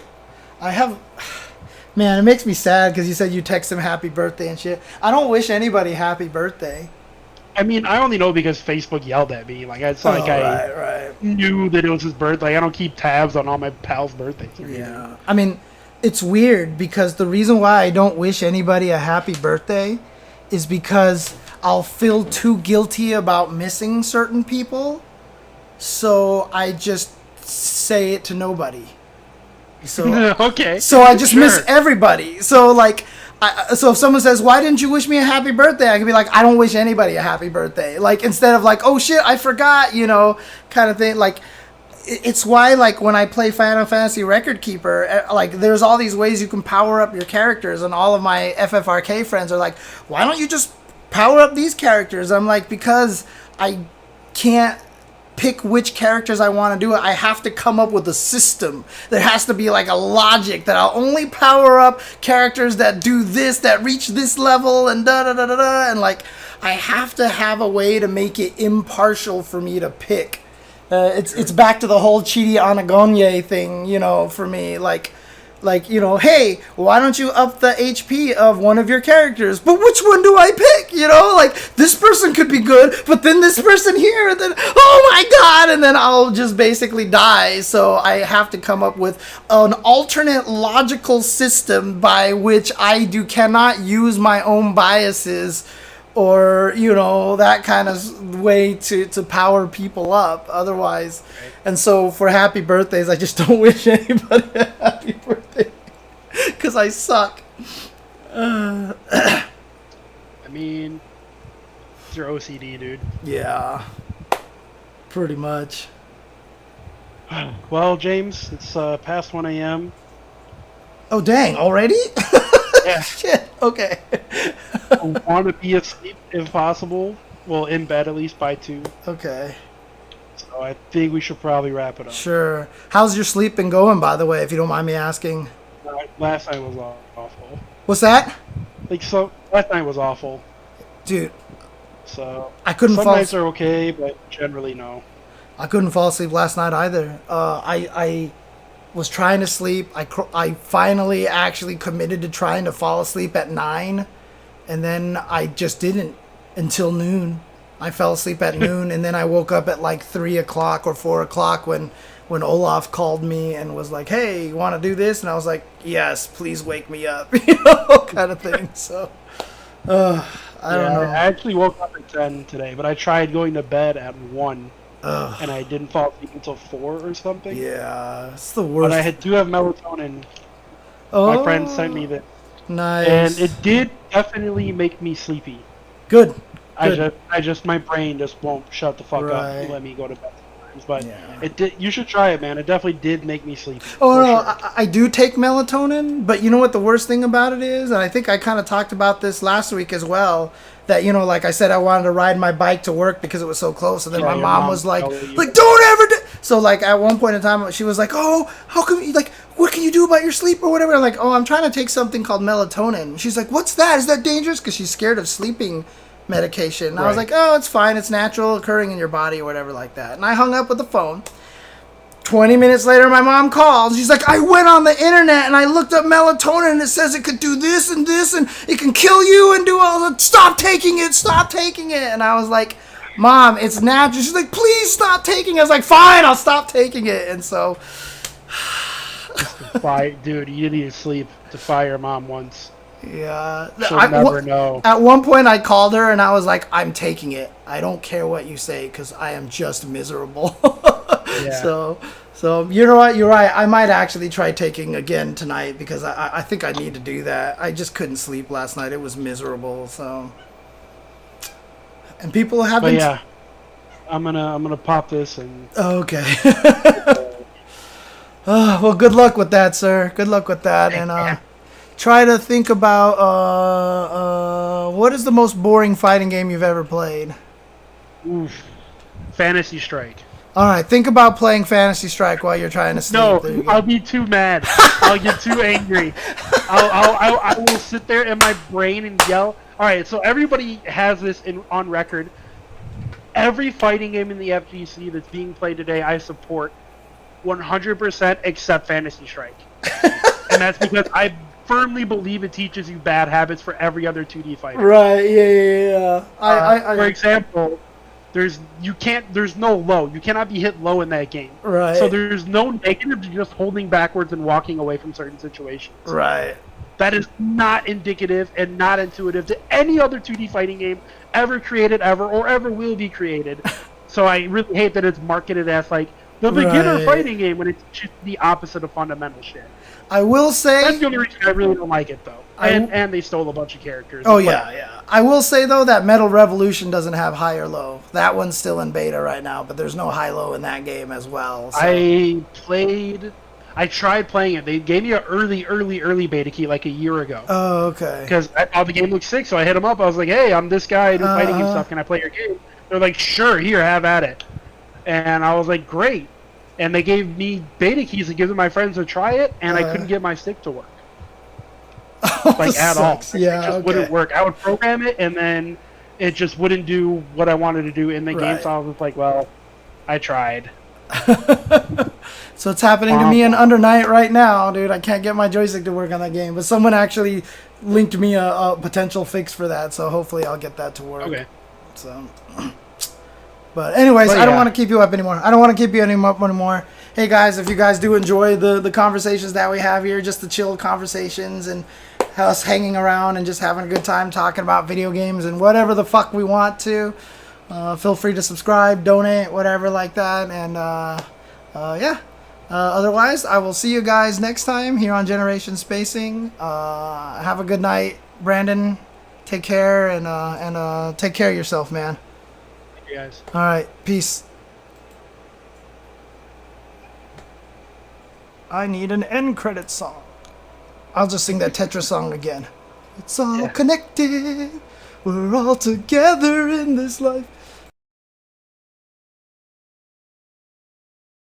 Man, it makes me sad because you said you text him happy birthday and shit. I don't wish anybody happy birthday. I mean, I only know because Facebook yelled at me. Like, it's like I knew that it was his birthday. Like, I don't keep tabs on all my pals' birthdays. Yeah. I mean, it's weird because the reason why I don't wish anybody a happy birthday is because I'll feel too guilty about missing certain people. So I just say it to nobody. So okay. So I just miss everybody. So like, so if someone says, "Why didn't you wish me a happy birthday?" I can be like, "I don't wish anybody a happy birthday." Like, instead of like, "Oh shit, I forgot," kind of thing. Like, it's why like when I play Final Fantasy Record Keeper, like there's all these ways you can power up your characters, and all of my FFRK friends are like, "Why don't you just power up these characters?" I'm like, because I can't pick which characters I want to do it. I have to come up with a system. There has to be like a logic that I'll only power up characters that do this, that reach this level, and and like I have to have a way to make it impartial for me to pick. It's back to the whole Chidi Anagonye thing, for me. Like, hey, why don't you up the HP of one of your characters? But which one do I pick? Like, this person could be good, but then this person here, and then, oh my god, and then I'll just basically die. So I have to come up with an alternate logical system by which I cannot use my own biases or, that kind of way to power people up otherwise. Right. And so for happy birthdays, I just don't wish anybody a happy birthday because I suck. I mean, it's your OCD, dude. Yeah, pretty much. Well, James, it's past 1 a.m. Oh, dang, already? Yeah. Shit, okay. I want to be asleep if possible. Well, in bed at least by 2. Okay. So I think we should probably wrap it up. Sure. How's your sleep been going, by the way, if you don't mind me asking? Last night was awful. What's that? Last night was awful. Dude. So I couldn't some nights are okay, but generally no. I couldn't fall asleep last night either. was trying to sleep. I finally actually committed to trying to fall asleep at 9, and then I just didn't until noon. I fell asleep at noon, and then I woke up at like 3 o'clock or 4 o'clock when Olaf called me and was like, "Hey, you want to do this?" And I was like, "Yes, please wake me up," kind of thing. So, I don't know. I actually woke up at 10 today, but I tried going to bed at 1, and I didn't fall asleep until 4 or something. Yeah, it's the worst. But I do have melatonin. Oh, my friend sent me this. Nice. And it did definitely make me sleepy. Good. I just my brain just won't shut the fuck up and let me go to bed sometimes. But it did. You should try it, man. It definitely did make me sleepy. Oh no, sure. I do take melatonin, but you know what the worst thing about it is, and I think I kind of talked about this last week as well. That, you know, like I said, I wanted to ride my bike to work because it was so close, and then my mom was like, "Don't ever do." So like at one point in time, she was like, "Oh, how come you like? What can you do about your sleep or whatever?" I'm like, "Oh, I'm trying to take something called melatonin." She's like, "What's that? Is that dangerous?" Because she's scared of sleeping medication. And I was like, "Oh, it's fine. It's natural occurring in your body or whatever like that." And I hung up with the phone. 20 minutes later, my mom called. She's like, "I went on the internet and I looked up melatonin and it says it could do this and this and it can kill you and do all that. Stop taking it. Stop taking it." And I was like, "Mom, it's natural." She's like, "Please stop taking it." I was like, "Fine, I'll stop taking it." And so... Dude, you need to sleep. Defy your mom once. Yeah. She'll never know. At one point, I called her and I was like, "I'm taking it. I don't care what you say because I am just miserable." Yeah. So you know what? You're right. I might actually try taking again tonight because I think I need to do that. I just couldn't sleep last night. It was miserable. So, and people have been. Yeah, I'm gonna pop this and. Okay. Well, good luck with that, sir. Good luck with that, and try to think about what is the most boring fighting game you've ever played? Oof. Fantasy Strike. All right, think about playing Fantasy Strike while you're trying to sleep. No, I'll be too mad. I'll get too angry. I will sit there in my brain and yell. All right, so everybody has this on record. Every fighting game in the FGC that's being played today, I support 100% except Fantasy Strike. And that's because I firmly believe it teaches you bad habits for every other 2D fighter. Right, yeah. For example... There's no low. You cannot be hit low in that game. Right. So there's no negative to just holding backwards and walking away from certain situations. Right. That is not indicative and not intuitive to any other 2D fighting game ever created ever or ever will be created. So I really hate that it's marketed as like the beginner fighting game when it's just the opposite of fundamental shit. I will say that's the only reason I really don't like it though. And they stole a bunch of characters. Oh yeah. I will say though that Metal Revolution doesn't have high or low. That one's still in beta right now, but there's no high low in that game as well. So. I tried playing it. They gave me an early beta key like a year ago. Oh, okay. Because I thought the game looked sick, so I hit them up. I was like, "Hey, I'm this guy who's fighting and stuff. Can I play your game?" They're like, "Sure, here, have at it." And I was like, "Great." And they gave me beta keys to give to my friends to try it, and I couldn't get my stick to work. Like at all. Yeah, it just wouldn't work. I would program it, and then it just wouldn't do what I wanted to do in the game. So I was like, "Well, I tried." So it's happening to me in Under Night right now, dude. I can't get my joystick to work on that game, but someone actually linked me a potential fix for that, so hopefully I'll get that to work. Okay. So, but anyways, I don't want to keep you up anymore. I don't want to keep you up anymore. Hey guys, if you guys do enjoy the conversations that we have here, just the chill conversations and us hanging around and just having a good time talking about video games and whatever the fuck we want to, feel free to subscribe, donate, whatever like that, and otherwise, I will see you guys next time here on Generation Spacing. Have a good night, Brandon. Take care and take care of yourself, man. Thank you guys. All right, peace. I need an end credit song. I'll just sing that Tetris song again. It's all connected. We're all together in this life.